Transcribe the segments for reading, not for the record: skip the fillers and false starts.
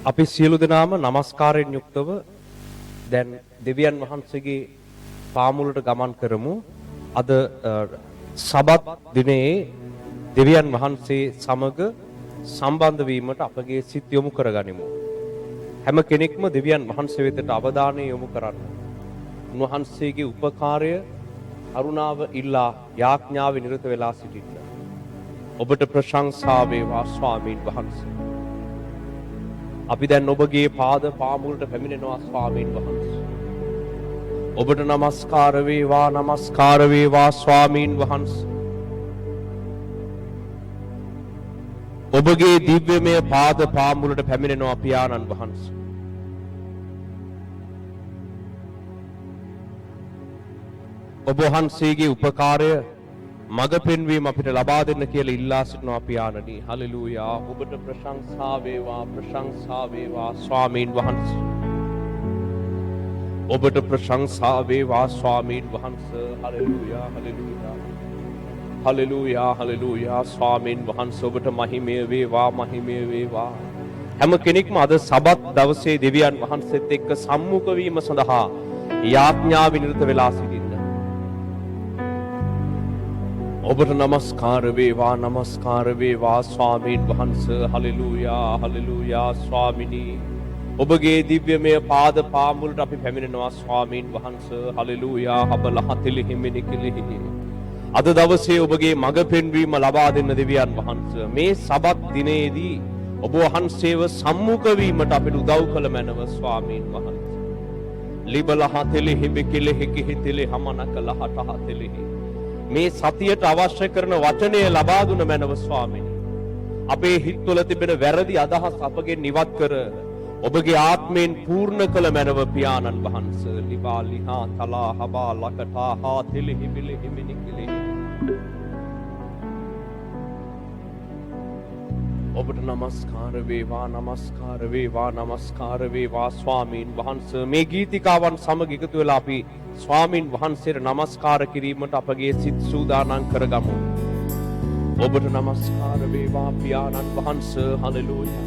අපි සියලු දෙනාම নমස්කාරයෙන් යුක්තව දැන් දෙවියන් වහන්සේගේ පාමුලට ගමන් කරමු. අද සබත් දිනේ දෙවියන් වහන්සේ සමග සම්බන්ධ වීමට අපගේ සිත් යොමු කරගනිමු. හැම කෙනෙක්ම දෙවියන් වහන්සේ වෙතට අවධානය යොමු කරන්න. උන්වහන්සේගේ උපකාරය කරුණාව ඉල්ලා යාඥාවේ නිරත වෙලා සිටින්න. ඔබට ප්‍රශංසා වේවා ස්වාමීන් වහන්සේ. අපි දැන් ඔබගේ පාද පාමුලට පැමිණෙනවා ස්වාමීන් වහන්සේ. ඔබට নমස්කාර වේවා নমස්කාර වේවා ස්වාමීන් වහන්සේ. ඔබගේ දිව්‍යමය පාද පාමුලට පැමිණෙනවා පියාණන් වහන්සේ. ඔබ වහන්සේගේ උපකාරය මඟ පෙන්වීම අපිට ලබා දෙන්න කියලා ඉල්ලා සිටිනවා පියාණනි. හලෙලූයා. ඔබට ප්‍රශංසා වේවා ස්වාමීන් වහන්සේ. ඔබට ප්‍රශංසා වේවා ස්වාමීන් වහන්සේ. හලෙලූයා හලෙලූයා හලෙලූයා හලෙලූයා ස්වාමීන් වහන්සේ. ඔබට මහිමය වේවා. හැම කෙනෙක්ම අද සබත් දවසේ දෙවියන් වහන්සේත් එක්ක සම්මුඛ වීම සඳහා යාඥාවේ නිරත වෙලා සිටින්න. ඔබට নমස්කාර වේවා ස්වාමීන් වහන්සේ. හලෙලූයා හලෙලූයා ස්වාමිනී. ඔබගේ දිව්‍යමය පාද පාමුලට අපි පැමිණෙනවා ස්වාමීන් වහන්සේ. හලෙලූයා හබලහතිලි හිමිනිකිලි. අද දවසේ ඔබගේ මඟ පෙන්වීම ලබා දෙන්න දෙවියන් වහන්සේ. මේ සබත් දිනේදී ඔබ වහන්සේව සම්මුඛ වීමට අපිට උදව් කළ මැනව ස්වාමීන් වහන්සේ. ලිබලහතිලි හිමිකිලි හිකිහිතිලි හමනකලහටහතිලි. මේ සතියට අවශ්‍ය කරන වචනය ලබා දුන මැනව ස්වාමීනි. අපේ හිත්වල තිබෙන වැරදි අදහස් අපගෙන් නිවත් කර ඔබගේ ආත්මයෙන් පූර්ණ කළ මැනව පියාණන් වහන්සේ. ලිබාලිහා තලා හබා ලකටා හා තෙලි හිබිලි හිමිනිකිලි. ඔබට নমස්කාර වේවා ස්වාමීන් වහන්සේ. මේ ගීතිකාවන් සමග එකතු වෙලා අපි ස්වාමීන් වහන්සේට নমස්කාර කිරීමට අපගේ සිත් සූදානම් කරගමු. ඔබට নমස්කාර වේවා පියාණන් වහන්සේ. හලෙලූයා.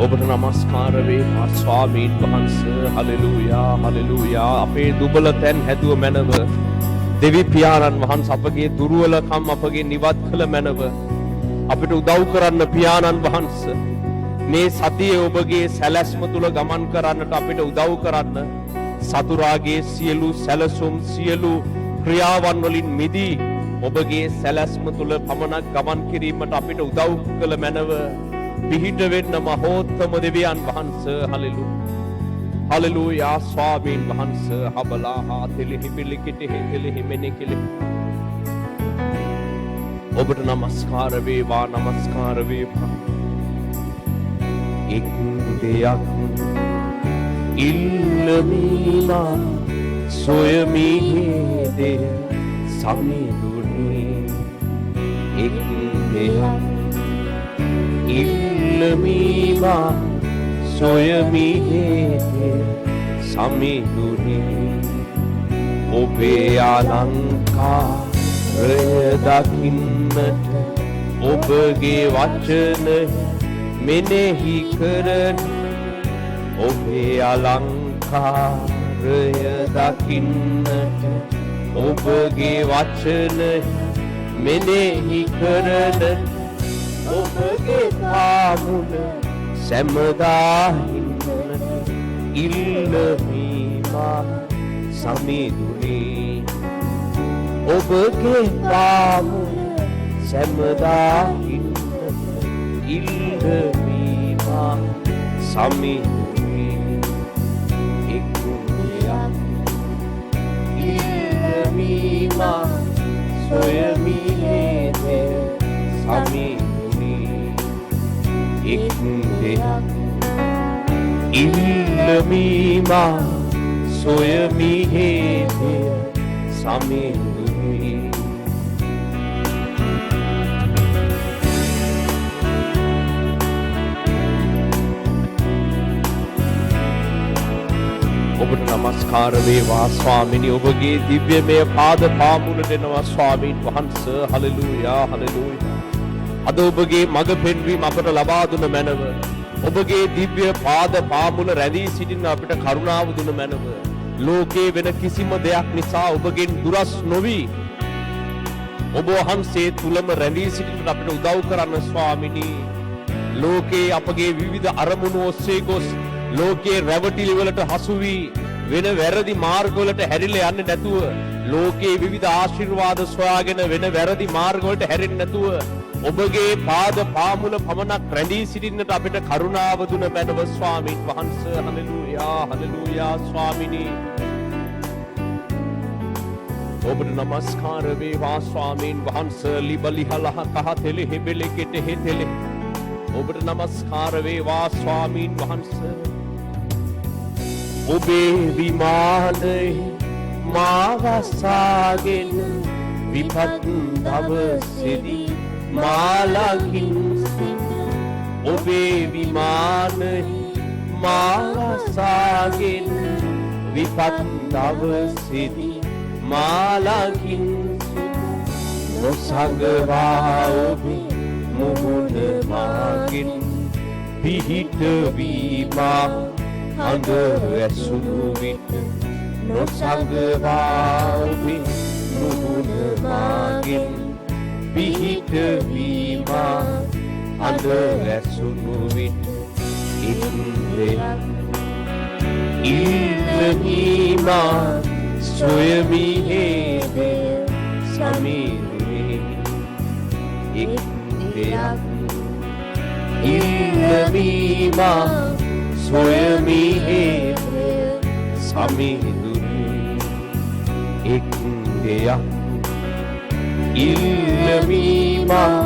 ඔබට নমස්කාර වේවා ස්වාමීන් වහන්සේ. හලෙලූයා. අපේ දුබල තැන් හැදුව මැනව දෙවි පියාණන් වහන්සේ. අපගේ දුර්වලකම් අපගේ නිවත් කළ මැනව අපිට උදව් කරන්න පියාණන් වහන්සේ. මේ සතියේ ඔබගේ සැලැස්ම තුල ගමන් කරන්නට අපිට උදව් කරන්න. සතුරාගේ සියලු සැලසුම් සියලු ක්‍රියාවන් වලින් මිදී ඔබගේ සැලැස්ම තුල පමණක් ගමන් කිරීමට අපිට උදව් කළ මැනව පිහිට වෙන්න මහෝත්තම දෙවියන් වහන්සේ. හලෙලූයා ස්වාමීන් වහන්සේ. හබලාහා තෙලිහි පිලිකිටි හිතෙලි හිමෙනිකිලි. ඔබට নমස්කාර වේවා. එක් දෙයක් ඉල්ලමීමා සොයමිහිදේ සමිඳුනේ. එක් දෙයක් ඉල්ලමීමා සොයමිහිදේ සමිඳුනේ. ඔබේ අලංකාරය දකින්නට ඔබගේ වචන මෙනෙහි කරන. ඔබේ අලංකාරය දකින්නට ඔබගේ වචන මෙනෙහි කරන. ඔබගේ පාමුල සැමදා ඉන්නට ඉල්ලමීමා සමිඳුනේ. ඔබගේ පාමුල සැමදා ඉන්නට ඉල්ලමීමා සමිඳුනේ. එක් දෙයක් ඉල්ලමීමා සොයමිහිදේ සමිඳුනේ. එක් දෙයක් ඉල්ලමීමා සොයමිහිදේ සමිඳුනේ. ඔබට নমස්කාර වේවා ස්වාමිනී. ඔබගේ දිව්‍යමය පාද පාමුලට එනවා ස්වාමීන් වහන්සේ. හලෙලූයා. අද ඔබගේ මඟ පෙන්වීම අපට ලබා දුන මැනව. ඔබගේ දිව්‍ය පාද පාමුල රැඳී සිටින අපිට කරුණාව දුන මැනව. ලෝකේ වෙන කිසිම දෙයක් නිසා ඔබගෙන් දුරස් නොවි ඔබ වහන්සේ තුලම රැඳී සිටින අපිට උදව් කරන්න ස්වාමිනී. ලෝකේ අපගේ විවිධ අරමුණු ඔස්සේ ගොස් ලෝකේ රැවටිලි වලට හසු වී වෙන වැරදි මාර්ග වලට හැරිලා යන්නේ නැතුව ලෝකේ විවිධ ආශිර්වාද සොයාගෙන වෙන වැරදි මාර්ග වලට හැරෙන්නේ නැතුව ඔබගේ පාද පාමුල පමණක් රැඳී සිටින්නට අපිට කරුණාව දුන මැනව ස්වාමීන් වහන්සේ. හලෙලූයා හලෙලූයා ස්වාමිනී. ඔබට නමස්කාර වේවා ස්වාමීන් වහන්සේ. ලිබලිහලහ කහ තෙලෙ හෙබෙලෙ කෙටෙ හෙතෙලෙ. ඔබට නමස්කාර වේවා ස්වාමීන් වහන්සේ. ඔබේ විමානයේ මාවසාගෙන විපත් දවසේදී මාලකින් ඔබේ විමානයේ මාවසාගෙන විපත් දවසේදී මාලකින් නොසඟවා ඔබේ මුහුණ මාගෙන් පිහිට වීමා අඟ ඇසුණු විට නොසඟවා ඔබේ මුහුණ මාගෙන් පිහිට වීමා අඟ ඇසුණු විට ඉල්ලීමා සොයමි හේබේ සමීරේ එක් දෙයක් ඉල්ලීමා සොයමි හේබේ සමීදුරේ එක් දෙයක් ඉල්ලීමා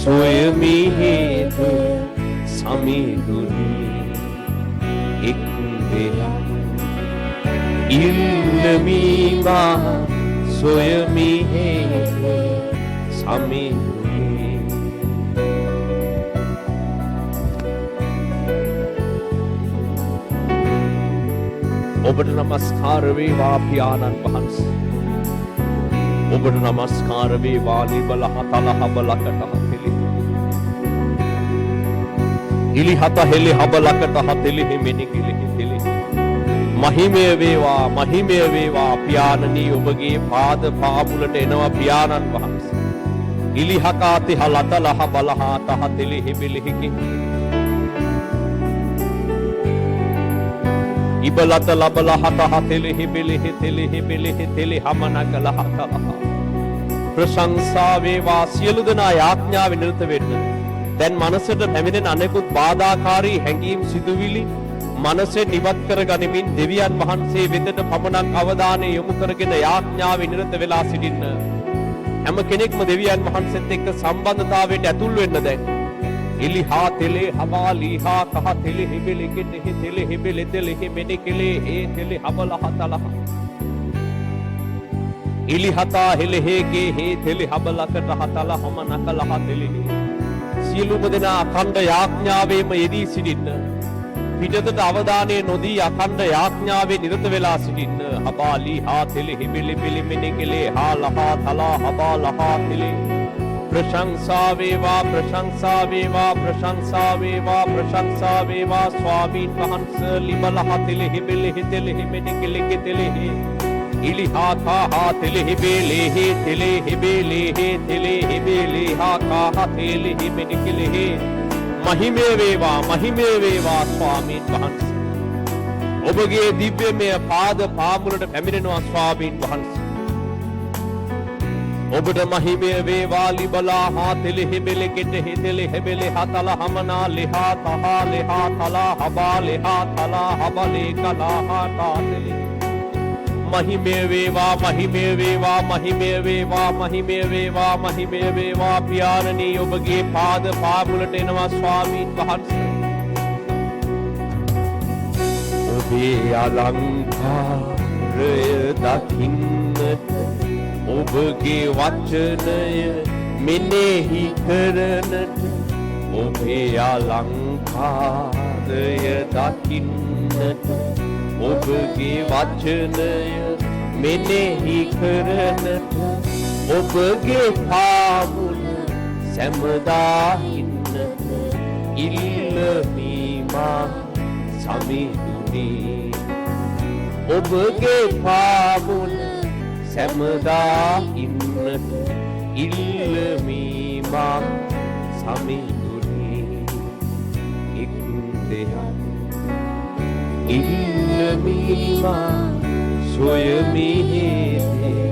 සොයමි හේබේ සමීදුරේ එක් දෙයක් ඉල්ලීමා සොයමි හේබේ සමීදුරේ. ඔබට නමස්කාර වේවා පියාණන් වහන්සේ. ඔබට නමස්කාර වේවා ලිබල හතල හබලකට හතෙලි. ඉලි හත හෙලි හබලකට හතෙලි මෙනි කිලි හිතෙලි. මහිමය වේවා පියාණනී ඔබගේ පාද පාමුලට එනවා පියාණන් වහන්සේ. ඉලි හකාති හලතල හබලහා තහතෙලි හිබිලිහිකි. ඉබලත ලබල හත හතෙලි හිබිලිහි තෙලි හමනකල හතලහ. ප්‍රශංසා වේවා සියලු දෙනා යාඥාවෙන් නිරත වෙන්න. දැන් මනසට පැමිණෙන අනෙකුත් බාධාකාරී හැඟීම් සිතුවිලි මනසෙන් ඉවත් කර ගනිමින් දෙවියන් වහන්සේ වෙතට පමණක් අවධානය යොමු කරගෙන යාඥාවෙන් නිරත වෙලා සිටින්න. හැම කෙනෙක්ම දෙවියන් වහන්සේත් එක්ක සම්බන්ධතාවයට ඇතුල් වෙන්න දැන්. ඉලිහා තෙලේ හබා ලීහා කහ තෙලේ හිබෙලෙ කෙටෙහි තෙලේ හිබෙලෙ තෙලේ හිමෙනි කෙලේ ඒ තෙලේ හබලහ තලහ. ඉලිහතා හෙලෙහෙගේ හේ තෙලේ හබලකට හතලහම නකලහ තෙලෙහි. සියලුම දෙනා අඛණ්ඩ යාඥාවේම යෙදී සිටින්න. පිටතට අවධානය නොදී අඛණ්ඩ යාඥාවේ නිරත වෙලා සිටින්න. හබා ලීහා තෙලේ හිබෙලෙ පිලිමෙනි කෙලේ හා ලහා තලා හබා ලහා තෙලේ. ප්‍රශංසා වේවා ස්වාමීන් වහන්සේ. ලිබල හතෙලෙ හිබෙලෙ තෙලෙ හිමෙනි කෙලෙ තෙලෙහි. ඉලිහා කාහා තෙලෙ හිබෙලෙහි තෙලෙ හිබෙලෙහි තෙලෙ හිබෙලෙහා කාහා තෙලෙ හිමෙනි කෙලෙහි. මහිමය වේවා ස්වාමීන් වහන්සේ. ඔබගේ දිව්‍යමය පාද පාමුලට පැමිණෙනවා ස්වාමීන් වහන්සේ. ඔබට මහිමය වේවා ලිබලා හා තෙලෙ හිබෙලෙ කෙටෙහි තෙලෙ හිබෙලෙ හතල හමනා ලෙහා තහා ලෙහා තලා හබා ලෙහා තලා හබලේ කලා හා තාතෙලෙ. මහිමය වේවා පියාණනී ඔබගේ පාද පාමුලට එනවා ස්වාමීන් වහන්සේ. ඔබේ අලංකාරය දකින්නට ඔබගේ වචනය මෙනෙහි කරනට. ඔබේ අලංකාරය දකින්නට ඔබගේ වචනය මෙනෙහි කරනට. ඔබගේ පාමුල සැමදා ඉන්නට ඉල්ලමීමා සමිඳුනි ඔබගේ පාමුල සැමදා ඉන්නට ඉල්ලමීමා සමිඳුනි එක් දෙයක් ඉල්ලමීමා සොයමිහිදී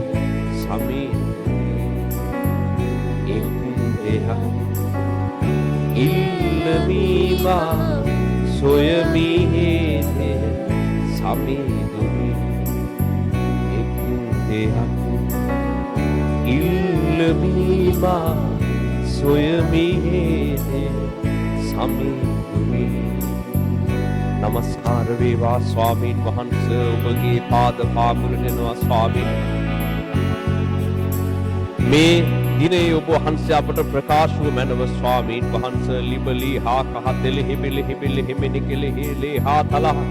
සමිඳුනි එක් දෙයක් ඉල්ලමීමා සොයමිහිදී සමිඳුනි එක් දෙයක් ඉල්ලමීමා සොයමිහිදී සමිඳුනි නමස්කාර වේවා ස්වාමීන් වහන්සේ ඔබගේ පාද පාමුලට එනවා ස්වාමීන් මේ දිනේ ඔබ වහන්සේ අපට ප්‍රකාශ වූ මැනව ස්වාමීන් වහන්සේ ලිබලි හා කහතෙලි හිබිලි හිබිලි හිමිනි කෙලෙහි ලේහා තලහ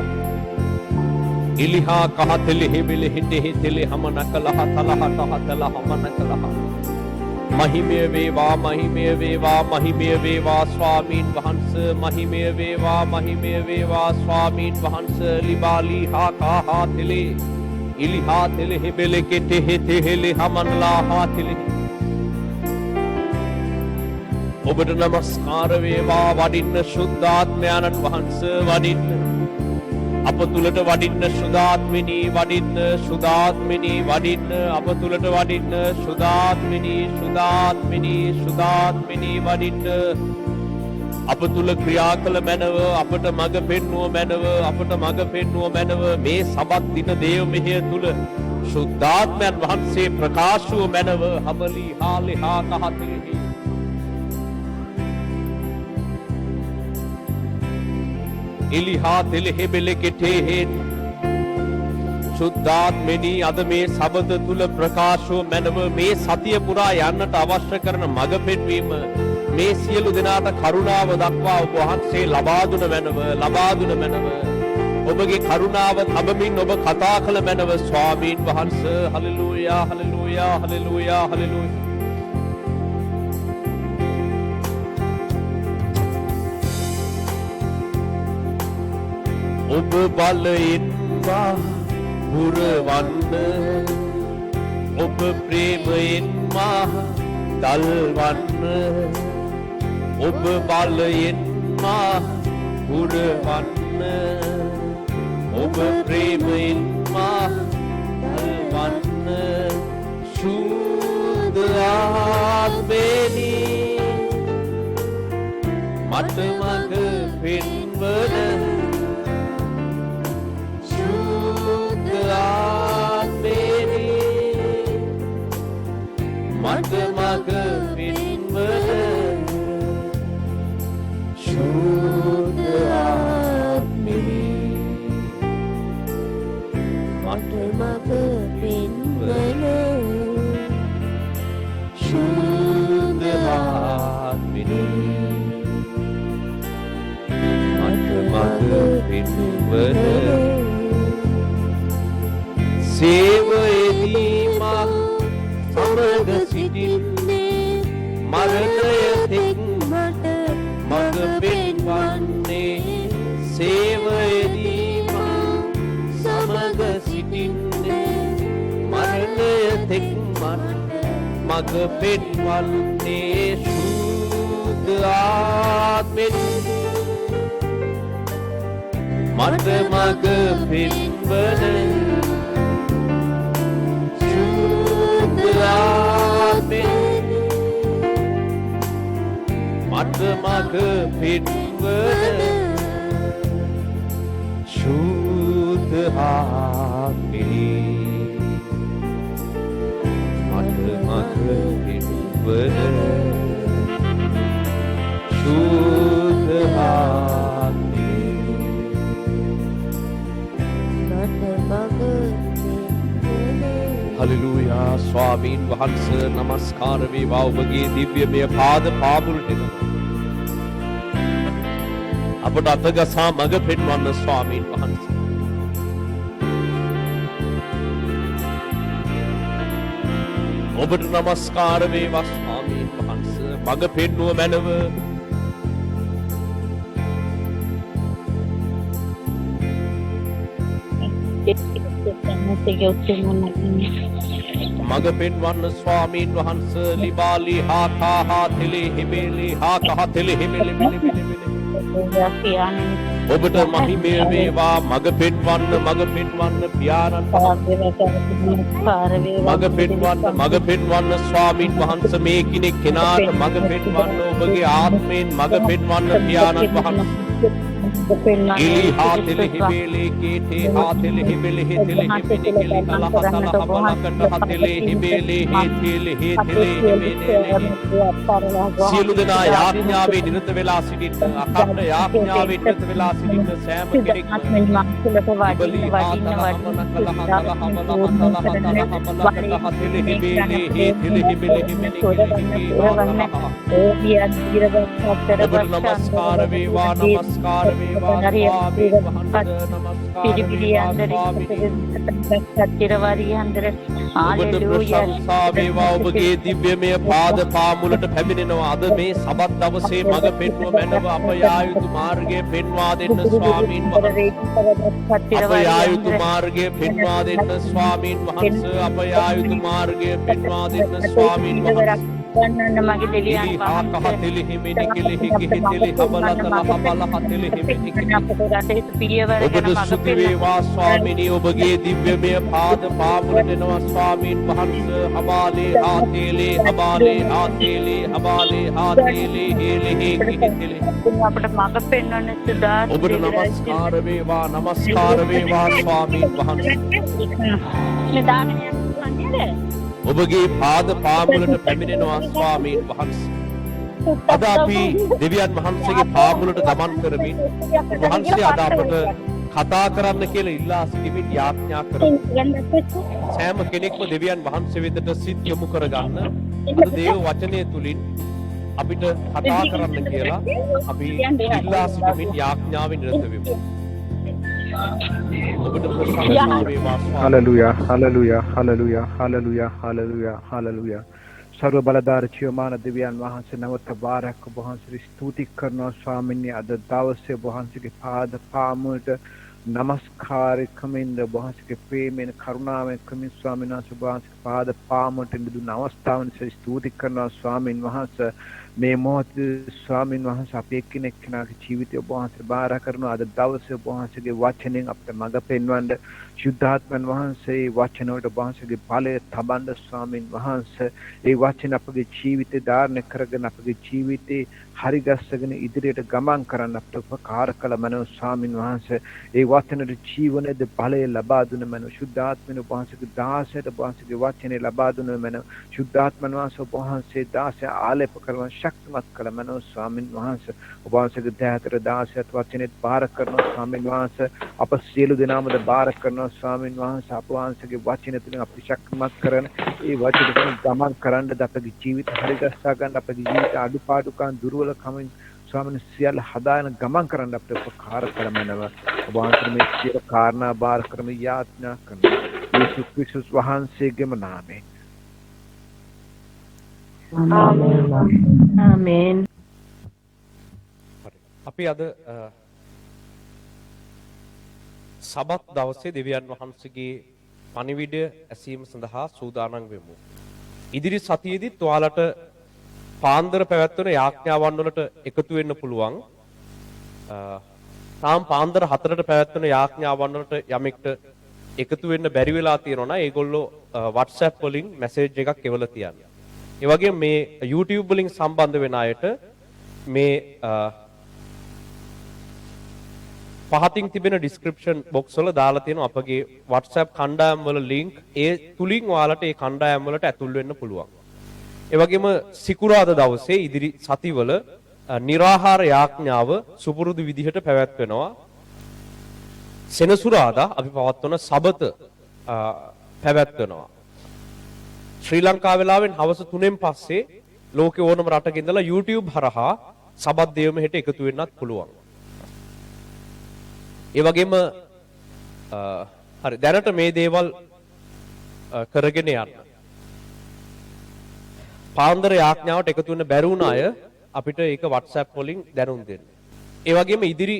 ඉලිහා කහතෙලි හිබිලි හිටෙහි තෙලි හම නකලහ තලහ තහතල හම නකලහ මහිමය වේවා මහිමය වේවා මහිමය වේවා ස්වාමීන් වහන්සේ මහිමය වේවා ස්වාමීන් වහන්සේ ලිබාලි හා කහා තෙලි ඉලිහා තෙලි හිබිලි කෙටෙහි තෙලි හමනලා හා තෙලි ඔබට නමස්කාර වේවා වඩින්න ශුද්ධාත්මයන්න් වහන්සේ වඩින්න අප තුලට වඩින්න සුදාත්මිනී වඩින්න සුදාත්මිනී වඩින්න අප තුලට වඩින්න සුදාත්මිනී වඩින්න අප තුල ක්‍රියා කළ මැනව අපට මඟ පෙන්වුව මැනව මේ සබත් දින දේව මෙහෙය තුල සුද්ධාත්මයන් වහන්සේ ප්‍රකාශ වූ මැනව හබලි හාලෙහා කහතෙහි ඉලිහා තෙලෙහි බෙලෙකෙටෙහෙන් සුද්ධාත්මෙනි අද මේ සබත තුල ප්‍රකාශෝ මැනව මේ සතිය පුරා යන්නට අවශ්‍ය කරන මඟ පෙන්වීම මේ සියලු දෙනාට කරුණාව දක්වා ඔබ වහන්සේ ලබා දුන මැනව ඔබගේ කරුණාව තබමින් ඔබ කතා කළ මැනව ස්වාමීන් වහන්සේ හලෙලූයා හලෙලූයා හලෙලූයා හලෙලූයා ඔබ බලයෙන් මා පුරවන්න ඔබ ප්‍රේමයෙන් මා දල්වන්න ඔබ බලයෙන් මා පුරවන්න ඔබ ප්‍රේමයෙන් මා දල්වන්න සුද්ධ ආත්මෙනි මට මඟ පෙන්වන මට මඟ පෙන්වන සුද්ධ ආත්මෙනි මට මඟ පෙන්වන සුද්ධ ආත්මෙනි මට මඟ පෙන්වන සේවයේදී මා සමග සිටින්නේ මරණය තෙක් මට මඟ පෙන්වන්නේ සේවයේදී මා සමග සිටින්නේ මරණය තෙක් මට මඟ පෙන්වන්නේ සුද්ධ ආත්මෙනි මට මඟ පෙන්වන ආත්මෙනි මට මඟ පෙන්වන සුද්ධ ආත්මෙනි මට මඟ පෙන්වන සුද්ධ ආත්මෙනි මට මඟ හලෙලූයා ස්වාමීන් වහන්සේ නමස්කාර වේවා ඔබගේ දිව්‍යමය පාද පාමුලට අපට අතගසා මඟ පෙන්වන්න ස්වාමීන් වහන්සේ ඔබට නමස්කාර වේවා ස්වාමීන් වහන්සේ මඟ පෙන්නුව මැනව මඟ පෙන්වන්න ස්වාමීන් වහන්ස ලිබාලි හාතා හාතෙලි හිබේලි හාකහ තෙලි හිබෙලි ඔබට මහිමය වේවා මඟ පෙන්වන්න පියාණන් මඟ පෙන්වන්න ස්වාමීන් වහන්ස මේ කෙනාට මඟ පෙන්වන්න ඔබගේ ආත්මයෙන් මඟ පෙන්වන්න පියාණන් වහන්ස Ili hatili hibili kiti hatili hibili hitili hibili kili kala hatala habala kata hatili hibili hitili hitili hibili සියලු දෙනා යාඥාවේ නිරත වෙලා සිටින්න අකණ්ඩ යාඥාවේ නිරත වෙලා සිටින්න සෑම කෙනෙක්ම බලි hatili hibili hitili hibili නමස්කාර වේවා නමස්කාර වේවා ඔබගේ දිව්‍යමය පාද පාමුලට පැමිණෙනවා අද මේ සබත් දවසේ මඟ පෙන්වුව මැනව අප යා යුතු මාර්ගය පෙන්වා දෙන්න ස්වාමීන් වහන්සේ අප යා යුතු මාර්ගය පෙන්වා දෙන්න ස්වාමීන් වහන්සේ අප යා යුතු මාර්ගය පෙන්වා දෙන්න ස්වාමීන් වහන්සේ ගන්නන්න මගේ දෙවියන් ස්වාමිනී ඔබගේ දිව්‍යමය පාද පාමුලට එනවා ස්වාමීන් වහන්සේ හබාලේ ආතේලේ හබාලේ ආතේලේ හබාලේ ආතේලේ හේලේ කිහිතෙලේ අපට මඟ පෙන්වන්න සුදා ඔබට නමස්කාර වේවා ස්වාමීන් වහන්සේ ඔබගේ පාද පාමුලට පැමිණෙනවා ස්වාමීන් වහන්සේ. අද අපි දෙවියන් වහන්සේගේ පාමුලට ගමන් කරමින් වහන්සේ අද අපට කතා කරන්න කියලා ඉල්ලා සිටිමින් යාඥා කරමු. සෑම කෙනෙක්ම දෙවියන් වහන්සේ වෙතට සිත් යොමු කරගන්න. අද දේව වචනය තුලින් අපිට කතා කරන්න කියලා අපි ඉල්ලා සිටිමින් යාඥාවෙන් නිරත වෙමු. Hallelujah, hallelujah, hallelujah, hallelujah, hallelujah, hallelujah. सर्व बलदार चियमान दिव्यान वहां से नवत बारक वहां से स्तुति करना स्वामी अद दावत से वहां से के पाद पामुट नमस्कार कमिंद वहां से के प्रेम में करुणा में कमिंद स्वामी ना से वहां से पाद पामुट इंदु नमस्तावन से स्तुति करना स्वामी वहां से මේ මොහොත ස්වාමීන් වහන්සේ අපේ එක්කෙනෙක්ගේ ජීවිතය ඔබ වහන්සේ බාර කරනවා අද දවසේ ඔබ වහන්සේගේ වචනෙන් අපට මඟ පෙන්වන්න ශුද්ධාත්මන් වහන්සේ වචන වලට ඔබ වහන්සේගේ බලය තබන්න ස්වාමීන් වහන්සේ ඒ වචන අපගේ ජීවිතේ ධාරණය කරගෙන අපගේ ජීවිතේ හරිගස්සගෙන ඉදිරියට ගමන් කරන්න අපට උපකාර කළ මනෝ ස්වාමීන් වහන්සේ ඒ වචනට ජීවනයේ බලය ලබා දුන මනෝ ශුද්ධාත්මන ඔබ වහන්සේගේ දාසයට ඔබ වහන්සේගේ වචනේ ලබා දුන මනෝ ශුද්ධාත්මන් වහන්සේ ඔබ වහන්සේ දාසය ආලේප කරන ශක්තිමත් කළ මනෝ ස්වාමීන් වහන්සේ ඔබ වහන්සේගේ දහතර දාසයත් වචනේත් බාර කරනවා ස්වාමීන් වහන්සේ අප සියලු දෙනාමද බාර කරනවා ස්වාමීන් වහන්සේ අප වහන්සේගේ වචන තුලින් අපි ශක්තිමත් කරන ඒ වචන තුලින් ගමන් කරන්න අපගේ ජීවිත හරිගස්සා ගන්න අපගේ ජීවිත අඩුපාඩුකම් දුර්වලකම් ස්වාමීන් සියල්ල හදාගෙන ගමන් කරන්න අපට උපකාර කරමනව ඔබ වහන්සේ මේ සියලු කාරණා බාර කරම යාඥා කරනවා යේසුස් ක්‍රිස්තුස් වහන්සේගේම නාමයෙන් ආමේන්. අපි අද සබත් දවසේ දෙවියන් වහන්සේගේ පණිවිඩය ඇසීම සඳහා සූදානම් වෙමු. ඉදිරි සතියේදීත් ඔයාලට පාන්දර පැවැත්වෙන යාඥාවන් වලට එකතු වෙන්න පුළුවන්. තාම පාන්දර 4ට පැවැත්වෙන යාඥාවන් වලට යමෙක්ට එකතු වෙන්න බැරි වෙලා තියෙනවා නම් ඒගොල්ලෝ WhatsApp වලින් මැසේජ් එකක් එවලා තියන්න. ඒ වගේම මේ YouTube වලින් සම්බන්ධ වෙන අයට මේ පහතින් තිබෙන description box වල දාලා තියෙන අපගේ WhatsApp කණ්ඩායම් වල link ඒ තුලින් ඔයාලට ඒ කණ්ඩායම් වලට ඇතුල් වෙන්න පුළුවන්. ඒ වගේම සිකුරාදා දවසේ ඉදිරි සතිවල निराहार යාඥාව සුපුරුදු විදිහට පැවැත්වෙනවා. සෙනසුරාදා අපි පවත්වන සබත පැවැත්වෙනවා. ශ්‍රී ලංකා වෙලාවෙන් හවස 3න් පස්සේ ලෝකේ ඕනම රටක ඉඳලා YouTube හරහා සබත් දේවම හෙට එකතු වෙන්නත් පුළුවන්. ඒ වගේම හරි දැනට මේ දේවල් කරගෙන යන්න. පාන්දර යාඥාවට එකතු වෙන්න බැරි වුණ අය අපිට ඒක WhatsApp වලින් දැනුම් දෙන්න. ඒ වගේම ඉදිරි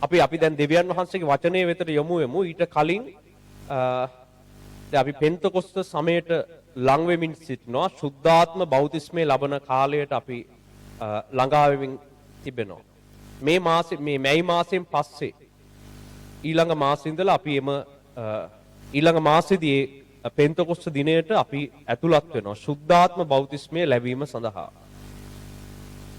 අපි දැන් දෙවියන් වහන්සේගේ වචනය වෙතට යමු ඊට කලින් දැන් අපි පෙන්තකොස්ත සමයට ලං වෙමින් සිටිනවා. සුද්ධාත්ම බෞතිස්මේ ලබන කාලයට අපි ළඟා වෙමින් තිබෙනවා. මේ මාසේ මේ මැයි මාසයෙන් පස්සේ ඊළඟ මාසෙ ඉඳලා අපි ඊළඟ මාසෙදී පෙන්තකොස්ත දිනයට අපි ඇතුළත් වෙනවා සුද්ධාත්ම බෞතිස්මය ලැබීම සඳහා.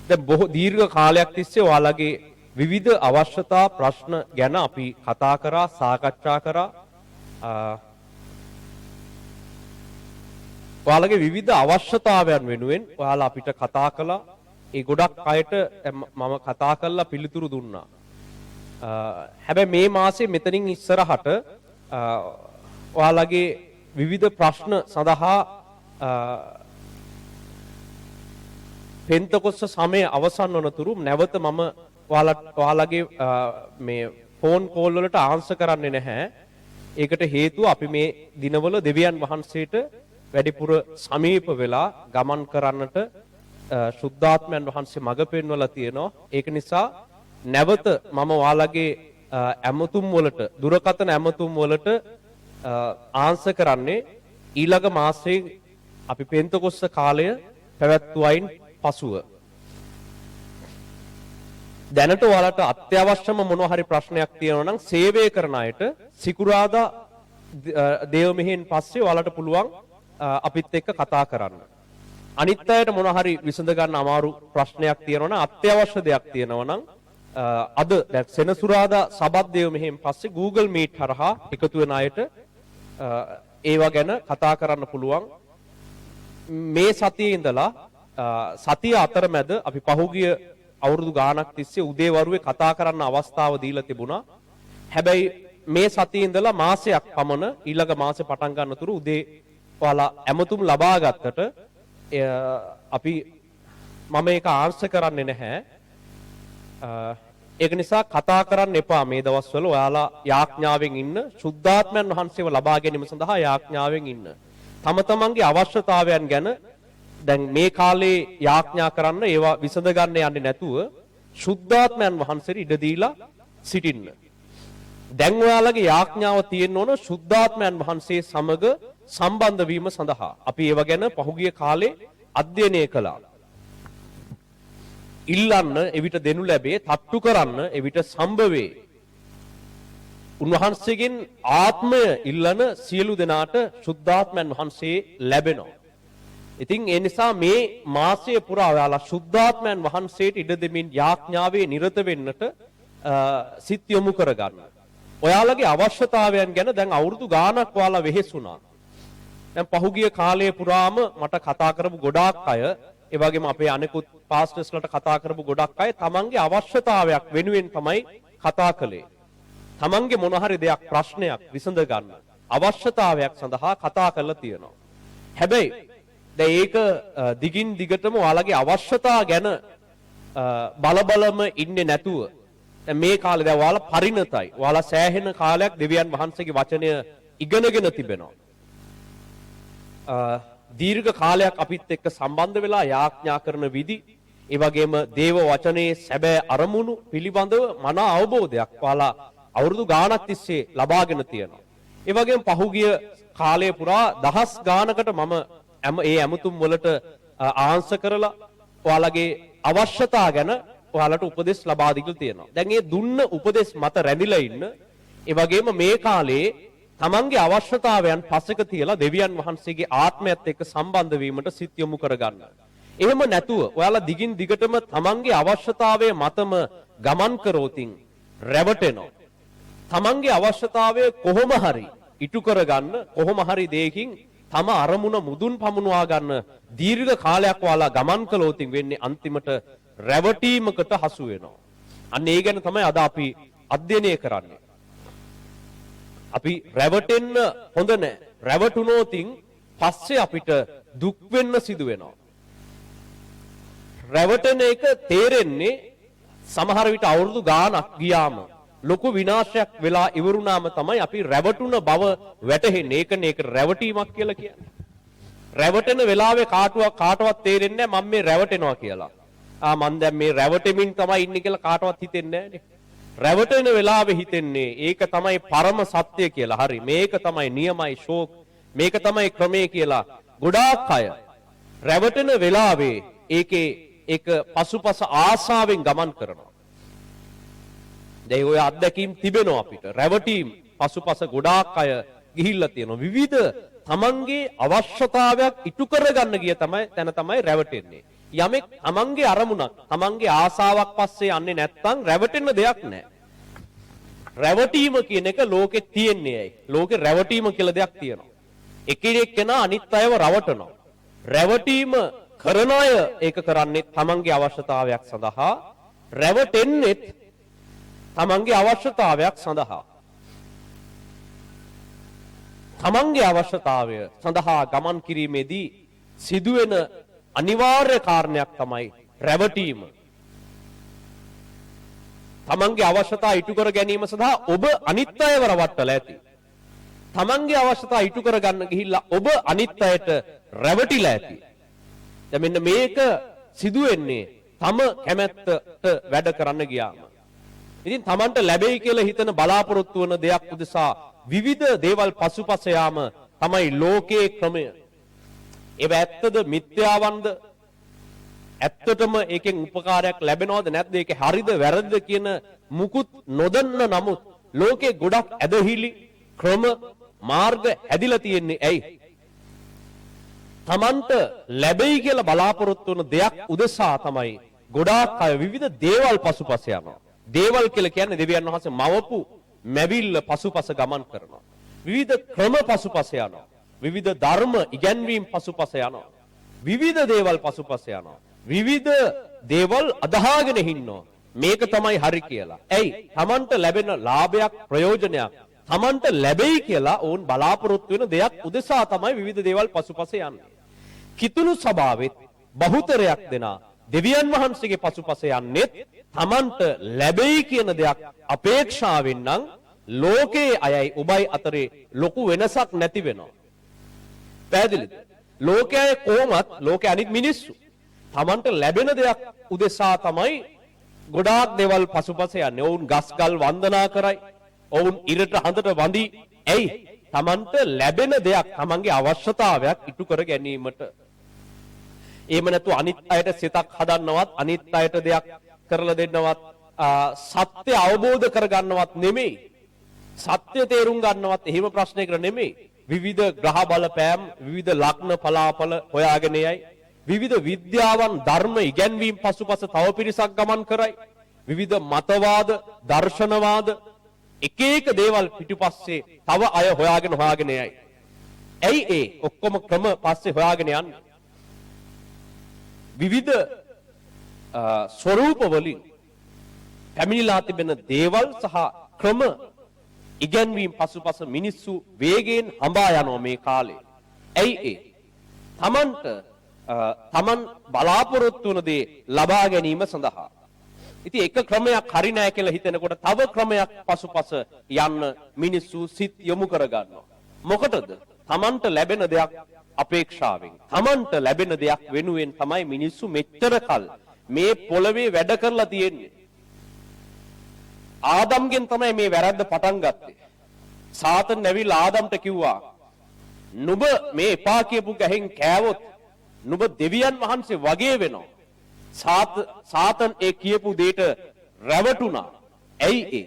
දැන් බොහෝ දීර්ඝ කාලයක් තිස්සේ ඔයාලගේ විවිධ අවශ්‍යතා ප්‍රශ්න ගැන අපි කතා කරා සාකච්ඡා කරා. ඔයාලගේ විවිධ අවශ්‍යතාවයන් වෙනුවෙන් ඔයාලා අපිට කතා කළා. ඒ ගොඩක් අයට මම කතා කරලා පිළිතුරු දුන්නා. හැබැයි මේ මාසේ මෙතනින් ඉස්සරහට ඔයාලගේ විවිධ ප්‍රශ්න සඳහා පෙන්තකොස්ත සමය අවසන් වනතුරු නැවත මම ඔයාලගේ මේ ෆෝන් කෝල් වලට ආන්සර් කරන්නේ නැහැ. ඒකට හේතුව අපි මේ දිනවල දෙවියන් වහන්සේට වැඩිපුර සමීප වෙලා ගමන් කරන්නට සුද්ධාත්මයන් වහන්සේ මඟ පෙන්වලා තියෙනවා. ඒක නිසා නැවත මම ඔයාලගේ ඇමතුම් වලට දුරකථන ඇමතුම් වලට ආන්සර් කරන්නේ ඊළඟ මාසයේ අපි පෙන්තකොස්ත කාලය පැවැත්වුවයින් පසුව. දැනට ඔයාලට අත්‍යවශ්‍යම මොනවා හරි ප්‍රශ්නයක් තියෙනවා නම් සේවය කරන අයට සිකුරාදා දේව මෙහෙන් පස්සේ ඔයාලට පුළුවන් අපිත් එක්ක කතා කරන්න. අනිත් අයට මොනවා හරි විසඳ ගන්න අමාරු ප්‍රශ්නයක් තියෙනවා නම් අත්‍යවශ්‍ය දෙයක් තියෙනවා නම් අද දැන් සෙනසුරාදා සබත් දේව මෙහෙන් පස්සේ Google Meet හරහා එකතු වෙන අයට ඒවා ගැන කතා කරන්න පුළුවන්. මේ සතියේ ඉඳලා සතිය අතරමැද අපි පහුගිය අවුරුදු ගාණක් තිස්සේ උදේවරුේ කතා කරන්න අවස්ථාව දීලා තිබුණා. හැබැයි මේ සතියේ ඉඳලා මාසයක් පමණ ඊළඟ මාසේ පටන් ගන්නතුරු උදේ ඔයාලා ඇමතුම් ලබා ගත්තට අපි මම ඒක ආන්සර් කරන්නේ නැහැ. ඒක නිසා කතා කරන්න එපා මේ දවස්වල ඔයාලා යාඥාවෙන් ඉන්න සුද්ධාත්මයන් වහන්සේව ලබා ගැනීම සඳහා යාඥාවෙන් ඉන්න. තම තමන්ගේ අවශ්‍යතාවයන් ගැන දැන් මේ කාලේ යාඥා කරන්න ඒවා විසඳ ගන්න යන්නේ නැතුව සුද්ධාත්මයන් වහන්සේට ඉඩ දීලා සිටින්න. දැන් ඔයාලගේ යාඥාව තියෙන්න ඕන සුද්ධාත්මයන් වහන්සේ සමග සම්බන්ධ වීම සඳහා. අපි ඒව ගැන පහුගිය කාලේ අධ්‍යයනය කළා. ඉල්ලන්න එවිට දෙනු ලැබේ, තට්ටු කරන්න එවිට සම්භවේ. උන්වහන්සේගෙන් ආත්මය ඉල්ලන සියලු දෙනාට සුද්ධාත්මයන් වහන්සේ ලැබෙනවා. ඉතින් ඒ නිසා මේ මාසය පුරා ඔයාලා සුද්ධාත්මයන් වහන්සේට ඉඩ දෙමින් යාඥාවේ නිරත වෙන්නට සිත් යොමු කරගන්න. ඔයාලගේ අවශ්‍යතාවයන් ගැන දැන් අවුරුදු ගාණක් ඔයාලා වෙහෙසුණා. දැන් පහුගිය කාලය පුරාම මට කතා කරපු ගොඩාක් අය, ඒ වගේම අපේ අනෙකුත් පාස්ටර්ස්ලාට කතා කරපු ගොඩක් අය තමන්ගේ අවශ්‍යතාවයක් වෙනුවෙන් තමයි කතා කළේ. තමන්ගේ මොන හරි දෙයක් ප්‍රශ්නයක් විසඳ ගන්න අවශ්‍යතාවයක් සඳහා කතා කරලා තියෙනවා. හැබැයි දැන් ඒක දිගින් දිගටම ඔයාලගේ අවශ්‍යතා ගැන බලබලම ඉන්නේ නැතුව දැන් මේ කාලේ දැන් ඔයාලා පරිණතයි. ඔයාලා සෑහෙන කාලයක් දෙවියන් වහන්සේගේ වචනය ඉගෙනගෙන තිබෙනවා. දීර්ඝ කාලයක් අපිත් එක්ක සම්බන්ධ වෙලා යාඥා කරන විදි, ඒ වගේම දේව වචනේ සැබෑ අරමුණු පිළිබඳව මන අවබෝධයක් ඔයාලා අවුරුදු ගාණක් තිස්සේ ලබාගෙන තියෙනවා. ඒ වගේම පහුගිය කාලය පුරා දහස් ගාණකට මම ඒ ඇමතුම් වලට ආන්සර් කරලා ඔයාලගේ අවශ්‍යතා ගැන ඔයාලට උපදෙස් ලබා දීලා තියෙනවා. දැන් මේ දුන්න උපදෙස් මත රැඳිලා ඉන්න, ඒ වගේම මේ කාලේ තමන්ගේ අවශ්‍යතාවයන් පසෙක තියලා දෙවියන් වහන්සේගේ ආත්මයත් එක්ක සම්බන්ධ වීමට සිත් යොමු කරගන්න. එහෙම නැතුව ඔයාලා දිගින් දිගටම තමන්ගේ අවශ්‍යතාවය මතම ගමන් කරෝතින් රැවටෙනවා. තමන්ගේ අවශ්‍යතාවය කොහොම හරි ඉටු කරගන්න, කොහොම හරි දෙයකින් තම අරමුණ මුදුන් පමුණවා ගන්න දීර්ඝ කාලයක් ඔයාලා ගමන් කළෝතින් වෙන්නේ අන්තිමට රැවටීමකට හසු වෙනවා. අන්න ඒ ගැන තමයි අද අපි අධ්‍යයනය කරන්නේ. අපි රැවටෙන්න හොඳ නැහැ. රැවටුනෝතින් පස්සේ අපිට දුක් වෙන්න සිදු වෙනවා. රැවටෙන එක තේරෙන්නේ සමහර විට අවුරුදු ගාණක් ගියාම ලොකු විනාශයක් වෙලා ඉවරුනාම තමයි අපි රැවටුන බව වැටහෙන්නේ. ඒක රැවටීමක් කියලා කියන්නේ. රැවටෙන වෙලාවේ කාටවත් තේරෙන්නේ නැහැ මම මේ රැවටෙනවා කියලා. මම දැන් මේ රැවටෙමින් තමයි ඉන්නේ කියලා කාටවත් හිතෙන්නේ නැහැ නේ. රැවටෙන වෙලාවේ හිතෙන්නේ ඒක තමයි පරම සත්‍ය කියලා. හරි. මේක තමයි නියමයි ෂෝක්. මේක තමයි ක්‍රමය කියලා. ගොඩාක් අය රැවටෙන වෙලාවේ ඒක පසුපස ආසාවෙන් ගමන් කරනවා. දැන් ඔය අත්දැකීම් තිබෙනවා අපිට. රැවටීම් පසුපස ගොඩාක් අය ගිහිල්ලා තියෙනවා. විවිධ තමන්ගේ අවශ්‍යතාවයක් ඉටු කරගන්න ගිය තැන තමයි රැවටෙන්නේ. යමෙක් තමන්ගේ අරමුණක්, තමන්ගේ ආසාවක් පස්සේ යන්නේ නැත්නම් රැවටෙන්න දෙයක් නැහැ. රැවටීම කියන එක ලෝකෙ තියෙන්නේ ඇයි? ලෝකෙ රැවටීම කියලා දෙයක් තියෙනවා. එකිනෙකනා අනිත් අයව රවටනවා. රැවටීම කරන අය ඒක කරන්නේ තමන්ගේ අවශ්‍යතාවයක් සඳහා, රැවටෙන්නේ තමන්ගේ අවශ්‍යතාවයක් සඳහා. තමන්ගේ අවශ්‍යතාවය සඳහා ගමන් කිරීමේදී සිදුවෙන අනිවාර්ය කාරණයක් තමයි රැවටීම. තමන්ගේ අවශ්‍යතා ඉටු කර ගැනීම සඳහා ඔබ අනිත් අයව රවට්ටලා ඇති. තමන්ගේ අවශ්‍යතා ඉටු කර ගන්න ගිහිල්ලා ඔබ අනිත් අයට රැවටිලා ඇති. දැන් මෙන්න මේක සිදු වෙන්නේ තම කැමැත්තට වැඩ කරන්න ගියාම. ඉතින් තමන්ට ලැබෙයි කියලා හිතන බලාපොරොත්තු වන දෙයක් උදෙසා විවිධ දේවල් පසුපස යාම තමයි ලෝකයේ ක්‍රමය. ඒව ඇත්තද මිත්‍යාවන්ද? ඇත්තටම ඒකෙන් උපකාරයක් ලැබෙනවද නැද්ද? ඒක හරිද වැරදිද කියන මුකුත් නොදන්න නමුත් ලෝකේ ගොඩක් ඇදහිලි ක්‍රම මාර්ග ඇදිලා තියෙන්නේ ඇයි? තමන්ට ලැබෙයි කියලා බලාපොරොත්තු වන දෙයක් උදෙසා තමයි ගොඩාක් අය විවිධ දේවල් පසුපස යනවා. දේවල් කියලා කියන්නේ දෙවියන් වහන්සේ මවපු මැවිල්ල පසුපස ගමන් කරනවා. විවිධ ක්‍රම පසුපස යනවා. විවිධ ධර්ම ඉගැන්වීම් පසුපස යනවා. විවිධ දේවල් පසුපස යනවා. විවිධ දේවල් අදහාගෙන ඉන්නවා. මේක තමයි හරි කියලා. ඇයි? තමන්ට ලැබෙන ලාභයක් ප්‍රයෝජනයක් තමන්ට ලැබෙයි කියලා ඕන් බලාපොරොත්තු වෙන දෙයක් උදෙසා තමයි විවිධ දේවල් පසුපස යන්නේ. කිතුණු ස්වභාවෙත් බහුතරයක් දෙනා දෙවියන් වහන්සේගේ පසුපස යන්නේ තමන්ට ලැබෙයි කියන දෙයක් අපේක්ෂාවෙන් නම් ලෝකයේ අයයි ඔබයි අතරේ ලොකු වෙනසක් නැති වෙනවා. පැහැදිලිද? ලෝකයේ කොහොමත් ලෝකයේ අනිත් මිනිස්සු තමන්ට ලැබෙන දෙයක් උදෙසා තමයි ගොඩාක් දේවල් පසුපස යන්නේ. ඔවුන් ගස්ගල් වන්දනා කරයි. ඔවුන් ඉරට හඳට වඳි. ඇයි? තමන්ට ලැබෙන දෙයක්, තමන්ගේ අවශ්‍යතාවයක් ඉටු කර ගැනීමට. එහෙම නැතු අනිත් අයට සිතක් හදන්නවත්, අනිත් අයට දෙයක් කරලා දෙන්නවත්, සත්‍ය අවබෝධ කරගන්නවත් නෙමෙයි. සත්‍ය තේරුම් ගන්නවත් එහෙම ප්‍රශ්නයකට නෙමෙයි. විවිධ ග්‍රහ බලපෑම්, විවිධ ලග්න පලාපල හොයාගෙන යයි. විවිධ විද්‍යාවන් ධර්ම ඉගැන්වීම් පසුපස තව පිරිසක් ගමන් කරයි. විවිධ මතවාද, දර්ශනවාද, එක එක දේවල් පිටුපස්සේ තව අය හොයාගෙන යයි. ඇයි ඒ ඔක්කොම ක්‍රම පස්සේ හොයාගෙන යන්නේ? විවිධ ස්වරූප වලින් පැමිණිලා තිබෙන දේවල් සහ ක්‍රම ඉගැන්වීම් පසුපස මිනිස්සු වේගයෙන් හඹා යනවා මේ කාලේ. ඇයි ඒ? තමන් බලාපොරොත්තු වන දේ ලබා ගැනීම සඳහා. ඉතින් එක ක්‍රමයක් හරි නෑ කියලා හිතනකොට තව ක්‍රමයක් පසුපස යන්න මිනිස්සු සිත් යොමු කර ගන්නවා. මොකටද? තමන්ට ලැබෙන දෙයක් අපේක්ෂාවෙන්. තමන්ට ලැබෙන දෙයක් වෙනුවෙන් තමයි මිනිස්සු මෙච්චර කල් මේ පොළවේ වැඩ කරලා තියෙන්නේ. ආදම්ගෙන් තමයි මේ වැරද්ද පටන් ගත්තේ. සාතන් ඇවිල්ලා ආදම්ට කිව්වා නුඹ මේ එපා කියපු ගහෙන් කෑවොත් නුඹ දෙවියන් වහන්සේ වගේ වෙනවා. සාතන් ඒ කියපු දෙයට රැවටුණා. ඇයි ඒ?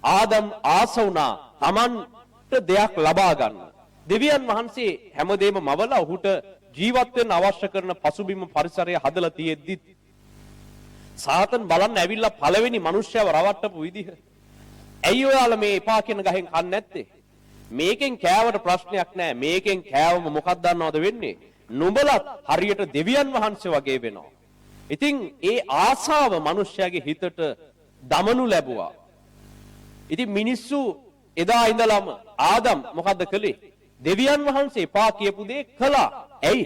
ආදම් ආස වුණා තමන්ට දෙයක් ලබා ගන්න. දෙවියන් වහන්සේ හැමදේම මවලා ඔහුට ජීවත් වෙන්න අවශ්‍ය කරන පසුබිම පරිසරය හදලා තියෙද්දි සාතන් බලන්න ඇවිල්ලා පළවෙනි මිනිස්සයව රවට්ටපු විදිහ. ඇයි ඔයාලා මේ එපා කියන ගහෙන් කන්නේ නැත්තේ? මේකෙන් කෑවට ප්‍රශ්නයක් නැහැ. මේකෙන් කෑවම මොකක්ද දන්නවද වෙන්නේ? නුඹලත් හරියට දෙවියන් වහන්සේ වගේ වෙනවා. ඉතින් ඒ ආසාව මිනිස්යාගේ හිතට දමනු ලැබුවා. ඉතින් මිනිස්සු එදා ඉඳලම ආදම් මොකද්ද කළේ? දෙවියන් වහන්සේ එපා කියපු දේ කළා. ඇයි?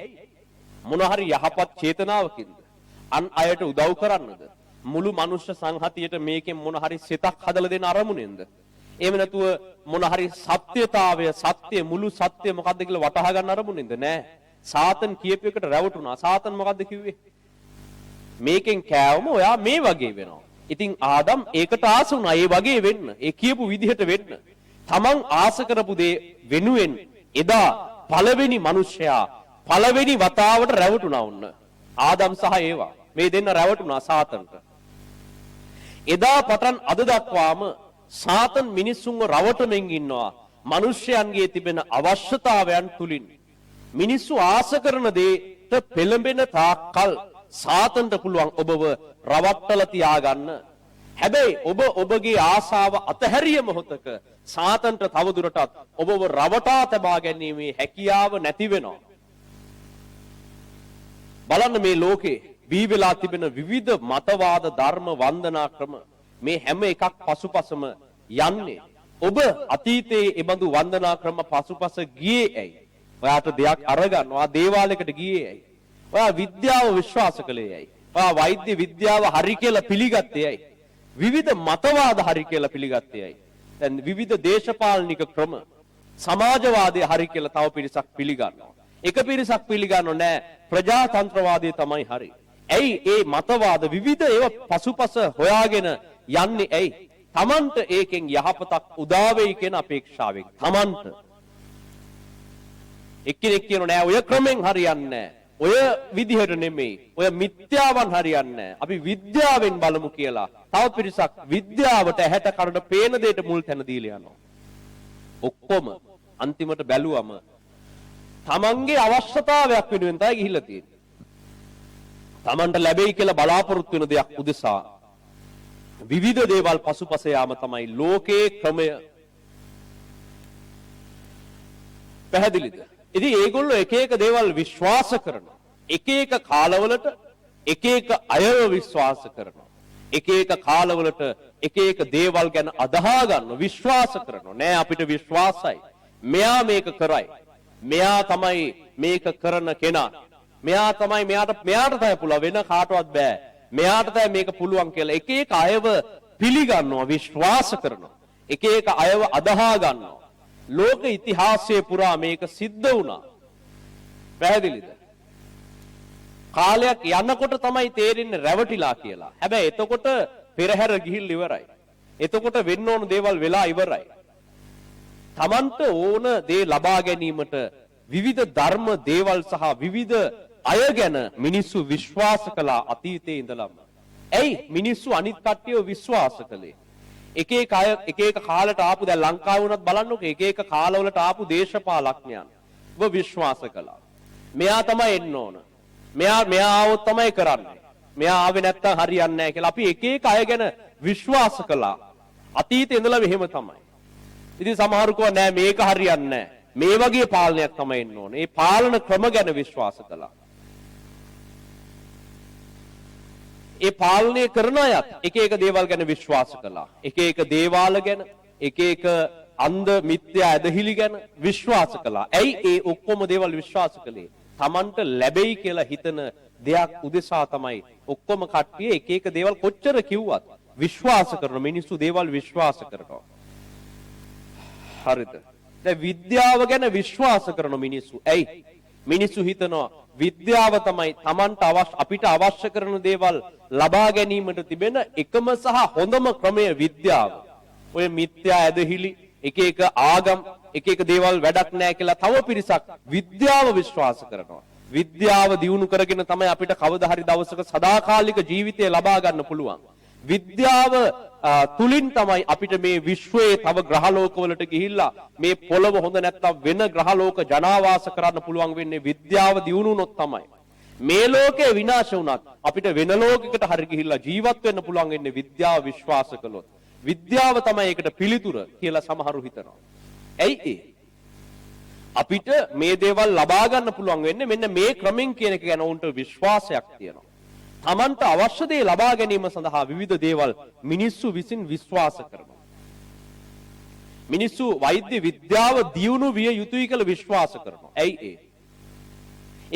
මොන හරි යහපත් චේතනාවකින්ද? අන් අයට උදව් කරන්නද? මුළු මනුෂ්‍ය සංහතියට මේකෙන් මොන හරි සිතක් හදලා දෙන අරමුණෙන්ද? එහෙම නැතුව මොන හරි සත්‍යතාවය, සත්‍ය මුළු සත්‍ය මොකද්ද කියලා වටහා ගන්න අරමුණෙන්ද? නෑ. සාතන් කියපු එකට රැවටුණා. සාතන් මොකද්ද කිව්වේ? මේකෙන් කෑවම ඔයා මේ වගේ වෙනවා. ඉතින් ආදම් ඒකට ආස වුණා ඒ වගේ වෙන්න. ඒ කියපු විදිහට වෙන්න. තමන් ආස කරපු දේ වෙනුවෙන් එදා පළවෙනි මිනිසයා පළවෙනි වතාවට රැවටුණා වුණ. ආදම් සහ ඒවා මේ දෙන්න රැවටුණා සාතන්ට. එදා පටන් අද දක්වාම සාතන් මිනිස්සුන්ව රවටමින් ඉන්නවා. මිනිස්යන්ගේ තිබෙන අවශ්‍යතාවයන් තුලින් මිනිස්සු ආස කරන දේට පෙළඹෙන තාක්කල් සාතන්ට පුළුවන් ඔබව රවට්ටලා තියාගන්න. හැබැයි ඔබ ඔබගේ ආසාව අතහැරිය මොහොතක සාතන්ට තවදුරටත් ඔබව රවටා තබා ගැනීමේ හැකියාව නැති වෙනවා. බලන්න මේ ලෝකේ බිහි වෙලා තිබෙන විවිධ මතවාද ධර්ම වන්දනා ක්‍රම මේ හැම එකක් පසුපසම යන්නේ. ඔබ අතීතයේ එබඳු වන්දනා ක්‍රම පසුපස ගියේ ඇයි? ඔයාට දෙයක් අරගන්නවා දේවාලයකට ගියේ ඇයි? ඔයා විද්‍යාව විශ්වාස කළේ ඇයි? ඔයා වෛද්‍ය විද්‍යාව හරි කියලා පිළිගත්තේ ඇයි? විවිධ මතවාද හරි කියලා පිළිගත්තේ ඇයි? දැන් විවිධ දේශපාලනික ක්‍රම සමාජවාදය හරි කියලා තව පිරිසක් පිළිගන්නවා. එක පිරිසක් පිළිගන්නෝ නෑ ප්‍රජාතන්ත්‍රවාදය තමයි හරි. ඇයි ඒ මතවාද විවිධ ඒවා පසුපස හොයාගෙන යන්නේ ඇයි? තමන්ට ඒකෙන් යහපතක් උදා වෙයි කියන අපේක්ෂාවෙන්. තමන්ට එක්කෙනෙක් කියනවා නෑ ඔය ක්‍රමෙන් හරියන්නේ නෑ. ඔය විදිහට නෙමෙයි. ඔය මිත්‍යාවන් හරියන්නේ නෑ. අපි විද්‍යාවෙන් බලමු කියලා. තව පිරිසක් විද්‍යාවට ඇහැට කරට පේන දෙයට මුල් තැන දීලා යනවා. ඔක්කොම අන්තිමට බැලුවම තමන්ගේ අවශ්‍යතාවයක් වෙනුවෙන් තමයි ගිහිල්ලා තියෙන්නේ. තමන්ට ලැබෙයි කියලා බලාපොරොත්තු වෙන දෙයක් උදෙසා විවිධ දේවල් පසුපස යාම තමයි ලෝකයේ ක්‍රමය. පැහැදිලිද? ඉතින් ඒගොල්ලෝ එක එක දේවල් විශ්වාස කරනවා. එක එක කාලවලට එක එක අයව විශ්වාස කරනවා. එක එක කාලවලට එක එක දේවල් ගැන අදහා ගන්න විශ්වාස කරනවා. නෑ අපිට විශ්වාසයි. මෙයා මේක කරයි. මෙයා තමයි මේක කරන කෙනා. මෙයා තමයි මෙයාට තමයි පුළුවන් වෙන කාටවත් බෑ. මෙයාට තමයි මේක පුළුවන් කියලා එක එක අයව පිළිගන්නවා විශ්වාස කරනවා. එක එක අයව අදහා ගන්නවා. ලෝක ඉතිහාසයේ පුරා මේක සිද්ධ වුණා. පැහැදිලිද? කාලයක් යනකොට තමයි තේරෙන්නේ රැවටිලා කියලා. හැබැයි එතකොට පෙරහැර ගිහිල් ඉවරයි. එතකොට වෙන්න ඕන දේවල් වෙලා ඉවරයි. තමන්ට ඕන දේ ලබා ගැනීමට විවිධ ධර්ම දේවල් සහ විවිධ අය ගැන මිනිස්සු විශ්වාස කළා අතීතයේ ඉඳලම. ඇයි මිනිස්සු අනිත් කට්ටියව විශ්වාස කළේ? එක එක අය එක එක කාලයට ආපු දැන් ලංකාව වුණත් බලන්නකෝ එක එක කාලවලට ආපු දේශපාලඥයන් ඔබ විශ්වාස කළා. මෙයා තමයි එන්න ඕන. මෙයා ආවොත් තමයි කරන්නේ. මෙයා ආවේ නැත්තම් හරියන්නේ නැහැ කියලා අපි එක එක අය ගැන විශ්වාස කළා. අතීතේ ඉඳලා මෙහෙම තමයි. ඉතින් සමහරු කව නෑ මේක හරියන්නේ නෑ. මේ වගේ පාලනයක් තමයි එන්න ඕනේ. ඒ පාලන ක්‍රම ගැන විශ්වාස කළා. ඒ පාලනය කරන අයත් එක එක දේවල් ගැන විශ්වාස කළා. එක එක දේවාල ගැන, එක එක අන්ධ මිත්‍යා ඇදහිලි ගැන විශ්වාස කළා. ඇයි ඒ ඔක්කොම දේවල් විශ්වාස කළේ? Tamanට ලැබෙයි කියලා හිතන දෙයක් උදෙසා තමයි ඔක්කොම කට්ටිය එක එක දේවල් කොච්චර කිව්වත් විශ්වාස කරන මිනිස්සු දේවල් විශ්වාස කරනවා. හරිද? දැන් විද්‍යාව ගැන විශ්වාස කරන මිනිස්සු. ඇයි? මිනිස්සු හිතනවා විද්‍යාව තමයි Tamanට අපිට අවශ්‍ය කරන දේවල් ලබා ගැනීමට තිබෙන එකම සහ හොඳම ක්‍රමය විද්‍යාව. ඔය මිත්‍යා ඇදහිලි එක එක ආගම් එක එක දේවල් වැඩක් නැහැ කියලා තව පිරිසක් විද්‍යාව විශ්වාස කරනවා. විද්‍යාව දියුණු කරගෙන තමයි අපිට කවදා හරි දවසක සදාකාලික ජීවිතය ලබා ගන්න පුළුවන්. විද්‍යාව තුලින් තමයි අපිට මේ විශ්වයේ තව ග්‍රහලෝකවලට ගිහිල්ලා මේ පොළව හොඳ නැත්තම් වෙන ග්‍රහලෝක ජනාවාස කරන්න පුළුවන් වෙන්නේ විද්‍යාව දියුණු වුණොත් තමයි. මේ ලෝකේ විනාශ වුණත් අපිට වෙන ලෝකයකට හරි ගිහිල්ලා ජීවත් වෙන්න පුළුවන් වෙන්නේ විද්‍යාව විශ්වාස කළොත්. විද්‍යාව තමයි ඒකට පිළිතුර කියලා සමහරු හිතනවා. ඇයි ඒ? අපිට මේ දේවල් ලබා ගන්න පුළුවන් වෙන්නේ මෙන්න මේ ක්‍රමෙන් කියන එක ගැන උන්ට විශ්වාසයක් තියෙනවා. Tamanට අවශ්‍ය දේ ලබා ගැනීම සඳහා විවිධ දේවල් මිනිස්සු විසින් විශ්වාස කරනවා. මිනිස්සු වෛද්‍ය විද්‍යාව දියුණු විය යුතුයි කියලා විශ්වාස කරනවා. ඇයි ඒ?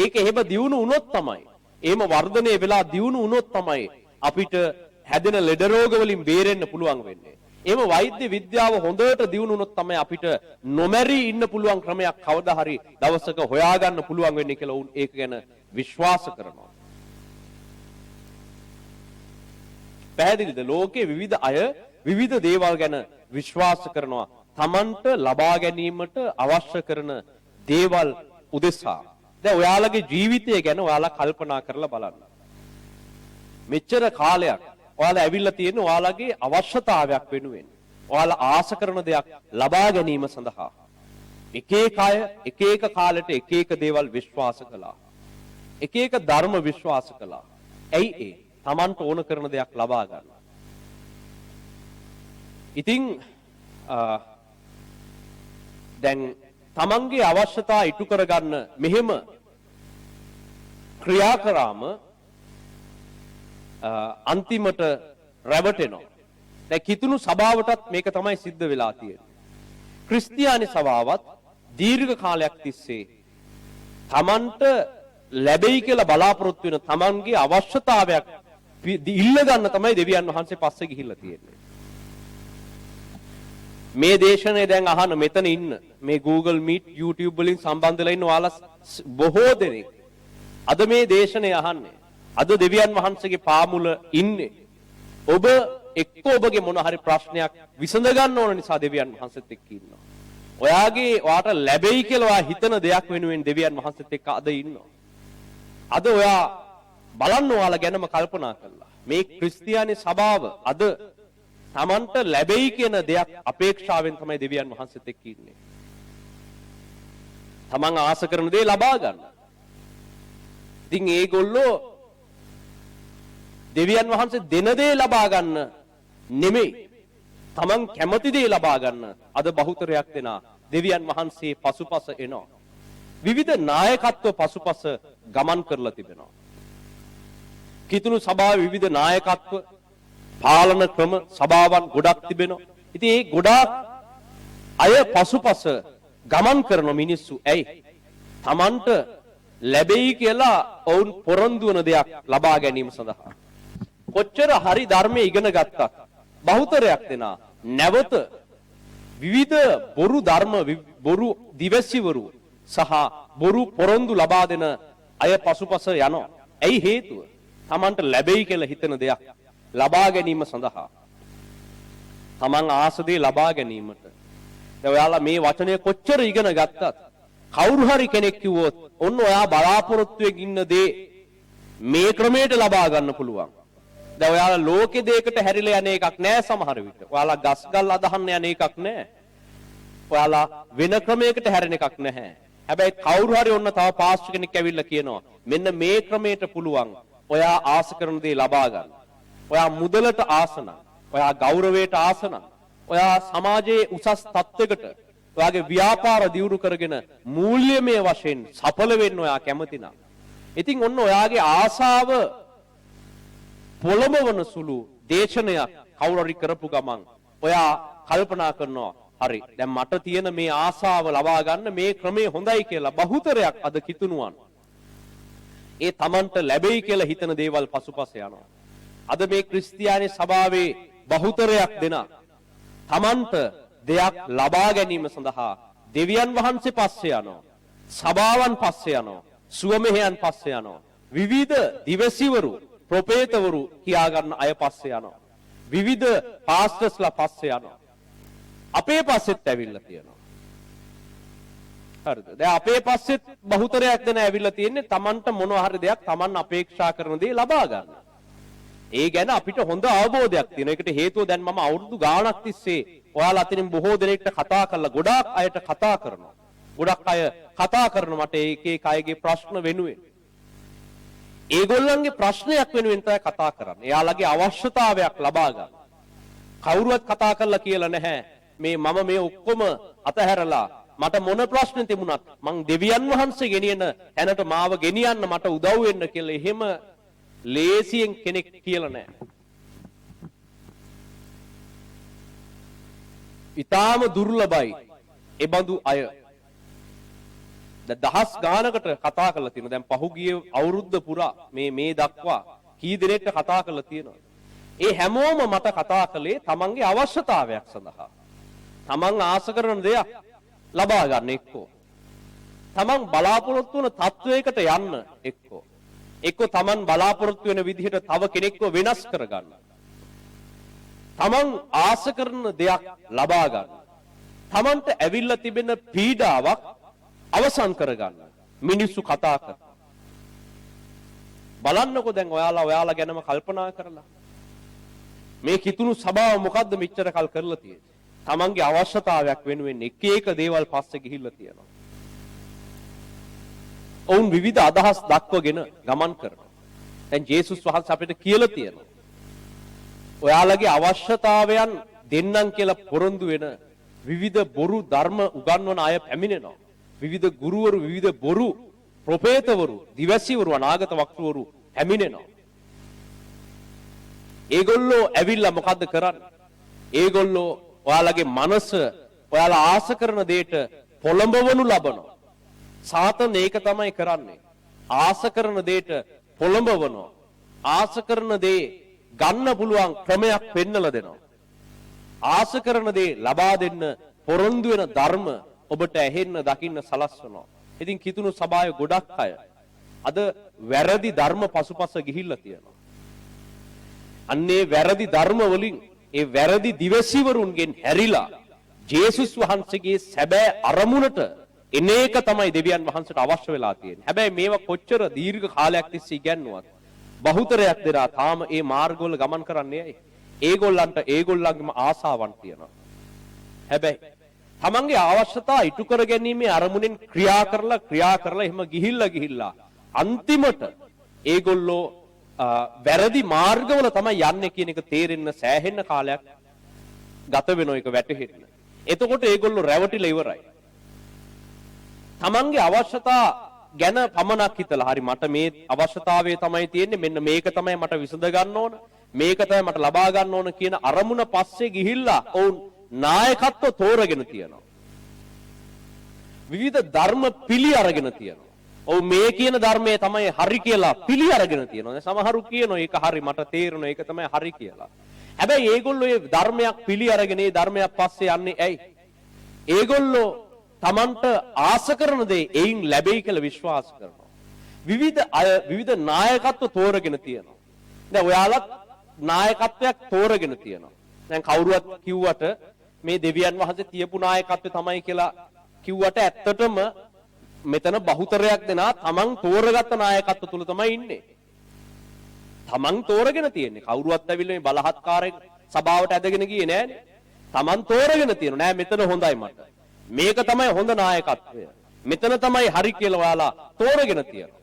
ඒක එහෙම දියුණු වුණොත් තමයි, එහෙම වර්ධනය වෙලා දියුණු වුණොත් තමයි අපිට හැදෙන ලෙඩ රෝග වලින් බේරෙන්න පුළුවන් වෙන්නේ. එහෙම වෛද්‍ය විද්‍යාව හොඳට දියුණු වුණොත් තමයි අපිට නොමැරි ඉන්න පුළුවන් ක්‍රමයක් කවදා හරි දවසක හොයාගන්න පුළුවන් වෙන්නේ කියලා උන් ඒක ගැන විශ්වාස කරනවා. පැහැදිලිද? ලෝකයේ විවිධ අය විවිධ දේවල් ගැන විශ්වාස කරනවා. Tamanට ලබා ගැනීමට අවශ්‍ය කරන දේවල් උදෙසා. දැන් ඔයාලගේ ජීවිතය ගැන ඔයාලා කල්පනා කරලා බලන්න. මෙච්චර කාලයක් ඔයාලා ඇවිල්ලා තියෙන ඔයාලගේ අවශ්‍යතාවයක් වෙනුවෙන්. ඔයාලා ආස කරන දෙයක් ලබා ගැනීම සඳහා. එක එක අය එක එක කාලෙට එක එක දේවල් විශ්වාස කළා. එක එක ධර්ම විශ්වාස කළා. ඇයි ඒ? Tamanට ඕන කරන දෙයක් ලබා ගන්න. ඉතින් දැන් තමන්ගේ අවශ්‍යතා ඉටු කරගන්න මෙහෙම ක්‍රියා කරාම අන්තිමට රැවටෙනවා. දැන් කිතුණු සභාවටත් මේක තමයි සිද්ධ වෙලා තියෙන්නේ. ක්‍රිස්තියානි සභාවත් දීර්ඝ කාලයක් තිස්සේ තමන්ට ලැබෙයි කියලා බලාපොරොත්තු වෙන තමන්ගේ අවශ්‍යතාවයක් ඉල්ල ගන්න තමයි දෙවියන් වහන්සේ පස්සේ ගිහිල්ලා තියෙන්නේ. මේ දේශනේ දැන් අහන මෙතන ඉන්න මේ Google Meet YouTube වලින් සම්බන්ධ වෙලා ඉන්න ඔයාලා බොහෝ දෙනෙක් අද මේ දේශනේ අහන්නේ. අද දෙවියන් වහන්සේගේ පාමුල ඉන්නේ. ඔබ එක්ක ඔබගේ මොන හරි ප්‍රශ්නයක් විසඳ ගන්න ඕන නිසා දෙවියන් වහන්සේත් එක්ක ඉන්නවා. ඔයාට ලැබෙයි කියලා ඔයා හිතන දෙයක් වෙනුවෙන් දෙවියන් වහන්සේත් එක්ක අද ඉන්නවා. අද ඔයා බලන්න ඔයාලා ගැනම කල්පනා කළා. මේ ක්‍රිස්තියානි සභාව අද තමන්ට ලැබෙයි කියන දෙයක් අපේක්ෂාවෙන් තමයි දෙවියන් වහන්සේත් එක්ක ඉන්නේ. තමන් ආස කරන දේ ලබා ගන්න. ඉතින් ඒගොල්ලෝ දෙවියන් වහන්සේ දෙන දේ ලබා ගන්න නෙමෙයි. තමන් කැමති දේ ලබා ගන්න අද බහුතරයක් දෙනා දෙවියන් වහන්සේ පසුපස එනවා. විවිධ නායකත්ව පසුපස ගමන් කරලා තිබෙනවා. කිතුණු සභාවේ විවිධ නායකත්ව පාලන ක්‍රම සභාවන් ගොඩක් තිබෙනවා. ඉතින් ඒ ගොඩාක් අය පසුපස ගමන් කරන මිනිස්සු ඇයි? Tamanට ලැබෙයි කියලා ඔවුන් පොරොන්දු වන දෙයක් ලබා ගැනීම සඳහා. කොච්චර හරි ධර්මයේ ඉගෙන ගත්තත් බහුතරයක් දෙනා නැවත විවිධ බොරු ධර්ම බොරු දිවසිවරු සහ බොරු පොරොන්දු ලබා දෙන අය පසුපස යනවා. ඇයි හේතුව? Tamanට ලැබෙයි කියලා හිතන දෙයක් ලබා ගැනීම සඳහා. තමන් ආස දේ ලබා ගැනීමට. දැන් ඔයාලා මේ වචනය කොච්චර ඉගෙන ගත්තත් කවුරු හරි කෙනෙක් කිව්වොත් ඔන්න ඔයා බලාපොරොත්තුවෙන් ඉන්න දේ මේ ක්‍රමයට ලබා ගන්න පුළුවන්. දැන් ඔයාලා ලෝකේ දෙයකට හැරිලා යන එකක් නෑ සමහර විට. ඔයාලා ගස් ගල් අදහන්න යන එකක් නෑ. ඔයාලා වෙන ක්‍රමයකට හැරෙන එකක් නැහැ. හැබැයි කවුරු හරි ඔන්න තව පාස්ටර් කෙනෙක් ඇවිල්ලා කියනවා මෙන්න මේ ක්‍රමයට පුළුවන් ඔයා ආස කරන දේ ලබා ගන්න. ඔයා මුදලට ආසන, ඔයා ගෞරවයට ආසන, ඔයා සමාජයේ උසස් තත්ත්වයකට ඔයාගේ ව්‍යාපාර දියුණු කරගෙන මූල්‍යමය වශයෙන් සඵල වෙන්න ඔයා කැමති නම්. ඉතින් ඔන්න ඔයාගේ ආසාව පොළඹවන සුළු දේශනයක් කවුරු හරි කරපු ගමන් ඔයා කල්පනා කරනවා හරි දැන් මට තියෙන මේ ආසාව ලබා ගන්න මේ ක්‍රමය හොඳයි කියලා බහුතරයක් අද කිතුණුවන් ඒ Tamanට ලැබෙයි කියලා හිතන දේවල් පසුපස යනවා. අද මේ ක්‍රිස්තියානි සභාවේ බහුතරයක් දෙනා Tamanට දෙයක් ලබා ගැනීම සඳහා දෙවියන් වහන්සේ පස්සේ යනවා. සභාවන් පස්සේ යනවා. සුවමෙහෙයන් පස්සේ යනවා. විවිධ දිවසිවරු, ප්‍රොපේතවරු කියා ගන්න අය පස්සේ යනවා. විවිධ පාස්ටර්ස්ලා පස්සේ යනවා. අපේ පස්සෙත් ඇවිල්ලා තියෙනවා. හරිද? දැන් අපේ පස්සෙත් බහුතරයක් දෙනා ඇවිල්ලා තියෙන්නේ Tamanට මොනවා හරි දෙයක් Taman අපේක්ෂා කරන දේ ලබා ගන්න. ඒ ගැන අපිට හොඳ අවබෝධයක් තියෙනවා. ඒකට හේතුව දැන් මම අවුරුදු ගාණක් තිස්සේ ඔයාලා අතරින් බොහෝ දෙනෙක්ට කතා කරලා ගොඩාක් අයට කතා කරනවා. ගොඩක් අය කතා කරන මට එක එක අයගේ ප්‍රශ්න වෙනුවෙන්. ඒගොල්ලන්ගේ ප්‍රශ්නයක් වෙනුවෙන් තමයි කතා කරන්නේ. එයාලගේ අවශ්‍යතාවයක් ලබා ගන්න. කවුරුවත් කතා කරලා කියලා නැහැ. මම මේ ඔක්කොම අතහැරලා මට මොන ප්‍රශ්න තිබුණත් මං දෙවියන් වහන්සේ ගෙනියන තැනට මාව ගෙනියන්න මට උදව් වෙන්න කියලා එහෙම ලේසියෙන් කෙනෙක් කියලා නැහැ. ඊටාම දුර්ලභයි ඒ බඳු අය. දහස් ගානකට කතා කරලා තියෙනවා. දැන් පහුගිය අවුරුද්ද පුරා මේ දක්වා කී දෙනෙක්ට කතා කරලා තියෙනවා. ඒ හැමෝම මට කතා කළේ තමන්ගේ අවශ්‍යතාවයක් සඳහා. තමන් ආස කරන දෙයක් ලබා ගන්න එක්කෝ. තමන් බලාපොරොත්තු වන තත්වයකට යන්න එක්කෝ. එක්කෝ තමන් බලාපොරොත්තු වෙන විදිහට තව කෙනෙක්ව වෙනස් කරගන්න. තමන් ආස කරන දෙයක් ලබා ගන්න. තමන්ට ඇවිල්ලා තිබෙන පීඩාවක් අවසන් කරගන්න. මිනිස්සු කතා කරනවා. බලන්නකෝ දැන් ඔයාලා ගැනම කල්පනා කරලා. මේ කිතුණු සභාව මොකද්ද මෙච්චර කල් කරලා තියෙන්නේ? තමන්ගේ අවශ්‍යතාවයක් වෙනුවෙන් එක දේවල් පස්සේ ගිහිල්ලා තියෙනවා. ඔවුන් විවිධ අදහස් දක්වගෙන ගමන් කරනවා. දැන් ජේසුස් වහන්සේ අපිට කියලා තියෙනවා. ඔයාලගේ අවශ්‍යතාවයන් දෙන්නම් කියලා පොරොන්දු වෙන විවිධ බොරු ධර්ම උගන්වන අය පැමිණෙනවා. විවිධ ගුරුවරු, විවිධ බොරු ප්‍රොපේතවරු, දිවැසිවරු, අනාගත වක්තවරු පැමිණෙනවා. ඒගොල්ලෝ ඇවිල්ලා මොකද්ද කරන්නේ? ඒගොල්ලෝ ඔයාලගේ මනස ඔයාලා ආස කරන දෙයට පොළඹවනු ලබනවා. සාතන් ඒක තමයි කරන්නේ. ආස කරන දෙයට පොළඹවනවා. ආස කරන දේ ගන්න පුළුවන් ක්‍රමයක් පෙන්නලා දෙනවා. ආස කරන දේ ලබා දෙන්න පොරොන්දු වෙන ධර්ම ඔබට ඇහෙන්න දකින්න සලස්වනවා. ඉතින් කිතුණු සභාවේ ගොඩක් අය අද වැරදි ධර්ම පසුපස ගිහිල්ලා තියෙනවා. අන්නේ වැරදි ධර්ම වලින් ඒ වැරදි දිවසිවරුන්ගෙන් හැරිලා ජේසුස් වහන්සේගේ සැබෑ අරමුණට එන එක තමයි දෙවියන් වහන්සේට අවශ්‍ය වෙලා තියෙන්නේ. හැබැයි මේවා කොච්චර දීර්ඝ කාලයක් තිස්සේ ඉගැන්නුවත් බහුතරයක් දෙනා තාම ඒ මාර්ගවල ගමන් කරන්නේ ඇයි? ඒගොල්ලන්ගේම ආසාවන් තියෙනවා. හැබැයි තමන්ගේ අවශ්‍යතා ඉටු කර ගැනීමේ අරමුණෙන් ක්‍රියා කරලා එහෙම ගිහිල්ලා අන්තිමට ඒගොල්ලෝ වැරදි මාර්ගවල තමයි යන්නේ කියන එක තේරෙන්න සෑහෙන්න කාලයක් ගත වෙනවා ඒක වැටහෙන්න. එතකොට ඒගොල්ලෝ රැවටිලා ඉවරයි. තමන්ගේ අවශ්‍යතා ගැන පමණක් හිතලා හරි මට මේ අවශ්‍යතාවය තමයි තියෙන්නේ මෙන්න මේක තමයි මට විසඳ ගන්න ඕන මේක තමයි මට ලබා ගන්න ඕන කියන අරමුණ පස්සේ ගිහිල්ලා ඔවුන් නායකත්ව තෝරගෙන තියෙනවා. විවිධ ධර්ම පිළි අරගෙන තියෙනවා. ඔව් මේ කියන ධර්මයේ තමයි හරි කියලා පිළි අරගෙන තියෙනවා. සමහරු කියනවා ඒක හරි මට තේරෙනවා ඒක තමයි හරි කියලා. හැබැයි ඒගොල්ලෝ මේ ධර්මයක් පිළි අරගෙන ඒ ධර්මයක් පස්සේ යන්නේ ඇයි? ඒගොල්ලෝ තමන්ට ආස කරන දේ එයින් ලැබෙයි කියලා විශ්වාස කරනවා. විවිධ නායකත්ව තෝරගෙන තියෙනවා. දැන් ඔයාලත් නායකත්වයක් තෝරගෙන තියෙනවා. දැන් කවුරුවත් කිව්වට මේ දෙවියන් වහන්සේ තියපු නායකත්වය තමයි කියලා කිව්වට ඇත්තටම මෙතන බහුතරයක් දෙනා තමන් තෝරගත්ත නායකත්ව තුල තමයි ඉන්නේ. තමන් තෝරගෙන තියෙන්නේ. කවුරුවත් ඇවිල්ලා මේ බලහත්කාරයෙන් සභාවට ඇදගෙන ගියේ නෑනේ. තමන් තෝරගෙන තියෙනවා. නෑ මෙතන හොඳයි මට. මේක තමයි හොඳ නායකත්වය. මෙතන තමයි හරි කියලා ඔයාලා තෝරගෙන තියෙනවා.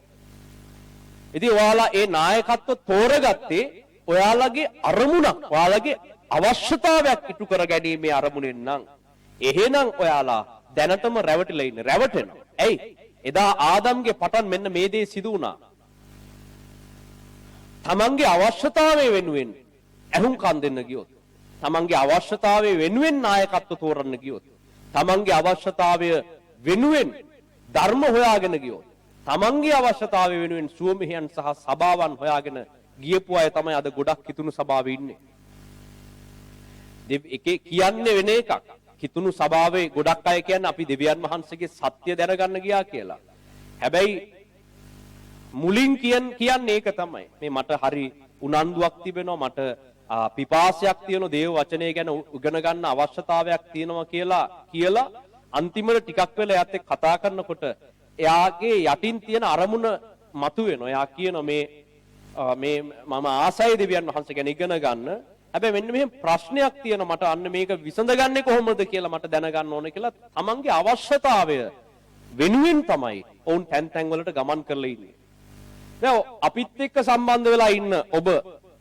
ඉතින් ඔයාලා ඒ නායකත්ව තෝරගත්තේ ඔයාලගේ අරමුණක්, ඔයාලගේ අවශ්‍යතාවයක් ඉටු කර ගැනීමේ අරමුණෙන් නම් එහෙනම් ඔයාලා දැනටම රැවටිලා ඉන්නේ. රැවටෙනවා. ඇයි? එදා ආදම්ගේ පටන් මෙන්න මේ දේ සිදු වුණා. තමන්ගේ අවශ්‍යතාවය වෙනුවෙන් ඇහුම්කන් දෙන්න ගියොත්, තමන්ගේ අවශ්‍යතාවය වෙනුවෙන් නායකත්ව තෝරන්න ගියොත්, තමන්ගේ අවශ්‍යතාවය වෙනුවෙන් ධර්ම හොයාගෙන ගියොත්, තමන්ගේ අවශ්‍යතාවය වෙනුවෙන් සුවමිහියන් සහ සභාවන් හොයාගෙන ගියපු අය තමයි අද ගොඩක් කිතුණු සභාවේ ඉන්නේ. එකේ කියන්නේ වෙන එකක්. කිතුණු සභාවේ ගොඩක් අය කියන්නේ අපි දෙවියන් වහන්සේගේ සත්‍ය දැනගන්න ගියා කියලා. හැබැයි මුලින් කියන්නේ ඒක තමයි. මේ මට හරි උනන්දුවක් තිබෙනවා, මට පිපාසයක් තියෙනවා, දේව වචනය ගැන උගන ගන්න අවශ්‍යතාවයක් තියෙනවා කියලා අන්තිමට ටිකක් වෙලා එයාත් එක්ක කතා කරනකොට එයාගේ යටින් තියෙන අරමුණ මතුවෙනවා. එයා කියනවා මේ මම ආසයි දෙවියන් වහන්සේ ගැන ඉගෙන ගන්න. හැබැයි මෙන්න මෙහෙම ප්‍රශ්නයක් තියෙනවා මට අන්න මේක විසඳගන්නේ කොහොමද කියලා මට දැනගන්න ඕනේ කියලා තමන්ගේ අවශ්‍යතාවය වෙනුවෙන් තමයි ඔවුන් තැන් වලට ගමන් කරලා ඉන්නේ. දැන් අපිත් එක්ක සම්බන්ධ වෙලා ඉන්න ඔබ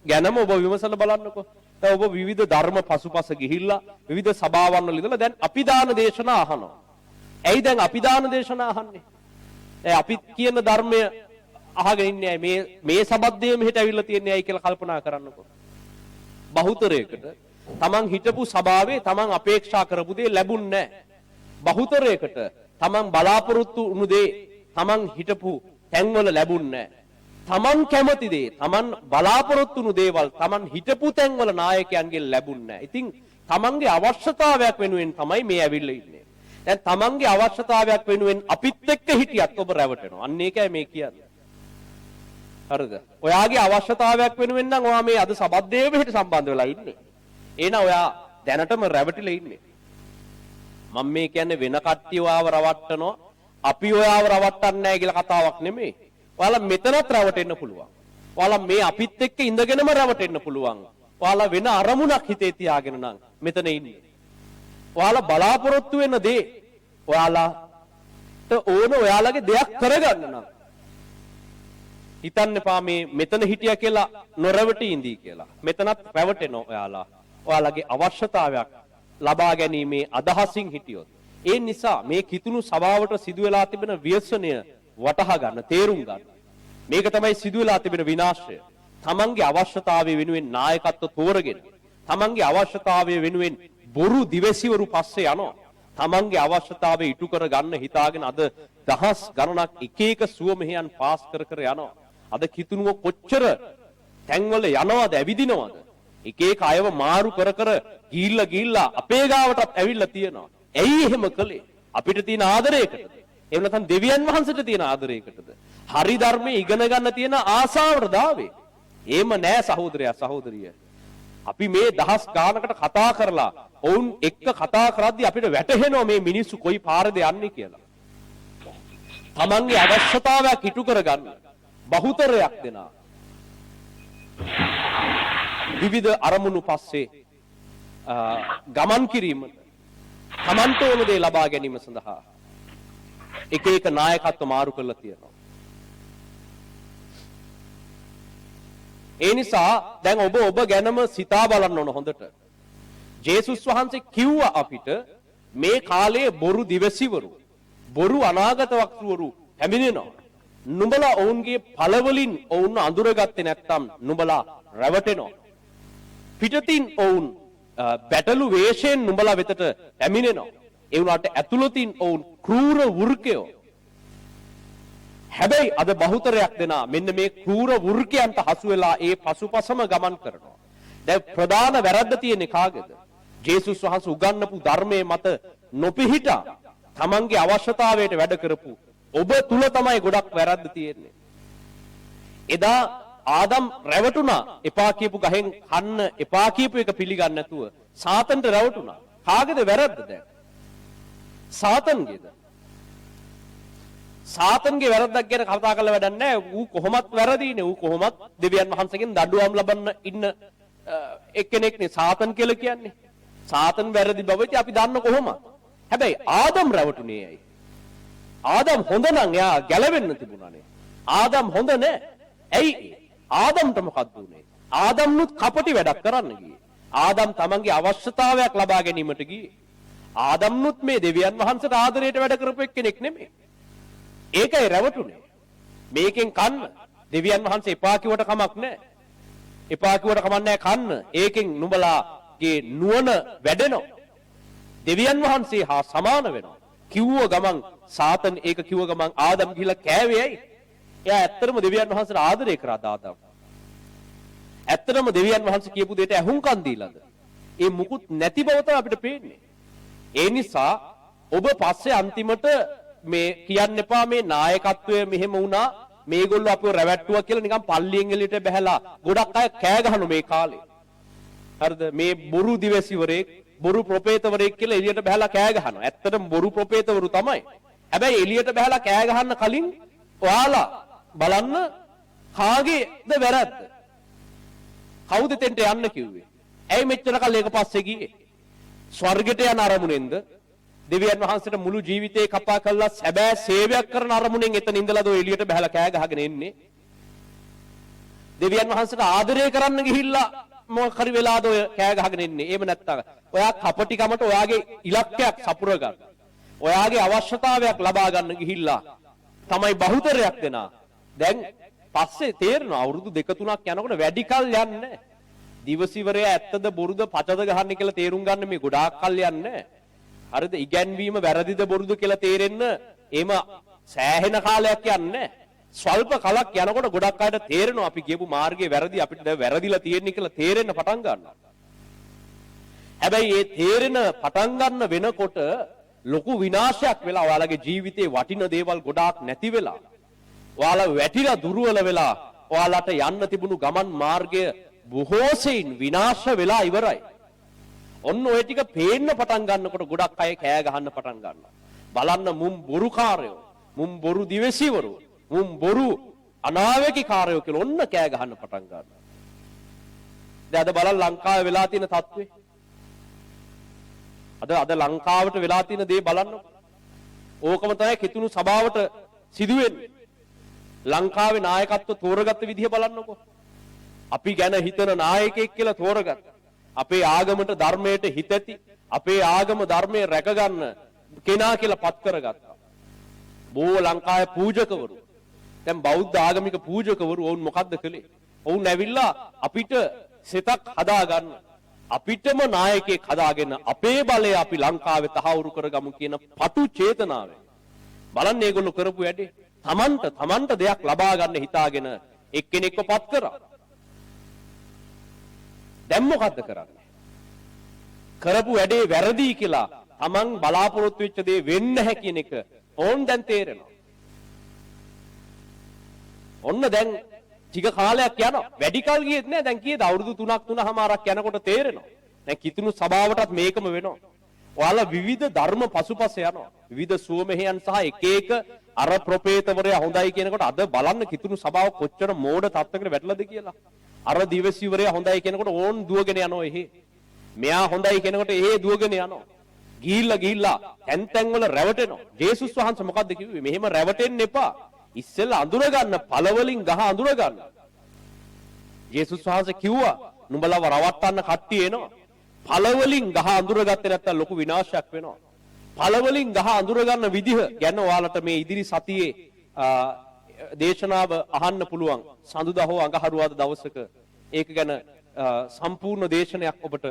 ගැනම ඔබ විමසලා බලන්නකෝ. දැන් ඔබ විවිධ ධර්ම පසුපස ගිහිල්ලා විවිධ සභාවන් වල ඉඳලා දැන් අපි දාන දේශනා අහනවා. ඇයි දැන් අපි දාන දේශනා අහන්නේ? අපි කියන ධර්මය අහගෙන ඉන්නේ මේ සබද්දේ මෙහෙට ඇවිල්ලා තියන්නේ ඇයි කියලා කල්පනා කරන්නකෝ. බහුතරයකට තමන් හිටපු සභාවේ තමන් අපේක්ෂා කරපු දේ ලැබුණේ නැහැ. බහුතරයකට තමන් බලාපොරොත්තු වුණු දේ තමන් හිටපු තැන්වල ලැබුණේ නැහැ. තමන් කැමති දේ, තමන් බලාපොරොත්තු වුණු දේවල් තමන් හිටපු තැන්වල නායකයන්ගෙන් ලැබුන්නේ නැහැ. ඉතින් තමන්ගේ අවශ්‍යතාවයක් වෙනුවෙන් තමයි මේ ඇවිල්ලා ඉන්නේ. දැන් තමන්ගේ අවශ්‍යතාවයක් වෙනුවෙන් අපිත් එක්ක හිටියත් ඔබ රැවටෙනවා. අන්න ඒකයි මේ කියන්නේ. හරිද? ඔයාගේ අවශ්‍යතාවයක් වෙනුවෙන් නම් ඔයා මේ අද සබත් දේවෙහිට සම්බන්ධ වෙලා ඉන්නේ. එහෙනම් ඔයා දැනටම රැවටිලා ඉන්නේ. මම මේ කියන්නේ වෙන කට්ටිය ඔයාව රවට්ටනවා, අපි ඔයාව රවට්ටන්නේ නැහැ කියලා කතාවක් නෙමෙයි. ඔයාලා මෙතනත් රැවටෙන්න පුළුවන්. ඔයාලා මේ අපිත් එක්ක ඉඳගෙනම රැවටෙන්න පුළුවන්. ඔයාලා වෙන අරමුණක් හිතේ තියාගෙන නම් මෙතන ඉන්නේ. ඔයාලා බලාපොරොත්තු වෙන දේ ඔයාලාට ඕන ඔයාලගේ දෙයක් කරගන්න නම් හිතන්න එපා මේ මෙතන හිටියා කියලා නොරැවටි ඉඳී කියලා. මෙතනත් රැවටෙනවා ඔයාලා. ඔයාලගේ අවශ්‍යතාවයක් ලබා ගැනීමේ අදහසින් හිටියොත්. ඒ නිසා මේ කිතුණු සභාවට සිදු වෙලා තිබෙන ව්‍යසනය වටහා ගන්න, තේරුම් ගන්න. මේක තමයි සිදු වෙලා තිබෙන විනාශය. තමන්ගේ අවශ්‍යතාවය වෙනුවෙන් නායකත්ව තෝරගෙන, තමන්ගේ අවශ්‍යතාවය වෙනුවෙන් බොරු දිවසිවරු පස්සේ යනවා. තමන්ගේ අවශ්‍යතාවය ඉටු කර ගන්න හිතාගෙන අද දහස් ගණනක් එක එක සුව මෙහෙයන් පාස් කර කර යනවා. අද කිතුණුව කොච්චර තැන්වල යනවද, ඇවිදිනවද? එක එක අයව මාරු කර කර ගිහිල්ලා අපේ ගාවටත් ඇවිල්ලා තියෙනවා. ඇයි එහෙම කළේ? අපිට තියෙන ආදරයකටද? එහෙම නැත්නම් දෙවියන් වහන්සේට තියෙන ආදරයකටද? හරි ධර්මයේ ඉගෙන ගන්න තියෙන ආසාවට දාවේ. එහෙම නෑ සහෝදරයා සහෝදරිය. අපි මේ දහස් ගානකට කතා කරලා ඔවුන් එක්ක කතා කරද්දී අපිට වැටහෙනවා මේ මිනිස්සු කොයි පාරද යන්නේ කියලා. තමන්ගේ අවශ්‍යතාවයක් ඉටු කරගන්න බහුතරයක් දෙනා විවිධ අරමුණු පස්සේ ගමන් කිරීමට තමන්ට ඕන දේ ලබා ගැනීම සඳහා එක එක නායකත්ව මාරු කරලා තියෙනවා. ඒ නිසා දැන් ඔබ ගැනම සිතා බලන්න ඕන හොඳට. ජේසුස් වහන්සේ කිව්වා අපිට මේ කාලයේ බොරු දිවසිවරු, බොරු අනාගත වක්තෘවරු පැමිණෙනවා. නුඹලා ඔවුන්ගේ ඵලවලින් ඔවුන් අඳුරගත්තේ නැත්නම් නුඹලා රැවටෙනවා. පිටතින් ඔවුන් බැටළු වේශයෙන් නුඹලා වෙතට පැමිණෙනවා. ඒ වුණාට ඇතුළතින් ඔවුන් ක්‍රූර වෘකයෝ. හැබැයි අද බහුතරයක් දෙනා මෙන්න මේ ක්‍රූර වෘකයන්ට හසු වෙලා ඒ පසුපසම ගමන් කරනවා. දැන් ප්‍රධාන වැරද්ද තියෙන්නේ කාගේද? ජේසුස් වහන්සේ උගන්වපු ධර්මයේ මත නොපිහිටා තමන්ගේ අවශ්‍යතාවයට වැඩ කරපු ඔබ තුල තමයි ගොඩක් වැරද්ද තියෙන්නේ. එදා ආදම් රැවටුණා එපා කියපු ගහෙන් කන්න එපා කියපු එක පිළිගන්නේ නැතුව සාතන්ට රැවටුණා. කාගේද වැරද්ද දැන්? සාතන්ගේද? සාතන්ගේ වැරද්දක් ගැන කතා කරලා වැඩක් නැහැ. ඌ කොහොමත් වැරදීනේ. ඌ කොහොමත් දෙවියන් වහන්සේගෙන් දඬුවම් ලබන්න ඉන්න එක්කෙනෙක්නේ සාතන් කියලා කියන්නේ. සාතන් වැරදි බව ඉතින් අපි දන්න කොහොමද? හැබැයි ආදම් රැවටුනේ ඇයි? ආදම් හොඳ නම් එයා ගැලවෙන්න තිබුණානේ. ආදම් හොඳ නෑ. ඇයි? ආදම්ට මොකක්ද උනේ? ආදම්නුත් කපටි වැඩක් කරන්න ගියේ. ආදම් තමන්ගේ අවශ්‍යතාවයක් ලබා ගැනීමට ගියේ. ආදම්නුත් මේ දෙවියන් වහන්සේට ආදරයට වැඩ කරපු එක්කෙනෙක් නෙමෙයි. ඒකයි රැවටුනේ. මේකෙන් කන්න දෙවියන් වහන්සේ එපා කිව්වට කමක් නැහැ. එපා කිව්වට කමක් නැහැ කන්න. ඒකෙන් නුඹලාගේ නුවණ වැඩෙනවා. දෙවියන් වහන්සේ හා සමාන වෙනවා. කිව්ව ගමන් සාතන් ඒක කිව්ව ගමන් ආදම් ගිහිලා කෑවේ ඇයි? එයා ඇත්තටම දෙවියන් වහන්සේට ආදරය කරාද ආදම්? ඇත්තටම දෙවියන් වහන්සේ කියපු දෙයට ඇහුම්කන් දීලාද? ඒ මුකුත් නැති බව තමයි අපිට පේන්නේ. ඒ නිසා ඔබ පස්සේ අන්තිමට මේ කියන්න එපා මේ නායකත්වය මෙහෙම වුණා මේගොල්ලෝ අපිව රැවට්ටුවා කියලා නිකන් පල්ලියෙන් එළියට බහැලා ගොඩක් අය කෑ ගහනවා මේ කාලේ. හරිද? මේ බොරු දිවසිවරයෙක් බොරු ප්‍රොපේතවරයෙක් කියලා එළියට බහැලා කෑ ගහනවා. ඇත්තටම බොරු ප්‍රොපේතවරු තමයි. හැබැයි එළියට බහැලා කෑ ගහන්න කලින් ඔයාලා බලන්න කාගේද වැරද්ද? කවුද දෙන්න යන්න කිව්වේ? ඇයි මෙච්චර කල් ඒක පස්සේ ගියේ? ස්වර්ගයට යන අරමුණෙන්ද? දෙවියන් වහන්සේට මුළු ජීවිතේ කපා කළා සැබෑ සේවයක් කරන අරමුණෙන් එතන ඉඳලාද ඔය එළියට බහැලා කෑ ගහගෙන එන්නේ? දෙවියන් වහන්සේට ආදරය කරන්න ගිහිල්ලා මොකක් හරි වෙලාද ඔය කෑ ගහගෙන එන්නේ? එහෙම නැත්තම් ඔයා කපටිකමට ඔයාගේ ඉලක්කයක් සපුර ගන්න. ඔයාගේ අවශ්‍යතාවයක් ලබා ගන්න ගිහිල්ලා තමයි බහුතරයක් දෙනා. දැන් පස්සේ තේරෙනවා අවුරුදු 2-3ක් යනකොට වැඩි කල් යන්නේ නැහැ. දිවසිවරය ඇත්තද බොරුද පචද ගහන්නේ කියලා තේරුම් ගන්න මේ ගොඩාක් කල් යන්නේ නැහැ. හරිද? ඉගැන්වීම වැරදිද බොරුද කියලා තේරෙන්න එහෙම සෑහෙන කාලයක් යන්නේ නැහැ. ස්වල්ප කලක් යනකොට ගොඩක් අයට තේරෙනවා අපි ගියපු මාර්ගයේ වැරදි අපිට දැන් වැරදිලා තියෙන්නේ කියලා තේරෙන්න පටන් ගන්නවා. හැබැයි මේ තේරෙන පටන් ගන්න වෙනකොට ලොකු විනාශයක් වෙලා ඔයාලගේ ජීවිතේ වටින දේවල් ගොඩාක් නැති වෙලා ඔයාලා වැටිලා දුර්වල වෙලා ඔයාලට යන්න තිබුණු ගමන් මාර්ගය බොහෝ සෙයින් විනාශ වෙලා ඉවරයි. ඔන්න ඔය ටික පේන්න පටන් ගන්නකොට ගොඩක් අය කෑ ගහන්න පටන් ගන්නවා. බලන්න මුම් බොරුකාරයෝ, මුම් බොරු දිවසිවරු, මුම් බොරු අනාවැකිකාරයෝ කියලා ඔන්න කෑ ගහන්න පටන් ගන්නවා. දැන් අද බලන්න ලංකාවේ වෙලා තියෙන තත්ත්වය. අද ලංකාවට වෙලා තියෙන දේ බලන්නකො. ඕකම තමයි කිතුණු සභාවට සිදුවෙන්නේ. ලංකාවේ නායකත්ව තෝරගත්ත විදිහ බලන්නකො. අපි ගැන හිතන නායකයෙක් කියලා තෝරගත්ත. අපේ ආගමට ධර්මයට හිත ඇති, අපේ ආගම ධර්මයේ රැකගන්න කෙනා කියලා පත් කරගත්තා. බොහෝ ලංකාවේ පූජකවරු, දැන් බෞද්ධ ආගමික පූජකවරු වුන් මොකද්ද කළේ? වුන් ඇවිල්ලා අපිට සිතක් හදාගන්න, අපිටම නායකයෙක් හදාගෙන අපේ බලය අපි ලංකාවේ තහවුරු කරගමු කියන පටු චේතනාවෙන් බලන්න ඒගොල්ලෝ කරපු වැඩේ. තමන්ට දෙයක් ලබා ගන්න හිතාගෙන එක්කෙනෙක්ව පත් කරා. දැන් මොකද්ද කරන්නේ? කරපු වැඩේ වැරදි කියලා තමන් බලාපොරොත්තු වෙච්ච දේ වෙන්න නැහැ කියන එක ඕන් දැන් තේරෙනවා. ඔන්න දැන් ටික කාලයක් යනවා. වැඩි කල් ගියෙත් නෑ. දැන් කීයද? අවුරුදු 3ක් යනකොට තේරෙනවා. දැන් කිතුණු සභාවටත් මේකම වෙනවා. ඔයාලා විවිධ ධර්ම පසුපස යනවා. විවිධ සුවමෙහෙයන් සහ එක එක අර ප්‍රොපේතවරයා හොඳයි කියනකොට අද බලන්න කිතුණු සභාව කොච්චර මෝඩ තත්ත්වයකට වැටලාද කියලා. අර දිවසිවරයා හොඳයි කියනකොට ඕන් දුවගෙන යනවා එහෙ. මෙයා හොඳයි කියනකොට එහෙ දුවගෙන යනවා. ගිහිල්ලා තැන් වල රැවටෙනවා. ජේසුස් වහන්සේ මොකද්ද කිව්වේ? මෙහෙම රැවටෙන්න එපා. ඉස්සෙල්ලා අඳුර ගන්න, පළවලින් ගහ අඳුර ගන්න. ජේසුස් වහන්සේ කිව්වා නුඹලව රවට්ටන්න කට්ටිය එනවා. පළවලින් ගහ අඳුරගත්තේ නැත්තම් ලොකු විනාශයක් වෙනවා. පළවලින් ගහ අඳුර ගන්න විදිහ ගැන ඔයාලට මේ ඉදිරි සතියේ දේශනාව අහන්න පුළුවන්. සඳුදා හෝ අඟහරුවාද දවසක ඒක ගැන සම්පූර්ණ දේශනයක් ඔබට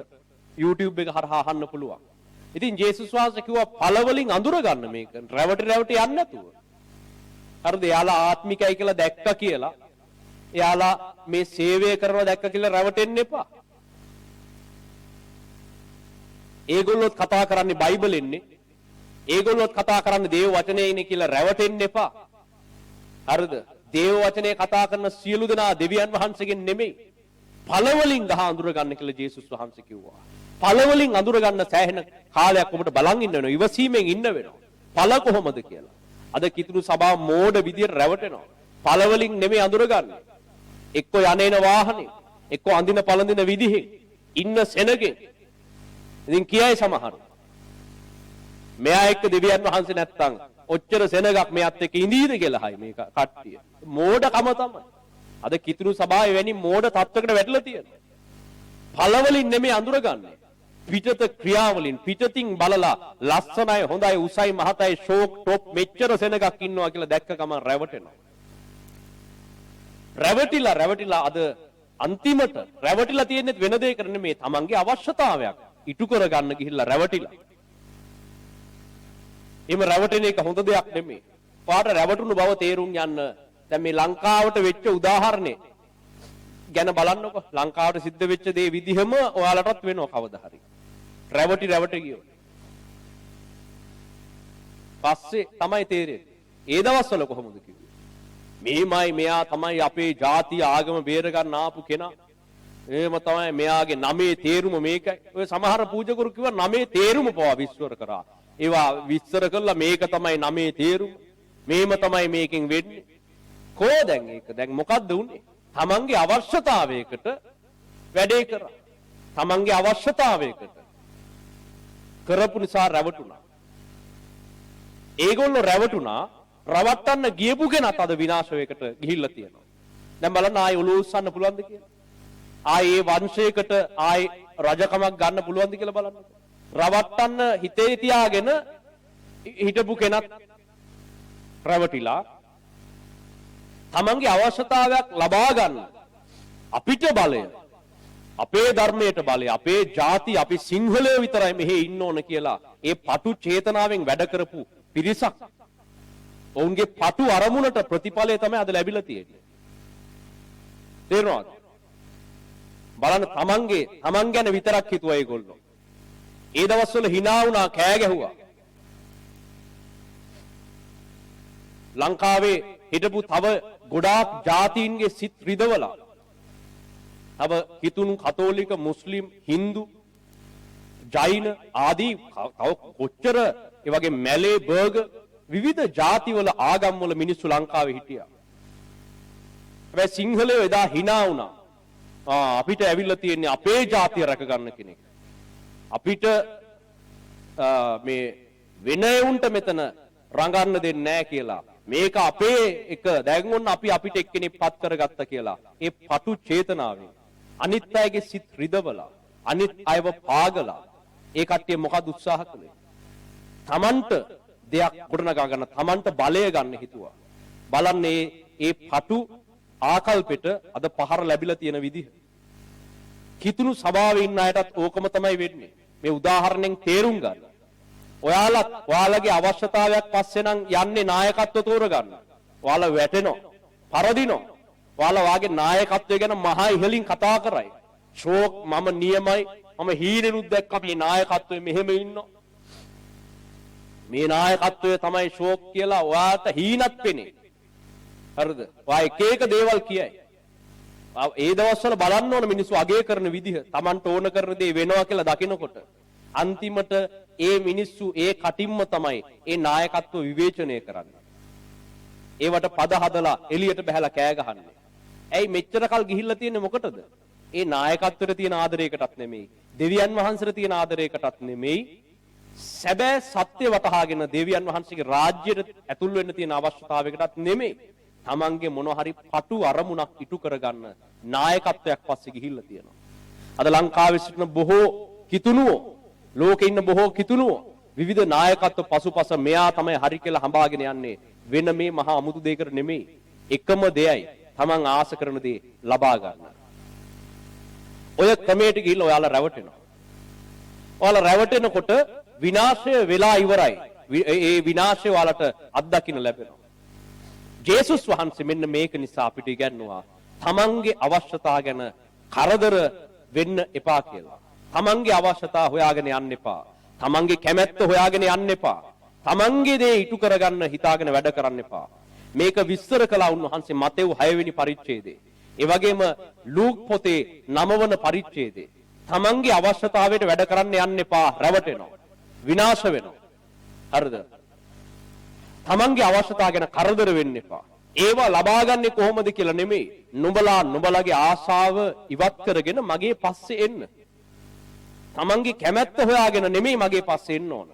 YouTube එක හරහා අහන්න පුළුවන්. ඉතින් ජේසුස් වහන්සේ කිව්වා පළවලින් අඳුර ගන්න මේක. රැවටි යන්නේ නැතුව. හරිද? එයාලා ආත්මිකයි කියලා දැක්ක කියලා එයාලා මේ සේවය කරනවා දැක්ක කියලා රැවටෙන්න එපා. ඒගොල්ලොත් කතා කරන්නේ බයිබලෙන්නේ. ඒගොල්ලොත් කතා කරන්නේ දේව වචනේ ඉන්නේ කියලා රැවටෙන්න එපා. හරිද? දේව වචනේ කතා කරන සියලු දෙනා දෙවියන් වහන්සේගෙන් නෙමෙයි. පළවලින් ගහ අඳුර ගන්න කියලා ජේසුස් වහන්සේ කිව්වා. පළවලින් අඳුර ගන්න සෑහෙන කාලයක් ඔබට බලන් ඉන්න වෙනවා. ඉවසීමෙන් ඉන්න වෙනවා. පළ කොහොමද කියලා. අද කිතුණු සභාව මෝඩ විදියට රැවටෙනවා. පළවලින් නෙමෙයි අඳුරගන්නේ. එක්ක යන්නේන වාහනේ, එක්ක අඳින පළඳින විදිහෙන්, ඉන්න සෙනගෙන්. ඉතින් කියයි සමහරු. මෙයා එක්ක දෙවියන් වහන්සේ නැත්තම් ඔච්චර සෙනගක් මෙයත් එක්ක ඉඳීද කියලා හයි මේ කට්ටිය. මෝඩකම තමයි. අද කිතුණු සභාවේ වැනි මෝඩ තත්වයකට වැටලා තියෙනවා. පළවලින් නෙමෙයි අඳුරගන්නේ. පිටත ක්‍රියාවලින් පිටතින් බලලා ලස්සනයි හොඳයි උසයි මහතයි ෂෝක් টොප් මෙච්චර සෙනගක් ඉන්නවා කියලා දැක්ක ගමන් රැවටෙනවා. රැවටිලා අද අන්තිමට රැවටිලා තියෙන්නේ වෙන දෙයකට නෙමෙයි තමන්ගේ අවශ්‍යතාවයක් ඉටු කරගන්න ගිහිල්ලා රැවටිලා. එහෙම රැවටෙන එක හොඳ දෙයක් නෙමෙයි. පාට රැවටුණු බව තේරුම් යන්න දැන් මේ ලංකාවට වෙච්ච උදාහරණේ ගැන බලන්නකො. ලංකාවට සිද්ධ වෙච්ච දේ විදිහම ඔයාලටත් වෙනවා කවදා හරි. රැවටි ගියෝ. පස්සේ තමයි තේරෙන්නේ. ඒ දවස්වල කොහොමද කිව්වේ? මේමයි මෙයා තමයි අපේ ජාතිය ආගම බේර ගන්න ආපු කෙනා. එහෙම තමයි මෙයාගේ නමේ තේරුම මේකයි. ඔය සමහර පූජකවරු කිව්වා නමේ තේරුම පවා විශ්වර කරා. ඒවා විස්තර කළා මේක තමයි නමේ තේරුම. මේම තමයි මේකෙන් වෙන්නේ. කොහො දැන් ඒක? දැන් මොකද්ද උනේ? තමන්ගේ අවශ්‍යතාවයකට වැඩේ කරා. තමන්ගේ අවශ්‍යතාවයකට කරපු නිසා රැවටුණා. ඒගොල්ලෝ රැවටුණා. රවට්ටන්න ගියපු කෙනත් අද විනාශයකට ගිහිල්ලා තියෙනවා. දැන් බලන්න ආයෙ ඔලුව උස්සන්න පුළුවන්ද කියලා? ආයේ වංශයකට ආයේ රජකමක් ගන්න පුළුවන්ද කියලා බලන්න. රවට්ටන්න හිතේ තියාගෙන හිටපු කෙනත් රැවටිලා තමන්ගේ අවශ්‍යතාවයක් ලබා ගන්න අපිට බලය, අපේ ධර්මයට බලය, අපේ ජාති අපි සිංහලයෝ විතරයි මෙහි ඉන්න ඕන කියලා ඒ පටු චේතනාවෙන් වැඩ කරපු පිරිසක් ඔවුන්ගේ පටු අරමුණට ප්‍රතිඵලය තමයි අද ලැබිලා තියෙන්නේ. තේරුණාද? බලන්න තමන් ගැන විතරක් හිතුවා ඒගොල්ලෝ. ඒ දවස්වල hina වුණා, කෑ ගැහුවා. ලංකාවේ හිටපු තව ගොඩාක් ජාතීන්ගේ සිත් රිදවලා තව හිතුණු කතෝලික, මුස්ලිම්, හින්දු, ජෛන ආදී තව කොච්චර ඒ වගේ මැලේ, බර්ගර් විවිධ ජාතිවල ආගම්වල මිනිස්සු ලංකාවේ හිටියා. හැබැයි සිංහලයෝ එදා hina වුණා. අපිට ඇවිල්ලා තියෙන්නේ අපේ ජාතිය රැක ගන්න කෙනෙක්. අපිට මේ වෙන උන්ට මෙතන රඟන්න දෙන්නේ නැහැ කියලා. මේක අපේ එක දැන් ඔන්න අපි අපිට එක්කෙනෙක් පත් කරගත්තා කියලා. ඒ පටු චේතනාවෙන් අනිත් අයගේ සිත් රිදවලා, අනිත් අයව පාගලා ඒ කට්ටිය මොකද උත්සාහ කළේ? තමන්ට දෙයක් ගොඩනගා ගන්න, තමන්ට බලය ගන්න හිතුවා. බලන්නේ ඒ පටු ආකල්පෙට අද පහර ලැබිලා තියෙන විදිහ. කිතුණු සභාවේ ඉන්න අයටත් ඕකම තමයි වෙන්නේ. මේ උදාහරණයෙන් තේරුම් ගන්න. ඔයාලගේ අවශ්‍යතාවයක් පස්සේ නම් යන්නේ නායකත්ව තෝරගන්න. ඔයාලා වැටෙනවා, පරදිනවා. ඔයාලා වාගේ නායකත්වය ගැන මහා ඉහලින් කතා කරයි. ෂෝක් මම නියමයි, මම හීනෙනුත් දැක්ක මේ නායකත්වයේ මෙහෙම ඉන්නවා. මේ නායකත්වය තමයි ෂෝක් කියලා ඔයාට හීනක් වෙන්නේ. හරිද? ඔයා එක එක දේවල් කියයි. ඒ දවස්වල බලන්න ඕන මිනිස්සු අගය කරන විදිහ, Tamanට ඕන කරන දේ වෙනවා කියලා දකිනකොට අන්තිමට ඒ මිනිස්සු ඒ කටින්ම තමයි ඒ නායකත්ව විවේචනය කරන්නේ. ඒවට පද හදලා එළියට බහැලා කෑ ගහන්නේ. ඇයි මෙච්චර කල් ගිහිල්ලා තියෙන්නේ මොකටද? ඒ නායකත්වයට තියෙන ආදරයකටත් නෙමෙයි, දෙවියන් වහන්සේට තියෙන ආදරයකටත් නෙමෙයි, සැබෑ සත්‍ය වටහාගෙන දෙවියන් වහන්සේගේ රාජ්‍යයට ඇතුල් වෙන්න තියෙන අවශ්‍යතාවයකටත් නෙමෙයි. තමන්ගේ මොන හරි පටු අරමුණක් ඉටු කරගන්න නායකත්වයක් පස්සේ ගිහිල්ලා තියෙනවා. අද ලංකාවේ සිටින බොහෝ කිතුණුවෝ, ලෝකේ ඉන්න බොහෝ කිතුණුවෝ විවිධ නායකත්ව පසුපස මෙයා තමයි හරි කියලා හඹාගෙන යන්නේ. වෙන මේ මහා අමුතු දෙයකට නෙමෙයි. එකම දෙයයි, තමන් ආස කරන දේ ලබා ගන්න. ඔය ක්‍රමයට ගිහිල්ලා ඔයාලා රැවටෙනවා. ඔයාලා රැවටෙනකොට විනාශය වෙලා ඉවරයි. ඒ විනාශය ඔයාලට අත්දකින්න ලැබෙනවා. ජේසුස් වහන්සේ මෙන්න මේක නිසා අපිට ඉගැන්නුවා තමන්ගේ අවශ්‍යතා ගැන කරදර වෙන්න එපා කියලා. තමන්ගේ අවශ්‍යතා හොයාගෙන යන්න එපා. තමන්ගේ කැමැත්ත හොයාගෙන යන්න එපා. තමන්ගේ දේ ඉටු කරගන්න හිතාගෙන වැඩ කරන්න එපා. මේක විස්තර කළා උන්වහන්සේ මතෙව් 6 වෙනි පරිච්ඡේදයේ. ඒ වගේම ලූක් පොතේ 9 වන පරිච්ඡේදයේ. තමන්ගේ අවශ්‍යතාවයට වැඩ කරන්න යන්න එපා. රැවටෙනවා. විනාශ වෙනවා. හරිද? තමන්ගේ අවශ්‍යතාව ගැන කරදර වෙන්න එපා. ඒවා ලබාගන්නේ කොහොමද කියලා නෙමෙයි. නුඹලාගේ ආශාව ඉවත් කරගෙන මගේ පස්සේ එන්න. තමන්ගේ කැමැත්ත හොයාගෙන නෙමෙයි මගේ පස්සේ එන්න ඕන.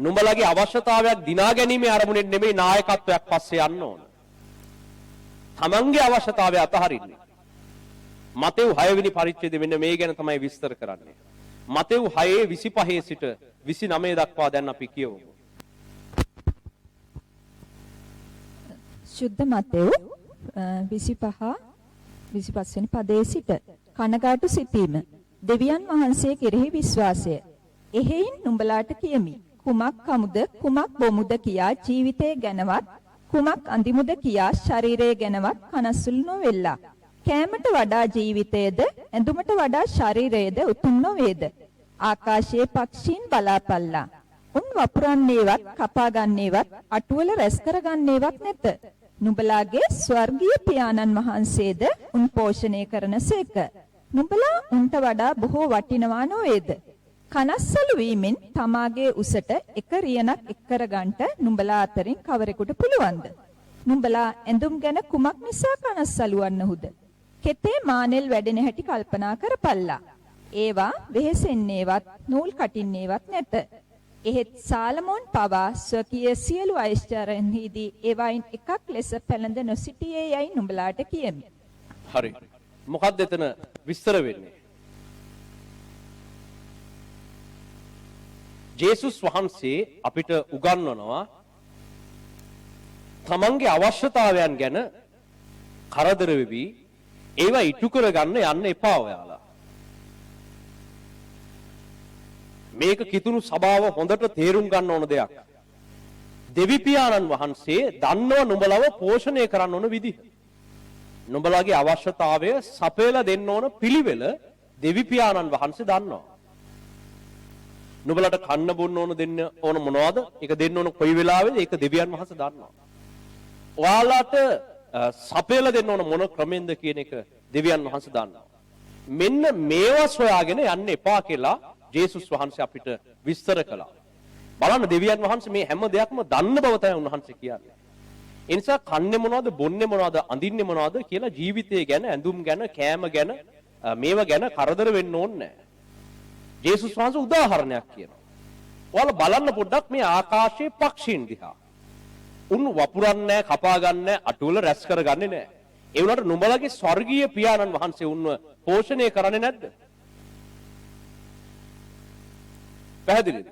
නුඹලාගේ අවශ්‍යතාවයක් දිනා ගැනීමේ අරමුණෙන් නෙමෙයි නායකත්වයක් පස්සේ යන්න ඕන. තමන්ගේ අවශ්‍යතාවය අතහරින්න. මතෙව් 6 වෙනි පරිච්ඡේදයේ මෙන්න මේ ගැන තමයි විස්තර කරන්නේ. මතෙව් 6:25 සිට 29 දක්වා දැන් අපි කියවමු. සුද්ධ මතෙව් 25 වෙනි පදයේ සිට කනගාටු සිටීම දෙවියන් වහන්සේ කෙරෙහි විශ්වාසය. එහෙයින් නුඹලාට කියමි. කුමක් කමුද කුමක් බොමුද කියා ජීවිතය ගැනවත් කුමක් අඳිමුද කියා ශරීරය ගැනවත් කනස්සුළු නොවෙල්ලා. කෑමට වඩා ජීවිතයද ඇඳුමට වඩා ශරීරයද උතුම් නොවේද? ආකාශයේ පක්ෂීන් බලාපල්ලා. උන් වපුරන්නේවත් කපා ගන්නේවත් අටුවල රැස් කරගන්නේවත් නැත. නුඹලාගේ ස්වර්ගීය පියාණන් වහන්සේද උන් පෝෂණය කරනසේක. නුඹලා උන්ට වඩා බොහෝ වටිනවා නොවේද? කනස්සලු වීමෙන් තමාගේ උසට එක රියනක් එක් කරගන්නට නුඹලා අතරින් කවරෙකුට පුළුවන්ද? නුඹලා ඇඳුම් ගැන කුමක් නිසා කනස්සලු වන්නහුද? කෙතේ මානෙල් වැඩෙන හැටි කල්පනා කරපල්ලා. ඒවා වෙහෙසෙන්නේවත් නූල් කටින්නේවත් නැත. එහෙත් සාලමෝන් පවා ස්වකීය සියලු ඓශ්චර්යන්හිදී ඒවයින් එකක් ලෙස පැළඳ නොසිටියේ යයි නුඹලාට කියමි. හරි. මොකක්ද එතන විස්තර වෙන්නේ? ජේසුස් වහන්සේ අපිට උගන්වනවා තමන්ගේ අවශ්‍යතාවයන් ගැන කරදර වෙවි ඒවා ඉටු කරගන්න යන්න එපා ඔයාලා. මේක කිතුණු සභාව හොඳට තේරුම් ගන්න ඕන දෙයක්. දෙවි පියාණන් වහන්සේ දන්නව නුඹලව පෝෂණය කරන්න ඕන විදිහ. නුඹලගේ අවශ්‍යතාවය සපයලා දෙන්න ඕන පිළිවෙල දෙවි පියාණන් වහන්සේ දන්නවා. නුඹලට කන්න බොන්න ඕන දෙන්න ඕන මොනවද? ඒක දෙන්න ඕන කොයි වෙලාවෙද? ඒක දෙවියන් වහන්සේ දන්නවා. ඔයාලට සපයලා දෙන්න ඕන මොන ක්‍රමෙන්ද කියන එක දෙවියන් වහන්සේ දන්නවා. මෙන්න මේවා සොයාගෙන යන්න එපා කියලා ජේසුස් වහන්සේ අපිට විස්තර කළා. බලන්න දෙවියන් වහන්සේ මේ හැම දෙයක්ම දන්න බව තමයි උන්වහන්සේ කියන්නේ. ඒ නිසා කන්නේ මොනවද, බොන්නේ මොනවද, අඳින්නේ මොනවද කියලා ජීවිතය ගැන, ඇඳුම් ගැන, කෑම ගැන මේවා ගැන කරදර වෙන්න ඕනේ නැහැ. ජේසුස් වහන්සේ උදාහරණයක් කියනවා. ඔයාලා බලන්න පොඩ්ඩක් මේ ආකාශයේ පක්ෂීන් දිහා. උන් වපුරන්නේ නැහැ, කපා ගන්න නැහැ, අටුවල රැස් කරගන්නේ නැහැ. ඒ වුණාට නුඹලගේ ස්වර්ගීය පියාණන් වහන්සේ උන්ව පෝෂණය කරන්නේ නැද්ද? පැහැදිලිද?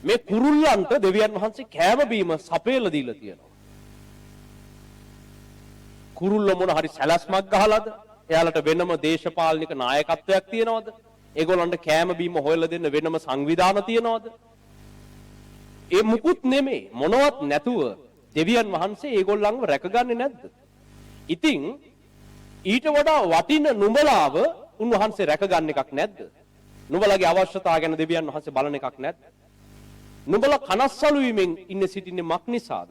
මේ කුරුල්ලන්ට දෙවියන් වහන්සේ කෑම බීම සපයලා දීලා තියෙනවා. කුරුල්ල මොන හරි සැලැස්මක් ගහලාද? එයාලට වෙනම දේශපාලනික නායකත්වයක් තියනවද? ඒගොල්ලන්ට කෑම බීම හොයලා දෙන්න වෙනම සංවිධාන තියනවද? ඒ මුකුත් නෙමෙයි. මොනවත් නැතුව දෙවියන් වහන්සේ ඒගොල්ලන්ව රැකගන්නේ නැද්ද? ඉතින් ඊට වඩා වටින නුඹලාව උන්වහන්සේ රැකගන්න එකක් නැද්ද? නුඹලගේ අවශ්‍යතාව ගැන දෙවියන් වහන්සේ බලන එකක් නැද්ද? නුඹලා කනස්සලු වීමෙන් ඉන්නේ සිටින්නේ මක් නිසාද?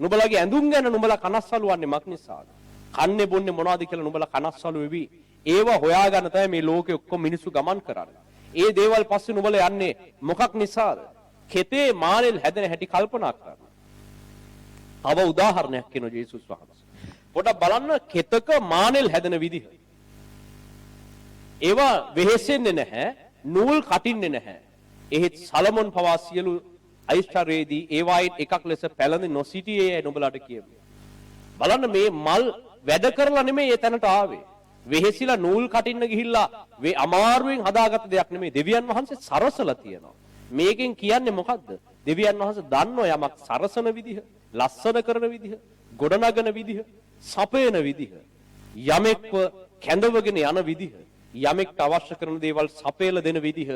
නුඹලගේ ඇඳුම් ගැන නුඹලා කනස්සලු වන්නේ මක් නිසාද? කන්නේ බොන්නේ මොනවද කියලා නුඹලා කනස්සලු වෙවි. ඒවා හොයාගන්න තමයි මේ ලෝකේ ඔක්කොම මිනිස්සු ගමන් කරන්නේ. ඒ දේවල් පස්සේ නුඹලා යන්නේ මොකක් නිසාද? කෙතේ මානෙල් හැදෙන හැටි කල්පනා කරන්න. තව උදාහරණයක් කියනවා ජේසුස් වහන්සේ. පොඩක් බලන්න කෙතක මානෙල් හැදෙන විදිහ. ඒවා වෙහෙසෙන්නේ නැහැ, නූල් කටින්නේ නැහැ. එහෙත් සලමොන් පවා සියලු ඓශ්චර්යයේදී ඒවායින් එකක් ලෙස පැලඳ නොසිටියේ නුඹලාට කියමි. බලන්න මේ මල් වැඩ කරලා නෙමෙයි ඒ තැනට ආවේ. වෙහෙසිලා නූල් කටින්න ගිහිල්ලා අමාරුවෙන් හදාගත්ත දෙයක් නෙමෙයි. දෙවියන් වහන්සේ සරසලා තියෙනවා. මේකෙන් කියන්නේ මොකද්ද? දෙවියන් වහන්සේ දන්නෝ යමක් සරසන විදිහ, ලස්සන කරන විදිහ, ගොඩනගන විදිහ, සපයන විදිහ, යමෙක්ව කැඳවගෙන යන විදිහ, යමෙක්ට අවශ්‍ය කරන දේවල් සපයලා දෙන විදිහ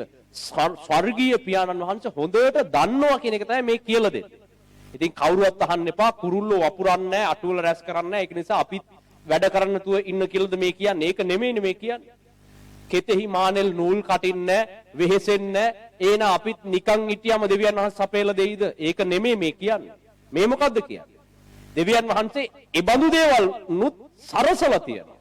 ස්වර්ගීය පියාණන් වහන්සේ හොඳට දන්නවා කියන එක තමයි මේ කියලා දෙන්නේ. ඉතින් කවුරුවත් අහන්න එපා කුරුල්ලෝ වපුරන්නේ නැහැ, අටුවල රැස් කරන්නේ නැහැ. ඒක නිසා අපිත් වැඩ කරන්න නැතුව ඉන්න කියලාද මේ කියන්නේ? ඒක නෙමෙයිනේ මේ කියන්නේ. කෙතෙහි මානෙල් නූල් කටින්නේ නැහැ, වෙහෙසෙන්නේ නැහැ. එන අපිත් නිකන් හිටියම දෙවියන් වහන්සේ සපයලා දෙයිද? ඒක නෙමෙයි මේ කියන්නේ. මේ මොකද්ද කියන්නේ? දෙවියන් වහන්සේ ඒ බඳු දේවල් නුත් සරසලා තියෙනවා.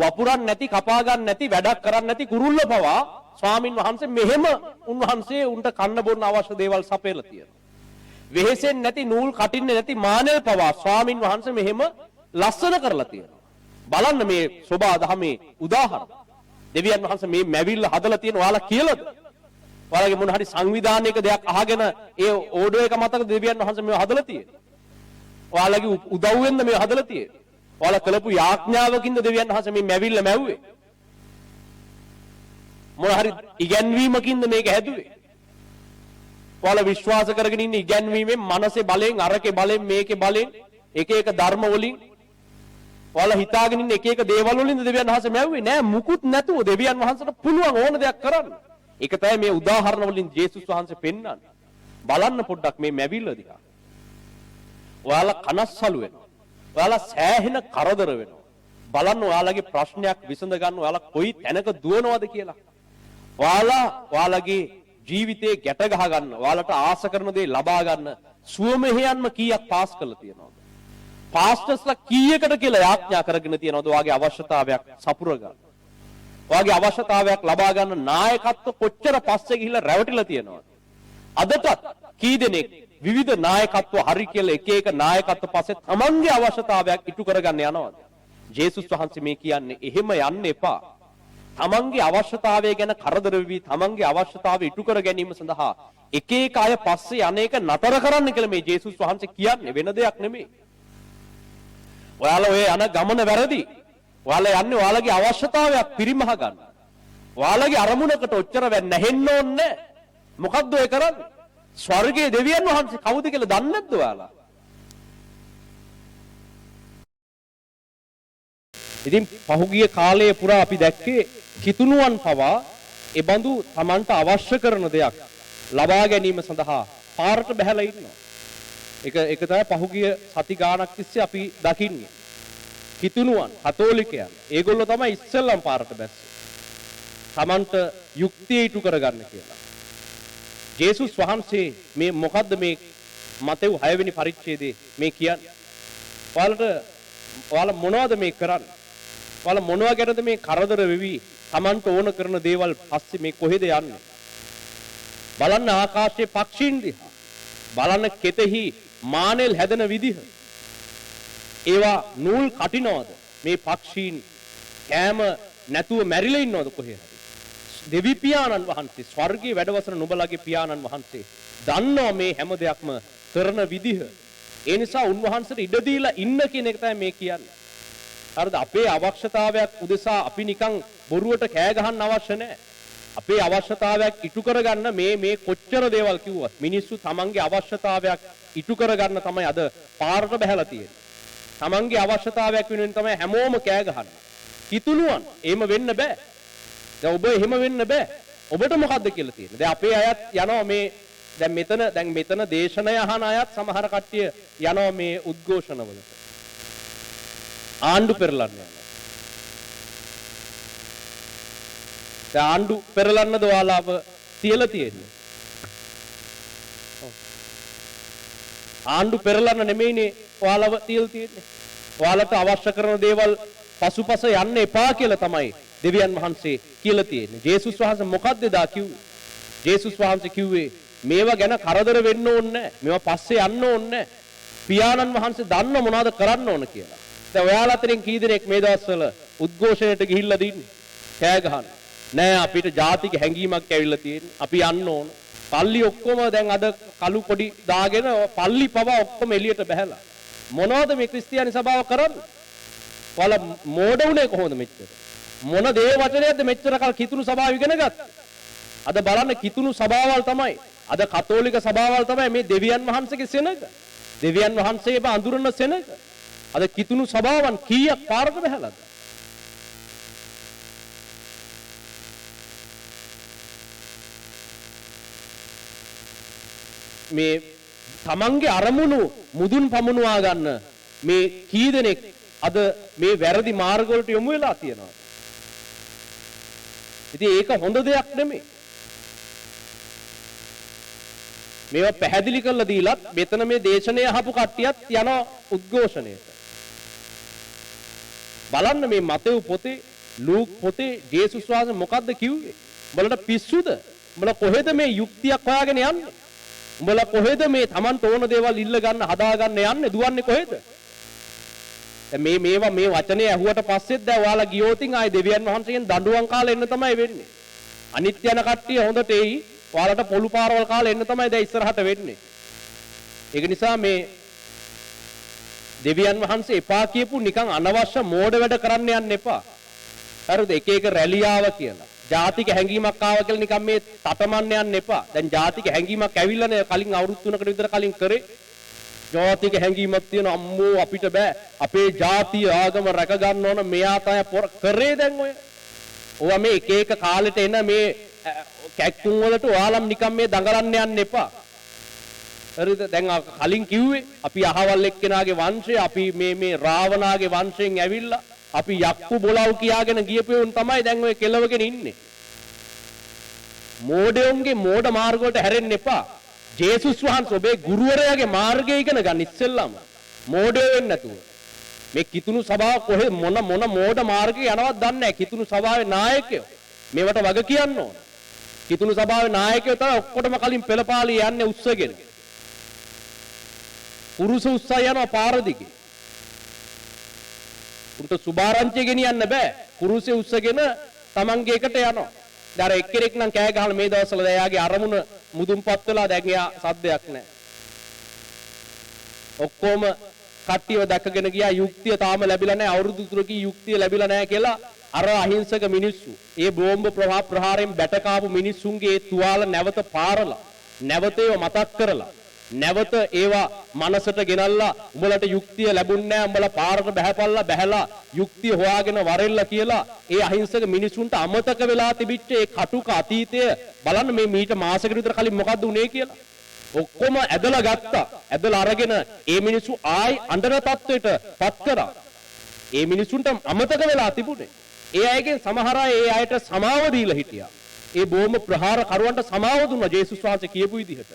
වපුරන් නැති, කපා ගන්න නැති, වැඩක් කරන්න නැති කුරුල්ල පවා ස්වාමින් වහන්සේ මෙහෙම උන්වහන්සේ උන්ට කන්න බොන්න අවශ්‍ය දේවල් සපයලා තියෙනවා. වෙහෙසෙන්නේ නැති, නූල් කටින්නේ නැති මානෙල් පවා ස්වාමින් වහන්සේ මෙහෙම ලස්සන කරලා තියෙනවා. බලන්න මේ සෝබා දහමේ උදාහරණ. දෙවියන් වහන්සේ මේ මැවිල්ල හදලා තියෙන ඔයාලා කියලාද? ඔයාලගේ මොන හරි සංවිධානයක දෙයක් අහගෙන ඒ ඕඩෝ එක මතක දෙවියන් වහන්සේ මේව හදලා තියෙන්නේ. ඔයාලගේ උදව්වෙන්ද මේව හදලා තියෙන්නේ. ඔයාලා කළපු යාඥාවකින්ද දෙවියන් වහන්සේ මේ මැවිල්ල මැව්වේ. මොන හරි ඉගැන්වීමකින්ද මේක හැදුවේ. ඔයාලා විශ්වාස කරගෙන ඉන්න ඉගැන්වීමෙන්, මනසේ බලෙන්, අරකේ බලෙන්, මේකේ බලෙන්, එක එක ධර්ම වලින් ඔයාලා හිතාගෙන ඉන්න එක එක දේවල් වලින්ද දෙවියන් වහන්සේ මැව්වේ නෑ. මුකුත් නැතුව දෙවියන් වහන්සේට පුළුවන් ඕන දෙයක් කරන්න. ඒක තමයි මේ උදාහරණ වලින් ජේසුස් වහන්සේ පෙන්නන්නේ. බලන්න පොඩ්ඩක් මේ මැවිල්ල දිහා. ඔයාලා කනස්සලු වෙනවා. ඔයාලා සෑහෙන කරදර වෙනවා. බලන්න ඔයාලගේ ප්‍රශ්නයක් විසඳ ගන්න ඔයාලා කොයි තැනක දුවනවද කියලා. ඔයාලගේ ජීවිතේ ගැට ගහ ගන්න, ඔයාලට ආස කරන දේ ලබා ගන්න සුවමෙහියන්ම කීයක් පාස් කරලා තියෙනවද? පාස්ටර්ස්ලා කීයකට කියලා යාඥා කරගෙන තියෙනවද ඔයාගේ අවශ්‍යතාවයක් සපුර ගන්න? ඔයාගේ අවශ්‍යතාවයක් ලබා ගන්න නායකත්ව කොච්චර පස්සේ ගිහිල්ලා රැවටිලා තියෙනවද? අදටත් කී දෙනෙක් විවිධ නායකත්ව හරි කියලා එක එක නායකත්ව පස්සේ තමන්ගේ අවශ්‍යතාවයක් ඉටු කරගන්න යනවාද? ජේසුස් වහන්සේ මේ කියන්නේ එහෙම යන්න එපා. තමන්ගේ අවශ්‍යතාවය ගැන කරදර වෙවි, තමන්ගේ අවශ්‍යතාවය ඉටු කර ගැනීම සඳහා එක එක අය පස්සේ අනේක නතර කරන්න කියලා මේ ජේසුස් වහන්සේ කියන්නේ වෙන දෙයක් නෙමෙයි. ඔයාලා ඔය යන ගමන වැරදි. ඔයාලා යන්නේ ඔයාලගේ අවශ්‍යතාවයක් පිරිමහ ගන්න. ඔයාලගේ අරමුණකට ඔච්චර නැහෙන්න ඕනේ. මොකද්ද ඔය කරන්නේ? ස්වර්ගයේ දෙවියන් වහන්සේ කවුද කියලා දන්නේ නැද්ද ඔයාලා? ඉතින් පහුගිය කාලයේ පුරා අපි දැක්කේ කිතුණුවන් පවා ඒ බඳු Tamanට අවශ්‍ය කරන දෙයක් ලබා ගැනීම සඳහා පාරට බහැලා ඉන්නවා. ඒක තමයි පහුගිය සති ගාණක් තිස්සේ අපි දකින්නේ. කිතුණුවන් කතෝලිකයන් ඒගොල්ලෝ තමයි ඉස්සෙල්ලම පාරට බැස්සේ. Tamanට යුක්තිය ඉටු කරගන්න කියලා. ජේසුස් වහන්සේ මේ මොකද්ද මේ මතෙව් 6 වෙනි පරිච්ඡේදයේ මේ කියන්නේ? ඔයාලා මොනවද මේ කරන්නේ? ඔයාලා මොනවා ගැනද මේ කරදර වෙවි Tamanට ඕන කරන දේවල් පස්සේ මේ කොහෙද යන්නේ? බලන්න ආකාශයේ පක්ෂීන් දිහා. බලන්න කෙතෙහි මානෙල් හැදෙන විදිහ. ඒවා නූල් කටිනවද? මේ පක්ෂීන් කෑම නැතුව මැරිලා ඉන්නවද කොහේ හරි? දෙවි පියාණන් වහන්සේ ස්වර්ගයේ වැඩවසන නුඹලාගේ පියාණන් වහන්සේ දන්නවා මේ හැම දෙයක්ම කරන විදිහ. ඒ නිසා උන්වහන්සේට ඉඩ දීලා ඉන්න කියන එක තමයි මේ කියන්නේ. හරිද? අපේ අවශ්‍යතාවයක් උදෙසා අපි නිකන් බොරුවට කෑ ගහන්න අවශ්‍ය නැහැ. අපේ අවශ්‍යතාවයක් ඉටු කරගන්න මේ කොච්චර දේවල් කිව්වත් මිනිස්සු තමන්ගේ අවශ්‍යතාවයක් ඉටු කරගන්න තමයි අද පාරට බහැලා තියෙන්නේ. තමන්ගේ අවශ්‍යතාවයක් වෙනුවෙන් තමයි හැමෝම කෑ ගහන්නේ. කිතුණුවන් එහෙම වෙන්න බෑ. දැන් ඔබ එහෙම වෙන්න බෑ. ඔබට මොකද්ද කියලා තියෙන්නේ? දැන් අපේ අයත් යනවා මේ දැන් මෙතන දේශනය අහන අයත් සමහර කට්ටිය යනවා මේ උද්ඝෝෂණවලට. ආණ්ඩු පෙරලන්න යනවා. දැන් ආණ්ඩු පෙරලන්නද ඔයාලාව තියලා තියෙන්නේ? ආණ්ඩු පෙරලන්න නෙමෙයිනේ ඔයාලව තියලා තියෙන්නේ. ඔයාලට අවශ්‍ය කරන දේවල් පසුපස යන්න එපා කියලා තමයි දෙවියන් වහන්සේ කියලා තියෙන්නේ. ජේසුස් වහන්සේ මොකක්ද දා කිව්වේ? ජේසුස් වහන්සේ කිව්වේ මේවා ගැන කරදර වෙන්න ඕනේ නැහැ. මේවා පස්සේ යන්න ඕනේ නැහැ. පියාණන් වහන්සේ දන්න මොනවද කරන්න ඕන කියලා. දැන් ඔයාලා අතරින් කී දෙනෙක් මේ දවස්වල උද්ඝෝෂණයට ගිහිල්ලා දින්නේ? කෑ ගහන. නෑ අපිට ජාතික හැඟීමක් ඇවිල්ලා තියෙන්නේ. අපි යන්න ඕන. පල්ලි ඔක්කොම දැන් අද කළු පොඩි දාගෙන පල්ලි පවා ඔක්කොම එළියට බහැලා. මොනවද මේ ක්‍රිස්තියානි සභාව කරන්නේ? ඔයාලා මෝඩ උනේ කොහොමද මෙච්චර? මොන දේ වචනයක්ද මෙච්චර කල් කිතුණු සභාව ඉගෙන ගත්තේ? අද බලන්න කිතුණු සභාවල් තමයි. අද කතෝලික සභාවල් තමයි මේ දෙවියන් වහන්සේගේ සෙනඟ. දෙවියන් වහන්සේව අඳුරන සෙනඟ. අද කිතුණු සභාවන් කීයක් පාරට බහැලාද? මේ තමන්ගේ අරමුණු මුදුන් පමුණවා ගන්න මේ කී දෙනෙක් අද මේ වැරදි මාර්ග වලට යොමු වෙලා තියෙනවා. ඉතින් ඒක හොඳ දෙයක් නෙමෙයි. මේවා පැහැදිලි කරලා දීලත් මෙතන මේ දේශනය අහපු කට්ටියත් යන උද්ඝෝෂණයට. බලන්න මේ මතෙව් පොතේ ලූක් පොතේ ජේසුස් වහන්සේ මොකද්ද කිව්වේ? උඹලට පිස්සුද? උඹලා කොහෙද මේ යුක්තියක් හොයාගෙන යන්නේ? උඹලා කොහෙද මේ Tamanට ඕන දේවල් ඉල්ල ගන්න හදා ගන්න යන්නේ? දුවන්නේ කොහෙද? මේවා මේ වචනේ ඇහුවට පස්සෙත් දැන් ඔයාලා ගියෝතින් ආයේ දෙවියන් වහන්සේගෙන් දඬුවම් කාලා එන්න තමයි වෙන්නේ. අනිත් යන කට්ටිය හොඳට එයි. ඔයාලට පොළු පාරවල් කාලා එන්න තමයි දැන් ඉස්සරහට වෙන්නේ. ඒක නිසා මේ දෙවියන් වහන්සේ එපා කියපු නිකන් අනවශ්‍ය මෝඩ වැඩ කරන්න යන්න එපා. හරිද? එක එක රැලි ආව කියලා. ජාතික හැඟීමක් ආව කියලා නිකන් මේ තටමන්න යන්න එපා. දැන් ජාතික හැඟීමක් ඇවිල්ලා නේ කලින් අවුරුදු 3කට විතර කලින් කරේ. ජාතික හැඟීමක් තියෙන අම්මෝ අපිට බෑ. අපේ ජාතිය ආගම රැක ගන්න ඕන මෙයා තමයි කරේ දැන් ඔය. ඕවා මේ එක එක කාලෙට එන මේ කැක්කුම් වලට ඔයාලම් නිකන් මේ දඟලන්න යන්න එපා. හරිද? දැන් කලින් කිව්වේ අපි අහවල් එක්කෙනාගේ වංශය අපි මේ රාවණාගේ වංශයෙන් ඇවිල්ලා අපි යක්කු බොලව් කියාගෙන ගියපෙවුන් තමයි දැන් ඔය කෙලවගෙන ඉන්නේ. මෝඩයන්ගේ මෝඩ මාර්ග වලට හැරෙන්න එපා. ජේසුස් වහන්සේ ඔබේ ගුරුවරයාගේ මාර්ගය ඉගෙන ගන්න ඉස්සෙල්ලාම. මෝඩයෝ වෙන්නේ නැතුව. මේ කිතුණු සභාව කොහෙ මොන මෝඩ මාර්ගේ යනවත් දන්නේ නැහැ. කිතුණු සභාවේ නායකයෝ මේවට වග කියන්න ඕන. කිතුණු සභාවේ නායකයෝ තමයි ඔක්කොටම කලින් පෙළපාලිය යන්නේ උස්සගෙන. පුරුෂ උස්සා යනවා පාර දිගේ. උන්ට සුභාරංචිය ගෙනියන්න බෑ. කුරුසේ උස්සගෙන තමන්ගේ එකට යනවා. දැන් අර එක්කෙනෙක් නම් කෑ ගහලා මේ දවස්වල එයාගේ අරමුණ මුදුන්පත් වෙලා දැන් එයා සද්දයක් නැහැ. ඔක්කොම කට්ටියව දැකගෙන ගියා යුක්තිය තාම ලැබිලා නැහැ. අවුරුදු 3කින් යුක්තිය ලැබිලා නැහැ කියලා අර අහිංසක මිනිස්සු ඒ බෝම්බ ප්‍රහාරයෙන් බැටකාපු මිනිස්සුන්ගේ තුවාල නැවත පාරලා නැවත ඒව මතක් කරලා නැවත ඒවා මනසට ගෙනල්ලා උඹලට යුක්තිය ලැබුන්නේ නැහැ උඹලා පාරට බහැලා යුක්තිය හොයාගෙන වරෙල්ලා කියලා ඒ අහිංසක මිනිසුන්ට අමතක වෙලා තිබිච්ච ඒ කටුක අතීතය බලන්න මේ මීට මාසයකට විතර කලින් මොකද්ද උනේ කියලා ඔක්කොම ඇදලා ගත්තා. ඇදලා අරගෙන ඒ මිනිස්සු ආයි අnder තත්වයට පත් කරා. ඒ මිනිසුන්ට අමතක වෙලා තිබුණේ. ඒ අයගෙන් සමහර අය ඒ අයට සමාව දීලා හිටියා. ඒ බොහොම ප්‍රහාර කරුවන්ට සමාව දුන්නා ජේසුස් වහන්සේ කියපු විදිහට.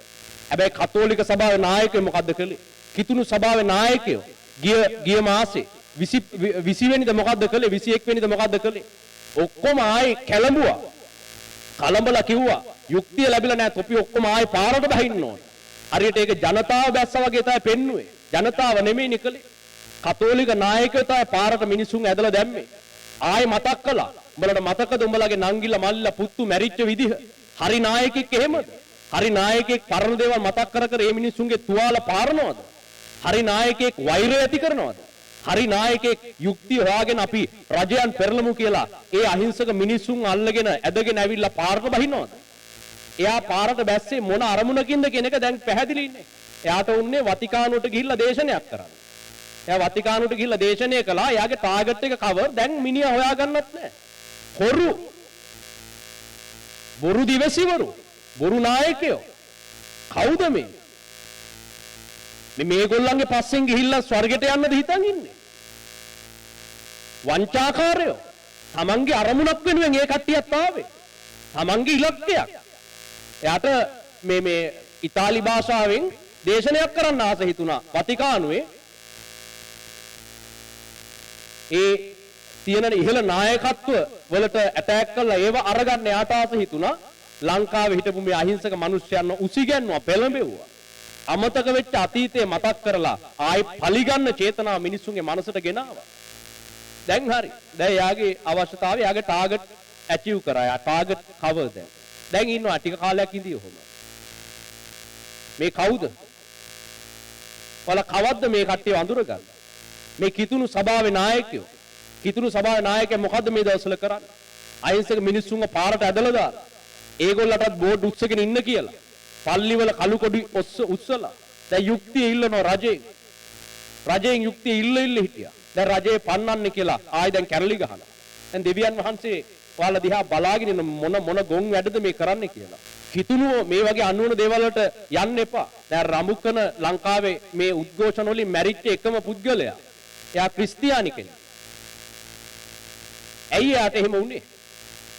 හැබැයි කතෝලික සභාවේ නායකයෝ මොකද්ද කළේ? කිතුණු සභාවේ නායකයෝ ගිය මාසේ 20 වෙනිදා මොකද්ද කළේ? 21 වෙනිදා මොකද්ද කළේ? ඔක්කොම ආයි කැළඹුවා. කලඹලා කිව්වා යුක්තිය ලැබිලා නැහැ. තොපි ඔක්කොම ආයි පාරට බහින්න ඕන. හරියට ඒක ජනතාව බැස්සා වගේ තමයි පෙන්නුවේ. ජනතාව නෙමෙයිනේ කළේ. කතෝලික නායකයෝ තමයි පාරට මිනිසුන් ඇදලා දැම්මේ. ආයි මතක් කළා. උඹලට මතකද උඹලගේ නංගිලා මල්ලිලා පුත්තු මැරිච්ච විදිහ? හරි නායකෙක් එහෙමද? හරි නායකෙක් පරණ දේවල් මතක් කර කර මේ මිනිසුන්ගේ තුවාල පාරනවද? හරි නායකෙක් වෛරය ඇති කරනවද? හරි නායකෙක් යුක්තිය හොයාගෙන අපි රජයන් පෙරලමු කියලා ඒ අහිංසක මිනිසුන් අල්ලගෙන ඇදගෙන ඇවිල්ලා පාරට බහිනවද? එයා පාරට බැස්සේ මොන අරමුණකින්ද කියන එක දැන් පැහැදිලි ඉන්නේ. එයාට උන්නේ වතිකානුවට ගිහිල්ලා දේශනයක් කරන්න. එයා වතිකානුවට ගිහිල්ලා දේශනය කළා. එයාගේ ටාගට් එක කවර් දැන් මිනිහා හොයාගන්නත් නැහැ. හොරු. බොරු දිවසිවරු. බොරු නායකයෝ. කවුද මේ? මේගොල්ලන්ගේ පස්සෙන් ගිහිල්ලා ස්වර්ගයට යන්නද හිතන් ඉන්නේ? වංචාකාරයෝ. තමන්ගේ අරමුණක් වෙනුවෙන් ඒ කට්ටියත් ආවේ. තමන්ගේ ඉලක්කයක්. එයාට මේ ඉතාලි භාෂාවෙන් දේශනයක් කරන්න ආස හිතුණා වතිකානුවේ. ඒ තියෙන ඉහළ නායකත්ව වලට ඇටැක් කළා ඒව අරගන්න යාට ආස හිතුණා. ලංකාවේ හිටපු මේ අහිංසක මිනිස්යන්ව උසිගැන්නුවා පෙළඹෙව්වා. අමතක වෙච්ච අතීතය මතක් කරලා ආයි පලිගන්න චේතනාව මිනිස්සුන්ගේ මනසට ගෙනාවා. දැන් හරි. දැන් යාගේ අවශ්‍යතාවය යාගේ ටාගට් ඇචීව් කරා. යා ටාගට් කවර් දැන් ඉන්නවා ටික කාලයක් ඉඳී ඔහොම. මේ කවුද? කවද්ද මේ කට්ටිය අඳුරගන්න? මේ කිතුණු සභාවේ නායකයෝ. කිතුණු සභාවේ නායකයා මොකද්ද මේ දවස්වල කරන්නේ? අහිංසක මිනිස්සුන්ව පාරට ඇදලා දාලා. ඒගොල්ලටත් බෝඩ් උස්සගෙන ඉන්න කියලා. පල්ලිවල කළු කොඩි උස්සලා. දැන් යුක්තිය ඉල්ලනවා රජයෙන්. රජයෙන් යුක්තිය ඉල්ල හිටියා. දැන් රජේ පන්නන්නේ කියලා ආයි දැන් කැරලි ගහනවා. දැන් දෙවියන් වහන්සේ ඔයාලා දිහා බලාගෙන මොන ගොන් වැඩද මේ කරන්නේ කියලා. කිතුණුව මේ වගේ අනුවන දේවල් වලට යන්න එපා. දැන් රමුකන ලංකාවේ මේ උද්ඝෝෂණ වලින් මැරිච්ච එකම පුද්ගලයා. එයා ක්‍රිස්තියානි කෙනෙක්. ඇයි එයාට එහෙම වුනේ?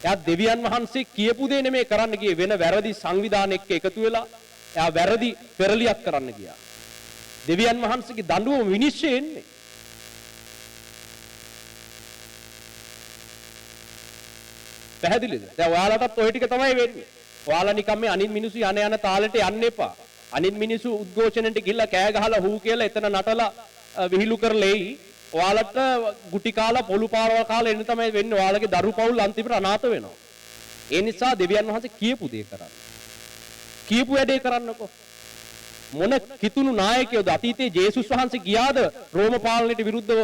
එයා දෙවියන් වහන්සේ කියපු දේ නෙමෙයි කරන්න ගියේ වෙන වැරදි සංවිධානයක එකතු වෙලා එයා වැරදි පෙරලියක් කරන්න ගියා. දෙවියන් වහන්සේගේ දඬුවම විනිශ්චය එන්නේ. පැහැදිලිද? දැන් ඔයාලටත් ඔය ටික තමයි වෙන්නේ. ඔයාලා නිකන් මේ අනිත් මිනිස්සු යන තාලෙට යන්න එපා. අනිත් මිනිස්සු උද්ඝෝෂණයට ගිහිල්ලා කෑ ගහලා හූ කියලා එතන නටලා විහිළු කරලා එයි. ඔයාලට ගුටි කාලා පොළු පාරවල් කාලා එන්න තමයි වෙන්නේ. ඔයාලගේ දරු පවුල් අන්තිමට අනාථ වෙනවා. ඒ නිසා දෙවියන් වහන්සේ කියපු දේ කරන්න. කියපු වැඩේ කරන්නකෝ. මොන කිතුණු නායකයෝද අතීතයේ ජේසුස් වහන්සේ ගියාද රෝම පාලනයට විරුද්ධව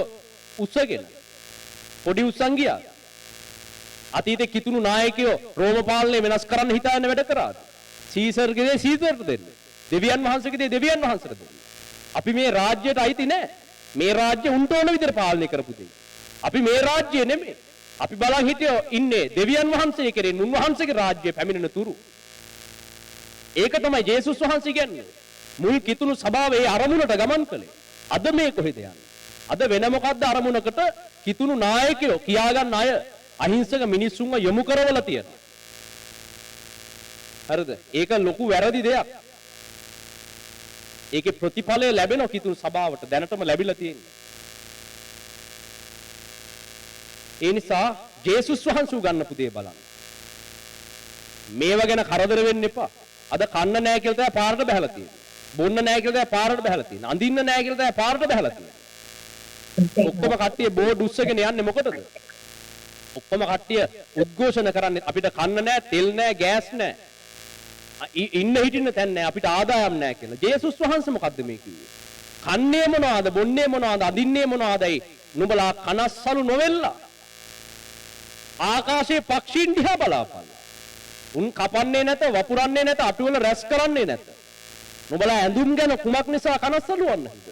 උස්සගෙන? පොඩි උස්සන් ගියාද? අතීතයේ කිතුණු නායකයෝ රෝම පාලනය වෙනස් කරන්න හිතාගෙන වැඩ කරාද? සීසර්ගේ දේ සීසර්ට දෙන්න. දෙවියන් වහන්සේගේ දේ දෙවියන් වහන්සේට දෙන්න. අපි මේ රාජ්‍යයට අයිති නෑ. මේ රාජ්‍ය උන්ට ඕන විදිහට පාලනය කරපු දෙයි. අපි මේ රාජ්‍ය නෙමෙයි. අපි බලන් හිටියෝ ඉන්නේ දෙවියන් වහන්සේ කෙරෙන් උන්වහන්සේගේ රාජ්‍ය පැමිණෙන තුරු. ඒක තමයි ජේසුස් වහන්සේ කියන්නේ. මුල් කිතුණු සභාවේ ඒ අරමුණට ගමන් කළේ. අද මේ කොහෙද යන්නේ? අද වෙන මොකද්ද අරමුණකට කිතුණු නායකයෝ කියාගන්න අය අහිංසක මිනිස්සුන්ව යොමු කරවලා තියෙනවා. හරිද? ඒක ලොකු වැරදි දෙයක්. ඒකේ ප්‍රතිඵලය ලැබෙන කිතුණු සභාවට දැනටම ලැබිලා තියෙනවා. ඒ නිසා ජේසුස් වහන්සේ උගන්වපු දේ බලන්න. මේව ගැන කරදර වෙන්න එපා. අද කන්න නැහැ කියලා තමයි පාරට බහලා තියෙන්නේ. බොන්න නැහැ කියලා තමයි පාරට බහලා තියෙන්නේ. අඳින්න නැහැ කියලා තමයි පාරට බහලා තියෙන්නේ. ඔක්කොම කට්ටිය බෝඩ් උස්සගෙන යන්නේ මොකටද? ඔක්කොම කට්ටිය උද්ඝෝෂණ කරන්නේ අපිට කන්න නැහැ, තෙල් නැහැ, ගෑස් නැහැ. ඉන්න හිටින්න තැන් නැහැ, අපිට ආදායම් නැහැ කියලා. ජේසුස් වහන්සේ මොකද්ද මේ කිව්වේ? කන්නේ මොනවාද, බොන්නේ මොනවාද, අඳින්නේ මොනවාදයි නුඹලා කනස්සලු නොවෙල්ලා. ආකාශයේ පක්ෂීන් දිහා බලාපන්. උන් කපන්නේ නැත, වපුරන්නේ නැත, අටුවල රැස් කරන්නේ නැත. නුඹලා ඇඳුම් ගැන කුමක් නිසා කනස්සලු වන්නේද?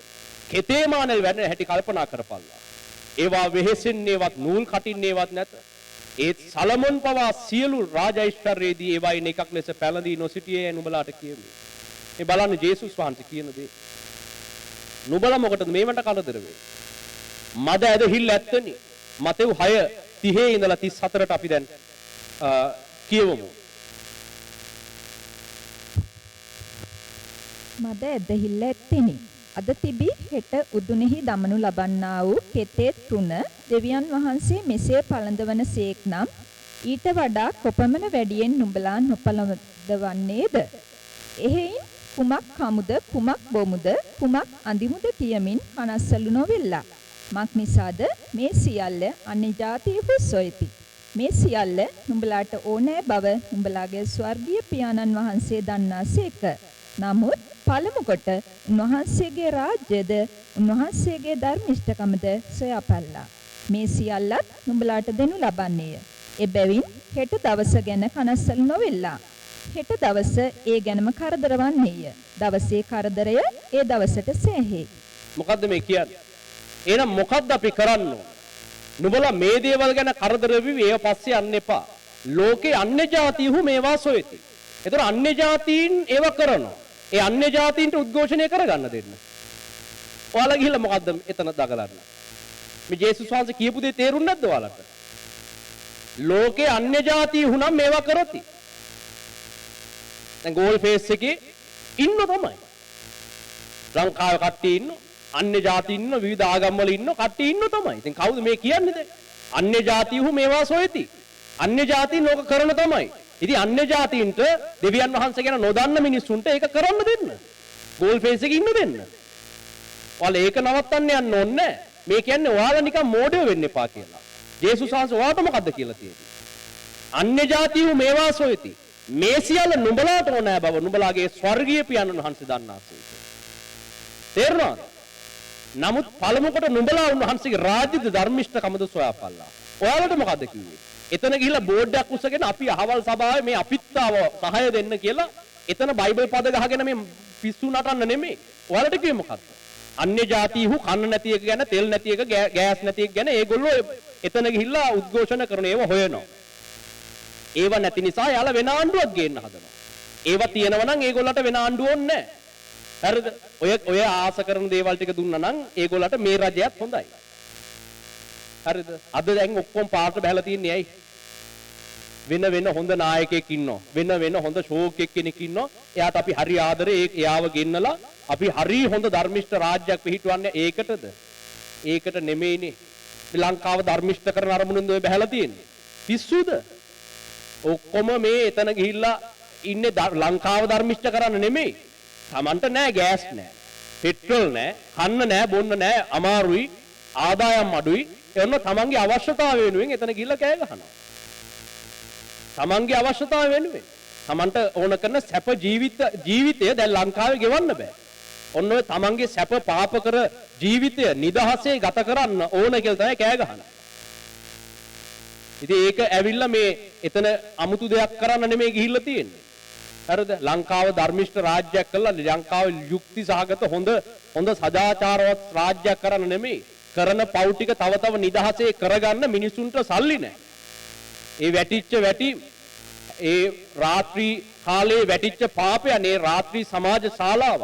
කෙතේ මානෙල් වැඩ හැටි කල්පනා කරපල්ලා. ඒවා වෙහෙසෙන්නේවත් නූල් කටින්නේවත් නැත. ඒ සලමොන් පවා සියලු රාජයිශ්වර්යයේදී ඒවායින් එකක් ලෙස පැලඳී නොසිටියේ නුඹලාට කියමි. මේ බලන්න ජේසුස් වහන්සේ කියන දේ. නුඹලා මොකටද මේවට කරදර වෙන්නේ? මද ඇදහිල්ල ඇත්තනි. මතෙව් 6:30 ඉඳලා 34ට අපි දැන් කියවමු. මද ඇදහිල්ල ඇත්තෙනි. අද තිබී හෙට උදුනෙහි දමනු ලබන්නා වූ කෙතේ තුන දෙවියන් වහන්සේ මෙසේ පළඳවන සේක් නම් ඊට වඩා කොපමණ වැඩියෙන් නුඹලා නොපළඳවන්නේද? එහෙයින් කුමක් කමුද කුමක් බොමුද කුමක් අඳිමුද කියමින් කනස්සලු නොවෙල්ලා. මක් නිසාද මේ සියල්ල අන්‍ය ජාතිහු සොයති. මේ සියල්ල නුඹලාට ඕනෑ බව නුඹලාගේ ස්වර්ගීය පියාණන් වහන්සේ දන්නාසේක. නමුත් පළමු කොට උන්වහන්සේගේ රාජ්‍යද උන්වහන්සේගේ ධර්මිෂ්ඨකමද සොයාපල්ලා. මේ සියල්ලත් නුඹලාට දෙනු ලබන්නේය. එබැවින් හෙට දවස ගැන කනස්සලු නොවෙල්ලා. හෙට දවස ඒ ගැනම කරදර වන්නේය. දවසේ කරදරය ඒ දවසට සෑහේ. මොකද්ද මේ කියන්නේ? එහෙනම් මොකද්ද අපි කරන්න ඕන? නුඹලා මේ දේවල් ගැන කරදර වෙවි ඒව පස්සේ යන්න එපා. ලෝකේ අන්‍ය ජාතිහු මේවා සොයති. ඒතර අන්‍ය ජාතීන් ඒව කරනවා. ඒ අන්‍ය ජාතීන්ට උද්ඝෝෂණය කරගන්න දෙන්න. ඔයාලා ගිහිල්ලා මොකද්ද එතන දගලන්න? මේ ජේසුස් වහන්සේ කියපු දේ තේරුන්නේ නැද්ද ඔයාලට? ලෝකේ අන්‍ය ජාතීහු නම් මේවා කරති. දැන් ගෝල් ෆේස් එකේ ඉන්න තමයි. ලංකාවේ කට්ටිය ඉන්න, අන්‍ය ජාති ඉන්න, විවිධ ආගම් වල ඉන්න කට්ටිය ඉන්න තමයි. ඉතින් කවුද මේ කියන්නේ දැන්? අන්‍ය ජාතිහු මේවා සොයති. අන්‍ය ජාතීන් ලෝක කරන තමයි. ඉතින් අන්‍ය ජාතීන්ට දෙවියන් වහන්සේ ගැන නොදන්න මිනිස්සුන්ට ඒක කරන්න දෙන්න. ගෝල් ෆේස් එකේ ඉන්න දෙන්න. ඔයාලා ඒක නවත්තන්න යන්න ඕනේ නැහැ. මේ කියන්නේ ඔයාලා නිකන් මෝඩයෝ වෙන්න එපා කියලා. ජේසුස් වහන්සේ ඔයාලට මොකද්ද කියලා තියෙන්නේ? අන්‍ය ජාතිහු මේවා සොයති. මේ සියල්ල නුඹලාට ඕනෑ බව නුඹලාගේ ස්වර්ගීය පියාණන් වහන්සේ දන්නාසේක. තේරුණාද? නමුත් පළමු කොට නුඹලා උන්වහන්සේගේ රාජ්‍යද ධර්මිෂ්ඨකමද සොයාපල්ලා. ඔයාලට මොකද්ද කිව්වේ? එතන ගිහිල්ලා බෝඩ් එකක් උස්සගෙන අපි අහවල් සභාවේ මේ අපිත්තාව සහාය දෙන්න කියලා එතන බයිබල් පද ගහගෙන මේ පිස්සු නටන්න නෙමෙයි. ඔයාලට කිව්වේ මොකද්ද? අන්‍ය ජාතිහු කන්න නැති එක ගැන, තෙල් නැති එක, ගෑස් නැති එක ගැන ඒගොල්ලෝ එතන ගිහිල්ලා උද්ඝෝෂණ කරන ඒවා හොයනවා. ඒව නැති නිසා යාලා වෙන ආණ්ඩුවක් ගේන්න හදනවා. ඒව තියෙනවා නම් ඒගොල්ලන්ට වෙන ආණ්ඩුව ඕනේ නැහැ. හරිද? ඔය ආස කරන දේවල් ටික දුන්නා නම් ඒගොල්ලන්ට මේ රජයත් හොඳයි. හරිද? අද දැන් ඔක්කොම පාට බහලා තියන්නේ ඇයි? වෙන හොඳ නායකයෙක් ඉන්නවා. වෙන හොඳ ෂෝක් කෙනෙක් ඉන්නවා. එයාට අපි හරි ආදරේ එයාව ගෙන්නලා අපි හරි හොඳ ධර්මිෂ්ඨ රාජ්‍යයක් පිහිටවන්නේ ඒකටද? ඒකට නෙමෙයිනේ. ලංකාව ධර්මිෂ්ඨ කරන අරමුණෙන්ද ඔය බහලා තියන්නේ. පිස්සුද? ඔක්කොම මේ එතන ගිහිල්ලා ඉන්නේ ලංකාව ධර්මිෂ්ඨ කරන්න නෙමෙයි. Tamanට නෑ ගෑස් නෑ. පෙට්‍රල් නෑ, කන්න නෑ, බොන්න නෑ, අමාරුයි, ආදායම් අඩුයි. එන්න තමන්ගේ අවශ්‍යතාවය වෙනුවෙන් එතන ගිහිල්ලා කෑ ගහනවා. තමන්ගේ අවශ්‍යතාවය වෙනුවෙන්. තමන්ට ඕන කරන සැප ජීවිතය දැන් ලංකාවේ ගෙවන්න බෑ. ඔන්න ඔය තමන්ගේ සැප පාප කර ජීවිතය නිදහසේ ගත කරන්න ඕන කියලා තමයි කෑ ගහන්නේ. ඉතින් ඒක ඇවිල්ලා මේ එතන අමුතු දෙයක් කරන්න නෙමෙයි ගිහිල්ලා තියෙන්නේ. හරිද? ලංකාව ධර්මිෂ්ඨ රාජ්‍යයක් කළා ලංකාව යුක්ති සහගත හොඳ සදාචාරවත් රාජ්‍යයක් කරන්න නෙමෙයි. කරන පව් ටික තව නිදහසේ කරගන්න මිනිසුන්ට සල්ලි නැහැ. ඒ වැටි ඒ රාත්‍රී කාලේ වැටිච්ච පාපයනේ රාත්‍රී සමාජ ශාලාව.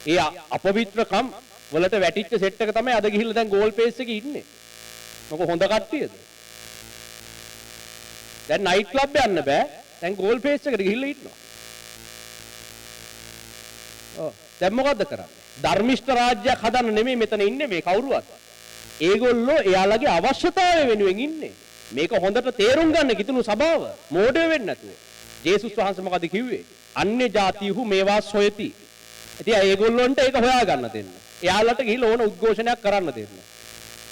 ඒ අපවිත්‍රකම් වලට වැටිච්ච සෙට් එක තමයි අද ගිහිල්ලා දැන් ගෝල් පේස් එකේ ඉන්නේ. මොකද හොඳ කට්ටියද? දැන් නයිට් ක්ලබ් යන්න බෑ. දැන් ගෝල් පේස් එකට ගිහිල්ලා ඉන්නවා. දැන් මොකද්ද කරන්නේ? ධර්මිෂ්ඨ රාජ්‍යයක් හදන්න නෙමෙයි මෙතන ඉන්නේ මේ කවුරුවත්. ඒගොල්ලෝ එයාලගේ අවශ්‍යතාවය වෙනුවෙන් ඉන්නේ. මේක හොඳට තේරුම් ගන්න කිතුණු සභාව. මෝඩය වෙන්නේ නැතුව. ජේසුස් වහන්සේ මොකද කිව්වේ? අන්‍ය ජාතිහු මේවා සොයති. ඉතින් ඒගොල්ලොන්ට ඒක හොයාගන්න දෙන්න. එයාලට ගිහිල්ලා ඕන උද්ඝෝෂණයක් කරන්න දෙන්න.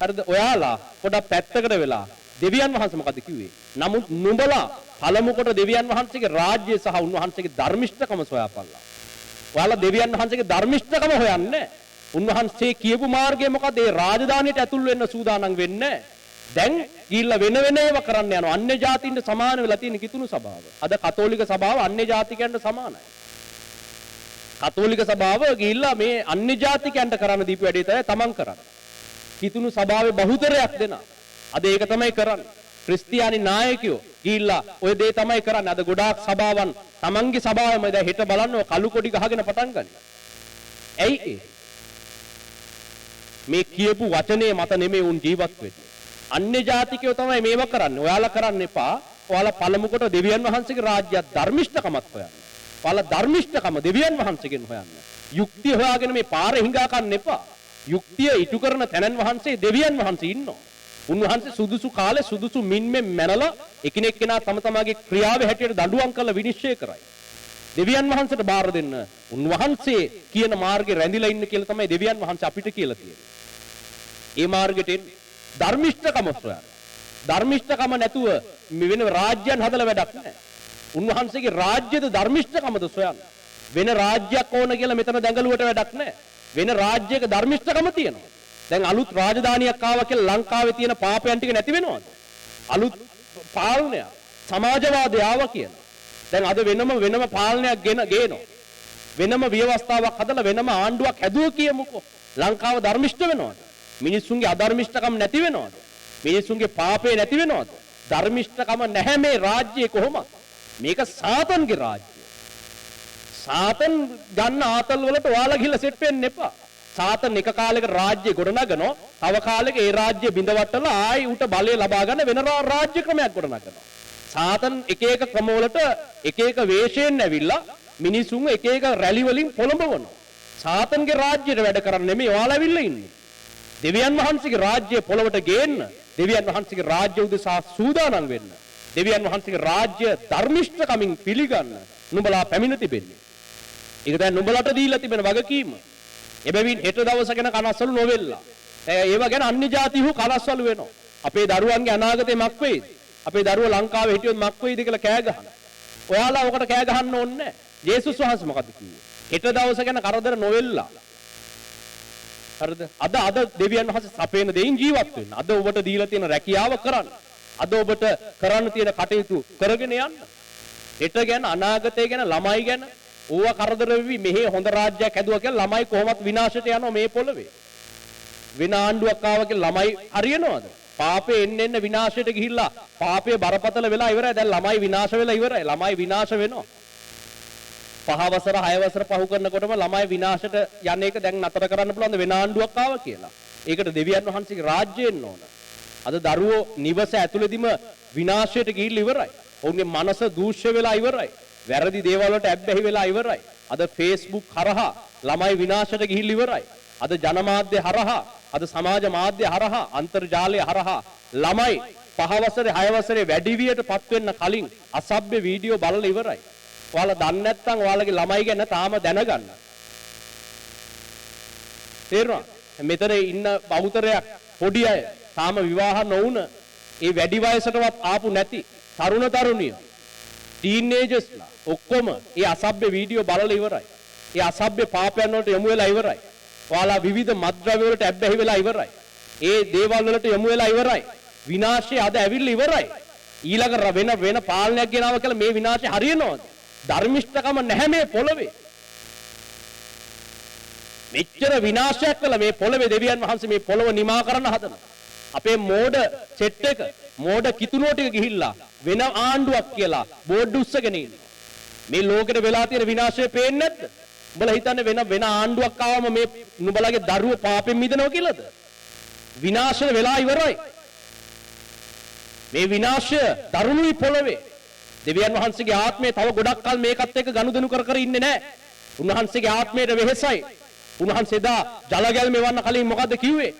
හරිද? ඔයාලා පොඩක් පැත්තකට වෙලා දෙවියන් වහන්සේ මොකද කිව්වේ? නමුත් නුඹලා පළමු කොට දෙවියන් වහන්සේගේ රාජ්‍යය සහ උන්වහන්සේගේ ධර්මිෂ්ඨකම සොයාපල්ලා. ඔයාලා දෙවියන් වහන්සේගේ ධර්මිෂ්ඨකම හොයන්නේ. උන්වහන්සේ කියපු මාර්ගය මොකද? ඒ රාජධානියට ඇතුල් වෙන්න සූදානම් වෙන්නේ. දැන් ගිහිල්ලා වෙන ඒවා කරන්න යනවා. අන්‍ය ජාතීන්ට සමාන වෙලා තියෙන කිතුණු සභාව. අද කතෝලික සභාව අන්‍ය ජාතිකයන්ට සමානයි. කතෝලික සභාව ගිහිල්ලා මේ අන්‍ය ජාතිකයන්ට කරන්න දීපු වැඩේ තමයි තමන් කරන්නේ. කිතුණු සභාවේ බහුතරයක් දෙනා. අද ඒක තමයි කරන්නේ. ක්‍රිස්තියානි නායකයෝ ගිහිල්ලා ওই දේ තමයි කරන්නේ. අද ගොඩාක් සභාවන් තමන්ගේ සභාවෙම දැන් හෙට බලන්න ඔය කළු කොඩි ගහගෙන පටන් ගන්න. ඇයි ඒ? මේ කියපු වචනේ මත නෙමෙයි උන් ජීවත් වෙන්නේ. අන්‍ය ජාතිකයෝ තමයි මේව කරන්නේ. ඔයාලා කරන්න එපා. ඔයාලා පළමු කොට දෙවියන් වහන්සේගේ රාජ්‍ය ධර්මිෂ්ඨකමත් හොයන්න. ඔයාලා ධර්මිෂ්ඨකම දෙවියන් වහන්සේගෙන් හොයන්න. යුක්තිය හොයාගෙන මේ පාරේ හිඟා ගන්න එපා. යුක්තිය ඉටු කරන තැනන් වහන්සේ දෙවියන් වහන්සේ ඉන්නවා. උන්වහන්සේ සුදුසු කාලේ සුදුසු මින්මෙන් මැනලා එකිනෙක කෙනා තම තමාගේ ක්‍රියාවේ හැටියට දඬුවම් කරලා විනිශ්චය කරයි. දෙවියන් වහන්සේට බාර දෙන්න. උන්වහන්සේ කියන මාර්ගේ රැඳිලා ඉන්න කියලා තමයි දෙවියන් වහන්සේ අපිට කියලා තියෙන්නේ. ඒ මාර්ගෙට එන්නේ ධර්මිෂ්ඨකම සොයන්න. ධර්මිෂ්ඨකම නැතුව වෙන රාජ්‍යයන් හදලා වැඩක් නැහැ. උන්වහන්සේගේ රාජ්‍යද ධර්මිෂ්ඨකමද සොයන්න. වෙන රාජ්‍යයක් ඕන කියලා මෙතන දැඟලුවට වැඩක් නැහැ. වෙන රාජ්‍යයක ධර්මිෂ්ඨකම තියෙනවා. දැන් අලුත් රාජධානියක් ආවා කියලා ලංකාවේ තියෙන පාපයන් ටික නැති වෙනවද? අලුත් පාලනයක් සමාජවාදය ආවා කියලා. දැන් අද වෙනම පාලනයක් ගේනවා. වෙනම ව්‍යවස්ථාවක් හදලා වෙනම ආණ්ඩුවක් හැදුව කියමුකෝ. ලංකාව ධර්මිෂ්ඨ වෙනවද? මිනිස්සුන්ගේ අධර්මිෂ්ඨකම් නැති වෙනවද? මිනිස්සුන්ගේ පාපේ නැති වෙනවද? ධර්මිෂ්ඨකම නැහැ මේ රාජ්‍යයේ කොහොමද? මේක සාතන්ගේ රාජ්‍යය. සාතන් ගන්න ආතල් වලට ඔයාලා ගිහිල්ලා සෙට් වෙන්න එපා. සාතන් එක කාලයක රාජ්‍ය ගොඩනගනවා, තව කාලයක ඒ රාජ්‍ය බිඳවට්ටලා ආයි උට බලය ලබා ගන්න වෙන රාජ්‍ය ක්‍රමයක් ගොඩනගනවා. සාතන් එක එක ක්‍රමවලට එක එක වේශයෙන් ඇවිල්ලා මිනිසුන් එක එක රැලි වලින් පොළඹවනවා. සාතන්ගේ රාජ්‍යයට වැඩ කරන්නේ නෙමෙයි ඔයාලා ඇවිල්ලා ඉන්නේ. දෙවියන් වහන්සේගේ රාජ්‍ය පොළවට ගේන්න, දෙවියන් වහන්සේගේ රාජ්‍ය උදෙසා සූදානම් වෙන්න, දෙවියන් වහන්සේගේ රාජ්‍ය ධර්මිෂ්ඨකමින් පිළිගන්න නුඹලා පැමිණ තිබෙන්නේ. ඒක දැන් නුඹලට දීලා තිබෙන වගකීම. එබැවින් හෙට දවස ගැන කනස්සලු නොවෙල්ලා. ඒව ගැන අන්‍ය ජාතිහු කනස්සලු වෙනවා. අපේ දරුවන්ගේ අනාගතේ මක් වෙයිද? අපේ දරුවෝ ලංකාවේ හිටියොත් මක් වෙයිද කියලා කෑ ගහන. ඔයාලා ඔකට කෑ ගහන්න ඕනේ නැහැ. ජේසුස් වහන්සේ මොකද කිව්වේ? හෙට දවස ගැන කරදර නොවෙල්ලා. හරිද? අද දෙවියන් වහන්සේ සපේන දෙයින් ජීවත් වෙන්න. අද ඔබට දීලා තියෙන රැකියාව කරන්න. අද ඔබට කරන්න තියෙන කටයුතු කරගෙන යන්න. හෙට ගැන අනාගතය ගැන ළමයි ගැන ඕවා කරදර වෙවි මෙහි හොඳ රාජ්‍යයක් හැදුවා කියලා ළමයි කොහොමත් විනාශයට යනවා මේ පොළවේ. වෙන ආණ්ඩුවක් ආවා කියලා ළමයි හරියනවද? පාපේ එන්න විනාශයට ගිහිල්ලා පාපේ බරපතල වෙලා ඉවරයි. දැන් ළමයි විනාශ වෙලා ඉවරයි. ළමයි විනාශ වෙනවා. 5 වසර 6 වසර පහු කරනකොටම ළමයි විනාශයට යන එක දැන් නතර කරන්න පුළුවන් වෙන ආණ්ඩුවක් ආවා කියලා. ඒකට දෙවියන් වහන්සේගේ රාජ්‍යය එන්න ඕන. අද දරුවෝ නිවස ඇතුළේදීම විනාශයට ගිහිල්ලා ඉවරයි. ඔවුන්ගේ මනස දූෂ්‍ය වෙලා ඉවරයි. වැරදි දේවල් වලට ඇබ්බැහි වෙලා ඉවරයි. අද Facebook හරහා ළමයි විනාශයට ගිහිල්ලා ඉවරයි. අද ජනමාධ්‍ය හරහා, අද සමාජ මාධ්‍ය හරහා, අන්තර්ජාලය හරහා ළමයි 5 වසරේ 6 වසරේ වැඩිවියටපත් වෙන්න කලින් අසභ්‍ය වීඩියෝ බලලා ඉවරයි. ඔයාලා දන්නේ නැත්නම් ඔයාලගේ ළමයි ගැන තාම දැනගන්න. තේරුණා? මෙතන ඉන්න බහුතරයක් පොඩි අය තාම විවාහ නොවුන, ඒ වැඩි වයසටවත් ආපු නැති තරුණ තරුණියෝ, ටීනේජර්ස්ලා ඔක්කොම ඒ අසභ්‍ය වීඩියෝ බලලා ඉවරයි. ඒ අසභ්‍ය පාපයන් වලට යොමු වෙලා ඉවරයි. ඔයාලා විවිධ මත්ද්‍රව්‍ය වලට ඇබ්බැහි වෙලා ඉවරයි. ඒ දේවල් වලට යොමු වෙලා ඉවරයි. විනාශය අද ඇවිල්ලා ඉවරයි. ඊළඟ වෙන පාලනයක් ගෙනාව කියලා මේ විනාශය හරියනවද? ධර්මිෂ්ඨකම නැහැ මේ පොළවේ. මෙච්චර විනාශයක් කළා මේ පොළවේ දෙවියන් වහන්සේ මේ පොළව නිමා කරන්න හදනවා. අපේ මෝඩ සෙට් එක, මෝඩ කිතුණුව ටික ගිහිල්ලා වෙන ආණ්ඩුවක් කියලා බෝඩ් උස්සගෙන ඉන්නවා. මේ ලෝකෙට වෙලා තියෙන විනාශය පේන්නේ නැද්ද? උඹලා හිතන්නේ වෙන ආණ්ඩුවක් ආවම මේ නුඹලගේ දරුවෝ පාපෙන් මිදෙනවා කියලාද? විනාශය වෙලා ඉවරයි. මේ විනාශය දරුණුයි පොළවේ. දෙවියන් වහන්සේගේ ආත්මය තව ගොඩක් කල මේකත් එක්ක ගනුදෙනු කර ඉන්නේ නැහැ. උන්වහන්සේගේ ආත්මයට වෙහෙසයි. උන්වහන්සේ දා ජල ගැල්ම එවන්න කලින් මොකද්ද කිව්වේ?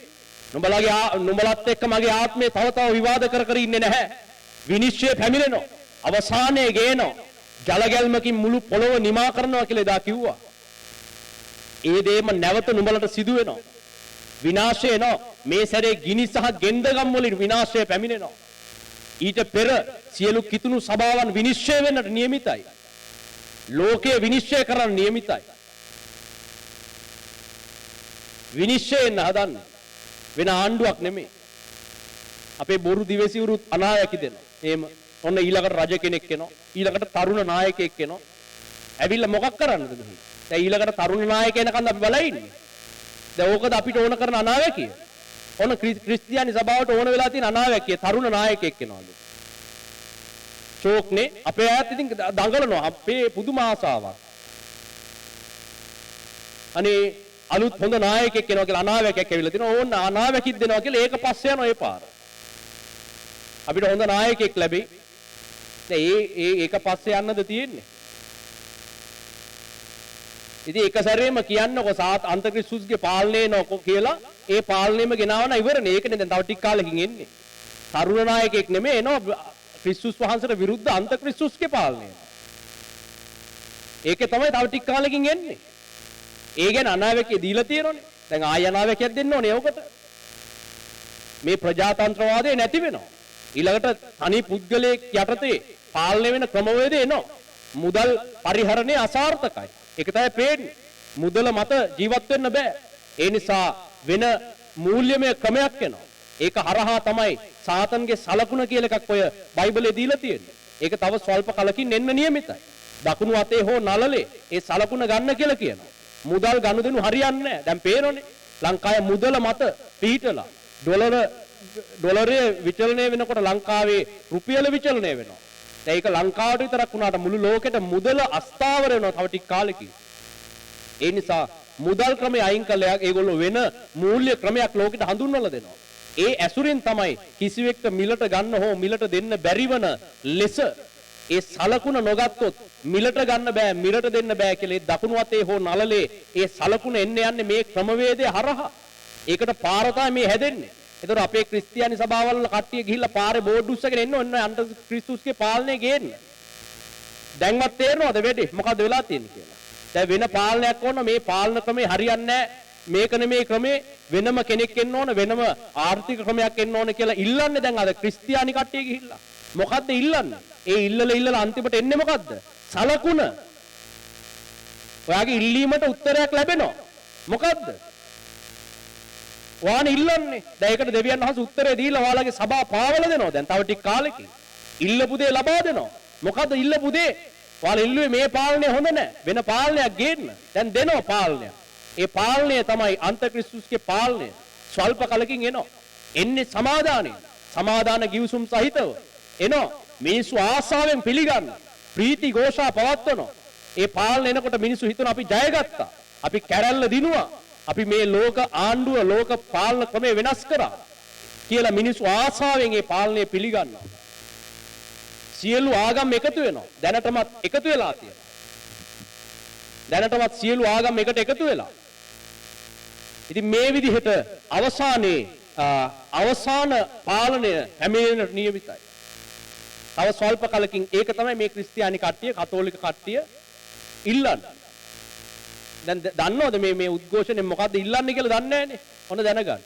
නුඹලත් එක්ක මගේ ආත්මය තව විවාද කර ඉන්නේ නැහැ. විනිශ්චය පැමිණෙනවා. අවසානයේ ගේනවා. ජල ගැල්මකින් මුළු පොළොව නිමා කරනවා කියලා එදා කිව්වා. ඒ දේම නැවත නුඹලට සිදු වෙනවා. විනාශය එනවා. මේ සැරේ ගිනි සහ ගෙන්දගම් වලින් විනාශය පැමිණෙනවා. ඊට පෙර සියලු කිතුණු සභාවන් විනිශ්චය වෙන්නට නියමිතයි. ලෝකයේ විනිශ්චය කරන්න නියමිතයි. විනිශ්චයෙන් හදන්න වෙන ආණ්ඩුවක් නෙමෙයි. අපේ බොරු දිවසිවුරුත් අනායකි දෙනවා. එහෙම ඔන්න ඊළඟට රජ කෙනෙක් එනවා. ඊළඟට තරුණ නායකයෙක් එනවා. ඇවිල්ලා මොකක් කරන්නද මෙහි? දැන් ඊළඟට තරුණ නායක එනකන් අපි බලයි ඉන්නේ. දැන් ඕකද අපිට ඕන කරන අනායකය? ඔන්න ක්‍රිස්තියානි සභාවට ඕන වෙලා තියෙන අනායකය තරුණ නායකයෙක් එනවාලු. ෂෝක්නේ අපේ අයත් ඉතින් දඟලනවා අපේ පුදුම ආසාවක්. අනේ අලුත් හොඳ නායකයෙක් එනවා කියලා අනාවැකයක් ඇවිල්ලා තිනවා. ඕන්න අනාවැකිත් දෙනවා කියලා ඒක පස්සේ යනවා ඒ පාර. අපිට හොඳ නායකයෙක් ලැබෙයි. දැන් ඒක පස්සේ යන්නද තියෙන්නේ. ඉතින් එක සැරේම කියන්නකො අන්තක්‍රිස්තුස්ගේ පාලනය නෝකෝ කියලා ඒ පාලනයම ගෙනාවන ඉවරනේ. ඒකනේ දැන් තව ටික කාලෙකින් එන්නේ. තරුණ නායකයෙක් නෙමෙයි එනවා ක්‍රිස්තුස් වහන්සේට විරුද්ධ අන්තක්‍රිස්තුස්ගේ පාලනය. ඒකේ තමයි තව ටික කාලෙකින් එන්නේ. ඒ ගැන අනාවැකිය දීලා තියෙනෝනේ. දැන් ආය අනාවැකියක් දෙන්න ඕනේ ඔකට. මේ ප්‍රජාතන්ත්‍රවාදය නැති වෙනවා. ඊළඟට තනි පුද්ගලයෙක් යටතේ පාලනය වෙන ක්‍රමවේදය එනවා. මුදල් පරිහරණය අසාර්ථකයි. ඒක තමයි පේන්නේ. මුදල මත ජීවත් වෙන්න බෑ. ඒ නිසා වෙන මූල්‍යමය ක්‍රමයක් එනවා. ඒක හරහා තමයි සාතන්ගේ සලකුණ කියලා එකක් ඔය බයිබලයේ දීලා තියෙන්නේ. ඒක තව ස්වල්ප කලකින් එන්න නියමිතයි. දකුණු අතේ හෝ නළලේ ඒ සලකුණ ගන්න කියලා කියනවා. මුදල් ගනුදෙනු හරියන්නේ නැහැ. දැන් පේනෝනේ ලංකාවේ මුදල මත පිහිටලා ඩොලරය විචලනය වෙනකොට ලංකාවේ රුපියල විචලනය වෙනවා. දැන් ඒක ලංකාවට විතරක් වුණාට මුළු ලෝකෙට මුදල අස්ථාවර වෙනවා තව ටික කාලෙකින්. ඒ නිසා මුදල් ක්‍රමය අයින් කළා ඒගොල්ලෝ වෙන මූල්‍ය ක්‍රමයක් ලෝකෙට හඳුන්වලා දෙනවා. ඒ ඇසුරින් තමයි කිසිවෙක්ට මිලට ගන්න හෝ මිලට දෙන්න බැරිවන ලෙස ඒ සලකුණ නොගත්තොත් මිලට ගන්න බෑ මිලට දෙන්න බෑ කියලා ඒ දකුණු අතේ හෝ නළලේ ඒ සලකුණ එන්න යන්නේ මේ ක්‍රමවේදය හරහා. ඒකට පාර තමයි මේ හැදෙන්නේ. ඒතර අපේ ක්‍රිස්තියානි සභාවල් වල කට්ටිය ගිහිල්ලා පාරේ බෝඩ් උස්සගෙන එන්න ඕන අන්ත ක්‍රිස්තුස්ගේ පාලනය ගේන්න. දැන්වත් තේරෙනවද වෙඩි මොකද්ද වෙලා තියෙන්නේ කියලා. දැන් වෙන පාලනයක් ඕන මේ පාලන ක්‍රමේ හරියන්නේ නැහැ. මේක නෙමේ ක්‍රමේ වෙනම කෙනෙක් එන්න ඕන වෙනම ආර්ථික ක්‍රමයක් එන්න ඕන කියලා ඉල්ලන්නේ දැන් අද ක්‍රිස්තියානි කට්ටිය ගිහිල්ලා. මොකද්ද ඉල්ලන්නේ? ඒ ඉල්ලලා අන්තිමට එන්නේ මොකද්ද? සලකුණ. ඔයාගේ ඉල්ලීමට උත්තරයක් ලැබෙනවා. මොකද්ද? ඔයාන ඉල්ලන්නේ. දැන් ඒකට දෙවියන් වහන්සේ උත්තරේ දීලා ඔයාලගේ සභාව පාවල දෙනවා. දැන් තව ටික කාලෙකින් ඉල්ලපු දේ ලබා දෙනවා. මොකද්ද ඉල්ලපු දේ? ඔයාලා ඉල්ලුවේ මේ පාලනය හොඳ නැහැ. වෙන පාලනයක් ගේන්න. දැන් දෙනවා පාලනයක්. ඒ පාලනය තමයි අන්තක්‍රිස්තුස්ගේ පාලනය. ස්වල්ප කලකින් එනවා. එන්නේ සමාදානෙන්. සමාදාන ගිවිසුම් සහිතව එනවා. මිනිස්සු ආසාවෙන් පිළිගන්න. ප්‍රීති ഘോഷා පවත්වනවා. ඒ පාලන එනකොට මිනිස්සු හිතන අපි ජයගත්තා. අපි කැරැල්ල දිනුවා. අපි මේ ලෝක ආණ්ඩුව ලෝක පාලන ක්‍රමය වෙනස් කරා කියලා මිනිස්සු ආසාවෙන් ඒ පාලනය පිළිගන්නවා. සියලු ආගම් එකතු වෙනවා. දැනටමත් එකතු වෙලා තියෙනවා. දැනටමත් සියලු ආගම් එකට එකතු වෙලා. ඉතින් මේ විදිහට අවසාන පාලනය හැමෙන්නට නියමිතයි. තව ස්වල්ප කලකින් ඒක තමයි මේ ක්‍රිස්තියානි කට්ටිය කතෝලික කට්ටිය ඉල්ලන්නේ. දැන් දන්නවද මේ උද්ඝෝෂණය මොකද්ද ඉල්ලන්නේ කියලා දන්නේ නැහනේ. ඔන්න දැනගන්න.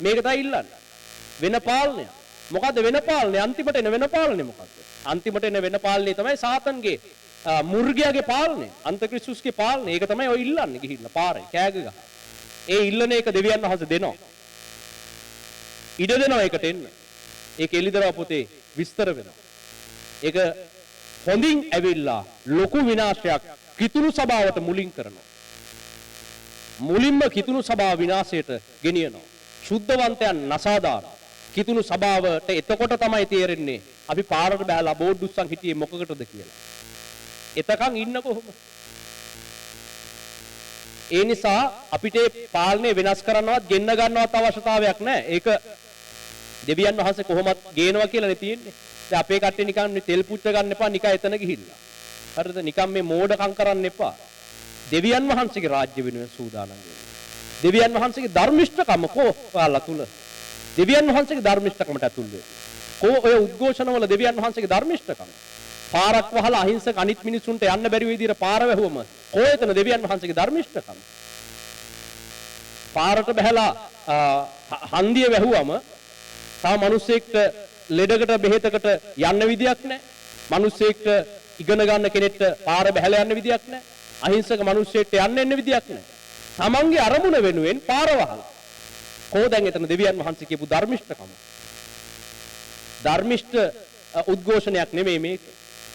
මේක තමයි ඉල්ලන්නේ. වෙන පාලනය. මොකද්ද වෙන පාලනය? අන්තිමට එන වෙන පාලනය මොකද්ද? අන්තිමට එන වෙන පාලනය තමයි සාතන්ගේ මුර්ගයාගේ පාලනය. අන්තක්‍රිස්තුස්ගේ පාලනය. ඒක තමයි ඔය ඉල්ලන්නේ ගිහිල්ලා පාරේ කෑග ගහ. ඒ ඉල්ලන එක දෙවියන් වහන්සේ දෙනවා. ඉඩ දෙනවා ඒකට එන්න. ඒක එළිදරව් පොතේ විස්තර වෙනවා. ඒක හොඳින් ඇවිල්ලා ලොකු විනාශයක් කිතුණු සභාවට මුලින් කරනවා. මුලින්ම කිතුණු සභාව විනාශයට ගෙනියනවා. සුද්ධවන්තයන් නසා දානවා. කිතුණු සභාවට එතකොට තමයි තේරෙන්නේ අපි පාරට බෑලා බෝඩ් උස්සන් හිටියේ මොකකටද කියලා. එතකන් ඉන්න කොහොමද? ඒ නිසා අපිට පාලනය වෙනස් කරන්නවත් ගෙන්න ගන්නවත් අවශ්‍යතාවයක් නැහැ. ඒක දෙවියන් වහන්සේ කොහොමත් ගේනවා කියලානේ තියෙන්නේ. දැන් අපේ කට්ටිය නිකන් තෙල් පුච්ච ගන්න එපා නිකන් එතන ගිහිල්ලා. හරිද? නිකන් මේ මෝඩකම් කරන්න එපා. දෙවියන් වහන්සේගේ රාජ්‍ය වෙනුවෙන් සූදානම් වෙන්න. දෙවියන් වහන්සේගේ ධර්මිෂ්ඨකම කෝ ඔයාලා තුල. දෙවියන් වහන්සේගේ ධර්මිෂ්ඨකමට ඇතුල් වෙන්න. කෝ ඔය උද්ඝෝෂණවල දෙවියන් වහන්සේගේ ධර්මිෂ්ඨකම. පාරක් වහලා අහිංසක අනිත් මිනිසුන්ට යන්න බැරි විදිහට පාර වැහුවම කෝ එතන දෙවියන් වහන්සේගේ ධර්මිෂ්ඨකම. පාරට බහැලා හන්දිය වැහුවම තව මිනිස්සෙක්ට ලෙඩකට බෙහෙතකට යන්න විදියක් නැහැ. මිනිස්සෙක්ට ඉගෙන ගන්න කෙනෙක්ට පාර බහැලා යන්න විදියක් නැහැ. අහිංසක මිනිස්සෙක්ට යන්න එන්න විදියක් නැහැ. තමන්ගේ අරමුණ වෙනුවෙන් පාර වහලා. කෝ දැන් එතන දෙවියන් වහන්සේ කියපු ධර්මිෂ්ඨකම. ධර්මිෂ්ඨ උද්ඝෝෂණයක් නෙමෙයි මේක.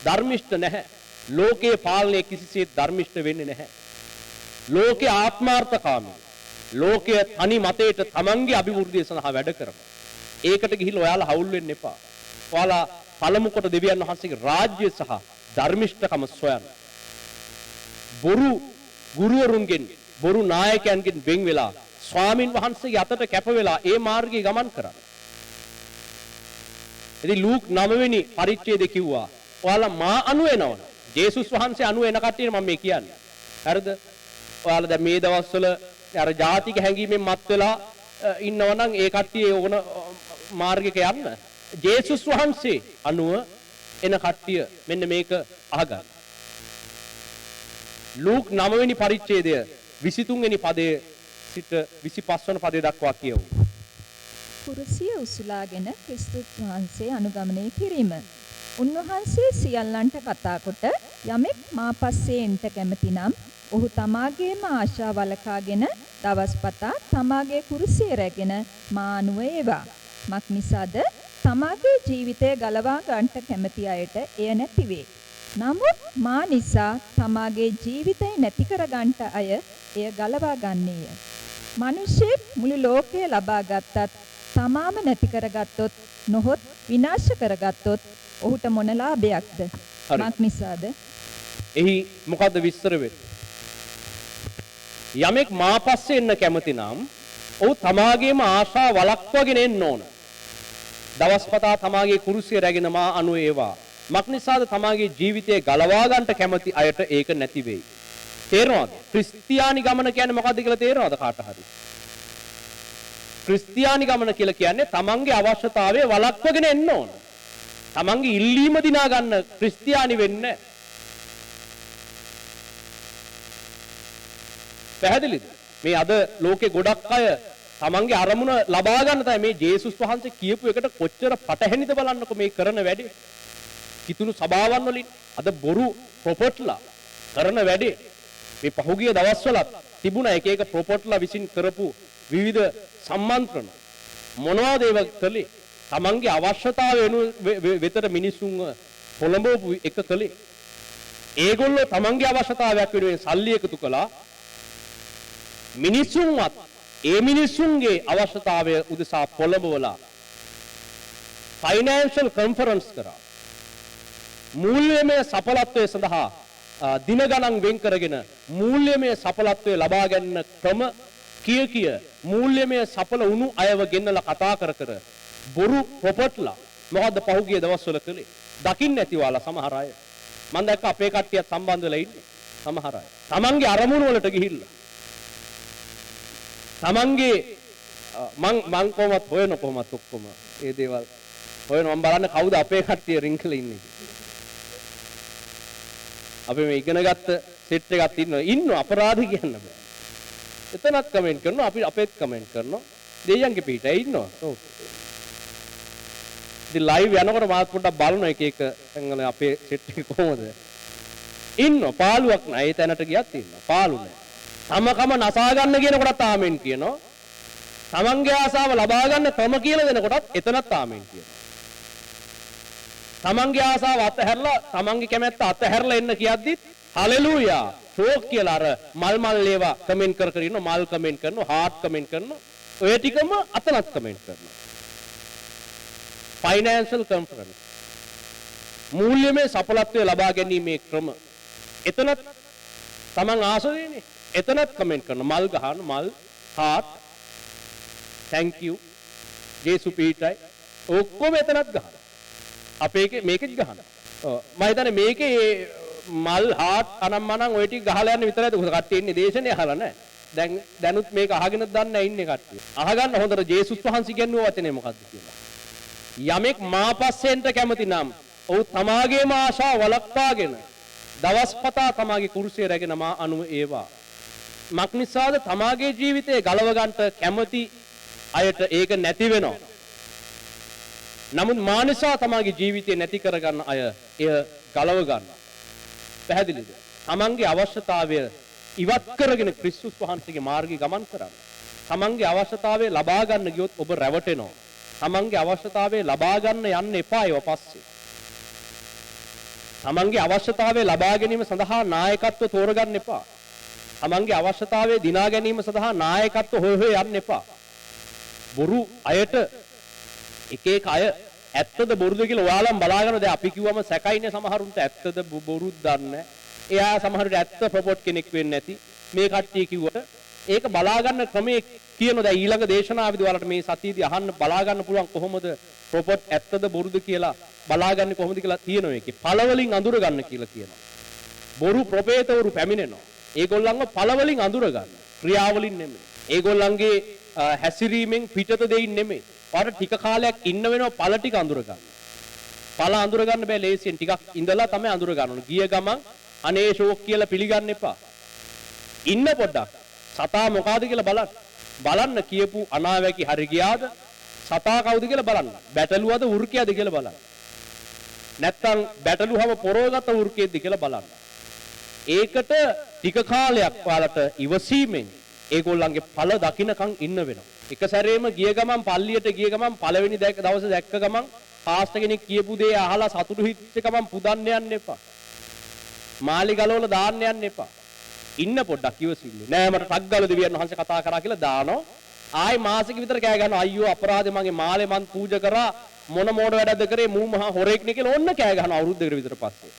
ධර්මිෂ්ඨ නැහැ. ලෝකයේ පාලනය කිසිසේත් ධර්මිෂ්ඨ වෙන්නේ නැහැ. ලෝකේ ආත්මාර්ථකාමී. ලෝකයේ තනි මතයට තමන්ගේ අභිවෘද්ධිය සඳහා වැඩ කරනවා. ඒකට ගිහිල්ලා ඔයාලා හවුල් වෙන්න එපා. ඔයාලා පළමු කොට දෙවියන් වහන්සේගේ රාජ්‍ය සහ ධර්මිෂ්ඨකම සොයන්න. බොරු ගුරුවරුන්ගෙන් බොරු නායකයන්ගෙන් වෙන් වෙලා ස්වාමින් වහන්සේගේ අතට කැප වෙලා ඒ මාර්ගයේ ගමන් කරන්න. ඉතින් ලූක් 9 වෙනි පරිච්ඡේදයේ කිව්වා ඔයාලා මා අනු වෙනවනේ. ජේසුස් වහන්සේ අනු වෙන කට්ටියට මම මේ කියන්නේ. හරිද? ඔයාලා දැන් මේ දවස්වල අර ජාතික හැඟීමෙන් මත් වෙලා ඉන්නවනම් ඒ කට්ටිය ඕන මාර්ගයක යන්න. ජේසුස් වහන්සේ අනුව එන කට්ටිය මෙන්න මේක අහගන්න. ලූක් 9 වෙනි පරිච්ඡේදය 23 වෙනි පදයේ සිට 25 වන පදය දක්වා කියවමු. කුරුසිය උසුලාගෙන ක්‍රිස්තුස් වහන්සේ අනුගමනය කිරීම. උන්වහන්සේ සියල්ලන්ට කතා කොට යමෙක් මා පස්සේ එන්ට කැමති නම් ඔහු තමාගේම ආශා වලකාගෙන දවස්පතා තමාගේ කුරුසිය රැගෙන මා අනුව ඒවා. මක් නිසාද තමාගේ ජීවිතය ගලවා ගන්නට කැමති අයට එය නැතිවේ. නමුත් මා නිසා තමාගේ ජීවිතය නැති කර ගන්නට අය එය ගලවා ගන්නේය. මිනිසෙක් මුළු ලෝකය ලබා ගත්තත් තමාම නැති කරගත්තොත් නොහොත් විනාශ කරගත්තොත් ඔහුට මොන ලාභයක්ද? මක් නිසාද? එහි මොකද්ද විස්තර වෙන්නේ? යමෙක් මා පස්සේ එන්න කැමති නම් ඔහු තමාගේම ආශා වළක්වාගෙන එන්න ඕන. දවස්පතා තමාගේ කුරුසිය රැගෙන මා අනුව ඒවා. මක් නිසාද තමාගේ ජීවිතය ගලවා ගන්නට කැමති අයට ඒක නැති වෙයි. තේරෙනවද? ක්‍රිස්තියානි ගමන කියන්නේ මොකද්ද කියලා තේරෙනවද කාට හරි? ක්‍රිස්තියානි ගමන කියලා කියන්නේ තමන්ගේ අවශ්‍යතාවය වළක්වගෙන එන්න ඕන. තමන්ගේ ඉල්ලීම දිනා ගන්න ක්‍රිස්තියානි වෙන්නේ. පැහැදිලිද? මේ අද ලෝකේ ගොඩක් අය තමන්ගේ අරමුණ ලබා ගන්න තමයි මේ ජේසුස් වහන්සේ කියපු එකට කොච්චර පටහැනිද බලන්නකො මේ කරන වැඩේ. කිතුණු සභාවන් වලින් අද බොරු ප්‍රොපර්ට්ලා කරන වැඩේ මේ පහුගිය දවස්වලත් තිබුණා එක එක ප්‍රොපර්ට්ලා විසින් කරපු විවිධ සම්මන්ත්‍රණ මොනවද ඒව කළේ? තමන්ගේ අවශ්‍යතාවය වෙතට මිනිසුන්ව පොළඹවපු එක කළේ. ඒගොල්ලෝ තමන්ගේ අවශ්‍යතාවයක් වෙනුවෙන් සල්ලි එකතු කළා. මිනිසුන්වත් ඒ මිනිසුන්ගේ අවශ්‍යතාවය උදෙසා පොළඹවලා ෆයිනෑන්ෂල් කන්ෆරන්ස් කරා. මූල්‍යමය සඵලත්වය සඳහා දින ගණන් වෙන් කරගෙන මූල්‍යමය සඵලත්වය ලබා ගන්න ක්‍රම කිය මූල්‍යමය සඵල වුණු අයව ගෙන්නලා කතා කර බොරු ප්‍රොපර්ට්ලා මොකද්ද පහුගිය දවස්වල කළේ? දකින්න ඇති වාලා සමහර අය. මම දැක්ක අපේ කට්ටියත් සම්බන්ධ වෙලා ඉන්නේ සමහර අය. තමන්ගේ අරමුණු වලට ගිහිල්ලා තමන්ගේ මං කොහොමත් කොහොමත් ඔක්කොම ඒ දේවල් හොයන මම බලන්න කවුද අපේ කට්ටිය රින්කල ඉන්නේ. අපි මේ ඉගෙනගත්ත සෙට් එකක් ඉන්නවා අපරාධ කියන්න බෑ. එතනත් කමෙන්ට් කරනවා අපි අපේත් කමෙන්ට් කරනවා. දෙයියන්ගේ පිටේ ඉන්නවා. ඔව්. ඉතින් ලයිව් යනකොට මාත් පොඩ්ඩක් බලනවා එක එක ඇංගල අපේ සෙට් එක කොහොමද? ඉන්නවා පාළුවක් නෑ. ඒ තැනට ගියත් ඉන්නවා. පාළු නෑ. තමකම නසා ගන්න කියනකොටත් ආමෙන් කියනවා. තමන්ගේ ආසාව ලබා ගන්න ක්‍රම කියලා දෙනකොටත් එතනත් ආමෙන් කියනවා. තමන්ගේ ආසාව අතහැරලා තමන්ගේ කැමැත්ත අතහැරලා එන්න කියද්දිත් හලෙලූයා ෂෝක් කියලා අර මල් ඒවා කමෙන්ට් කර ඉන්නවා. මල් කමෙන්ට් කරනවා, හાર્ට් කමෙන්ට් කරනවා. ඔය ටිකම අතනත් කමෙන්ට් කරනවා. ෆයිනෑන්ෂල් කන්ෆරන්ස් මූල්‍යමය සඵලත්වය ලබා ගැනීමේ ක්‍රම එතනත් තමන් ආසදේනේ. එතනත් කමෙන්ට් කරනවා. මල් ගහන මල් හાર્ට් thank you ජේසු පීඨයි ඔක්කොම එතනත් ගහනවා. අපේ මේකෙත් ගහනවා. ඔව් මම හිතන්නේ මේකේ මල් හાર્ට් අනම්මනම් ඔය ටික ගහලා යන්න විතරයිද කට්ටිය ඉන්නේ දේශනේ අහලා නැහැ. දැනුත් මේක අහගෙනත් දන්නේ නැහැ ඉන්නේ කට්ටිය. අහගන්න හොඳට ජේසුස් වහන්සේ කියනුව වචනේ මොකද්ද කියලා. යමෙක් මා පස්සෙන්ට කැමති නම් ඔහු තමාගේම ආශා වළක්වාගෙන දවස්පතා තමාගේ කුරුසිය රැගෙන මා අනුව ඒවා. මක් නිසාද තමාගේ ජීවිතය ගලව ගන්නට කැමති අයට ඒක නැති වෙනවා. නමුත් මා නිසා තමාගේ ජීවිතය නැති කරගන්න අය එය ගලව ගන්නවා. පැහැදිලිද? තමන්ගේ අවශ්‍යතාවය ඉවත් කරගෙන ක්‍රිස්තුස් වහන්සේගේ මාර්ගයේ ගමන් කරන්න. තමන්ගේ අවශ්‍යතාවය ලබා ගන්න ගියොත් ඔබ රැවටෙනවා. තමන්ගේ අවශ්‍යතාවය ලබා ගන්න යන්න එපා ඒව පස්සේ. තමන්ගේ අවශ්‍යතාවය ලබා ගැනීම සඳහා නායකත්ව තෝරගන්න එපා. තමන්ගේ අවශ්‍යතාවය දිනා ගැනීම සඳහා නායකත්ව හොය යන්න එපා. බොරු අයට එක අය ඇත්තද බොරුද කියලා ඔයාලම බලාගෙන දැන් අපි කිව්වම සැකයිනේ සමහරුන්ට ඇත්තද බොරුද දන්නේ. එයා සමහරවිට ඇත්ත ප්‍රොපෝට් කෙනෙක් වෙන්නේ නැති. මේ කට්ටිය කිව්වට ඒක බලා ගන්න ක්‍රමයේ කියනවා. දැන් ඊළඟ දේශනාවේදී ඔයාලට මේ සතියේදී අහන්න බලා ගන්න පුළුවන් කොහොමද ප්‍රොපෝට් ඇත්තද බොරුද කියලා බලාගන්නේ කොහොමද කියලා තියෙනවා. ඒකේ පළවලින් අඳුර ගන්න කියලා කියනවා. බොරු ප්‍රොපේතවරු පැමිණෙනවා. ඒගොල්ලන්ව පළවලින් අඳුර ගන්න. ක්‍රියාවලින් නෙමෙයි. ඒගොල්ලන්ගේ හැසිරීමෙන් පිටත දෙයින් නෙමෙයි. ඔයාලට ටික කාලයක් ඉන්න වෙනවා පළ ටික අඳුර ගන්න. පළ අඳුර ගන්න බෑ ලේසියෙන්. ටිකක් ඉඳලා තමයි අඳුර ගන්න ඕන. ගිය ගමන් අනේ ෂෝක් කියලා පිළිගන්න එපා. ඉන්න පොඩ්ඩක් සතා මොකಾದ කියලා බලන්න. බලන්න කියපු අනාවැකි හරි ගියාද? සතා කවුද කියලා බලන්න. බැටළුවද වෘකයාද කියලා බලන්න. නැත්තම් බැටළුවම පොරවගත වෘකයේද කියලා බලන්න. ඒකට ටික කාලයක් ඔයාලට ඉවසීමෙන් ඒගොල්ලන්ගේ ඵල දකින්නකම් ඉන්න වෙනවා. එක සැරේම ගිය ගමන් පල්ලියට ගිය ගමන් පළවෙනි දවසේ දැක්ක ගමන් පාස්ටර් කෙනෙක් කියපු දේ අහලා සතුටු හිච්ච ගමන් පුදන්න යන්න එපා. මාලි ගලවලා දාන්න යන්න එපා. ඉන්න පොඩ්ඩක් ඉවසිල්ලේ. නෑ මට ටක් ගාලා දෙවියන් වහන්සේ කතා කරා කියලා දානවා. ආයි මාසෙක විතර කෑ ගන්නවා. අයියෝ අපරාධේ මගේ මාලේ මං පූජා කරා මොන මෝඩ වැඩක්ද කරේ මූ මහා හොරෙක් නේ කියලා ඔන්න කෑ ගහනවා අවුරුද්දකට විතර පස්සේ.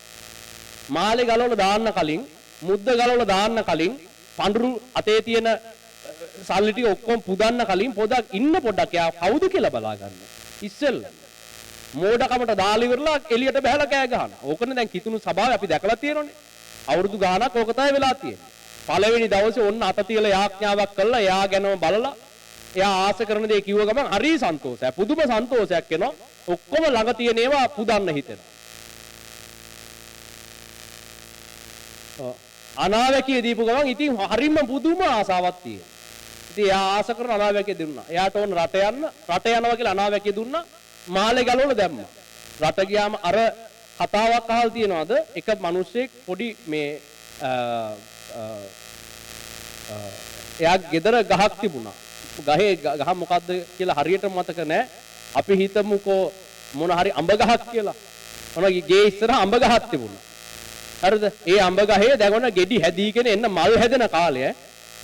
මාලේ ගලවලා දාන්න කලින් මුද්ද ගලවලා දාන්න කලින් පඳුරු අතේ තියෙන සල්ලි ටික ඔක්කොම පුදන්න කලින් පොඩක් ඉන්න පොඩ්ඩක් එයා කවුද කියලා බලා ගන්න. ඉස්සෙල්ලා මෝඩකමට දාලා ඉවරලා එළියට බහලා කෑ ගහනවා. ඕකනේ දැන් කිතුණු සභාවේ අපි දැකලා තියෙනෝනේ. අවුරුදු ගාණක් ඕක තමයි වෙලා තියෙන්නේ. පළවෙනි දවසේ ඔන්න අත තියලා යාඥාවක් කළා. එයා ගැනම බලලා එයා ආස කරන දේ කිව්ව ගමන් හරි සන්තෝෂයි. පුදුම සන්තෝෂයක් එනවා. ඔක්කොම ළඟ තියෙන ඒවා පුදන්න හිතෙනවා. අනාවැකිය දීපු ගමන් ඉතින් හරිම පුදුම ආසාවක් තියෙනවා. ඉතින් එයා ආස කරන අනාවැකිය දුන්නා. එයාට ඕන රට යනවා කියලා අනාවැකිය දුන්නා. මාලේ ගලවලා දැම්මා. රට ගියාම අර කතාවක් අහලා තියෙනවද? එක මිනිහෙක් පොඩි මේ එයා ගෙදර ගහක් තිබුණා. ගහේ ගහ මොකද්ද කියලා හරියට මතක නැහැ. අපි හිතමුකෝ මොන හරි අඹ ගහක් කියලා. මොනවා ගේ ඉස්සරහ අඹ ගහක් තිබුණා. හරිද? ඒ අඹ ගහේ දැන් ඔන්න ගෙඩි හැදීගෙන එන්න මල් හැදෙන කාලේ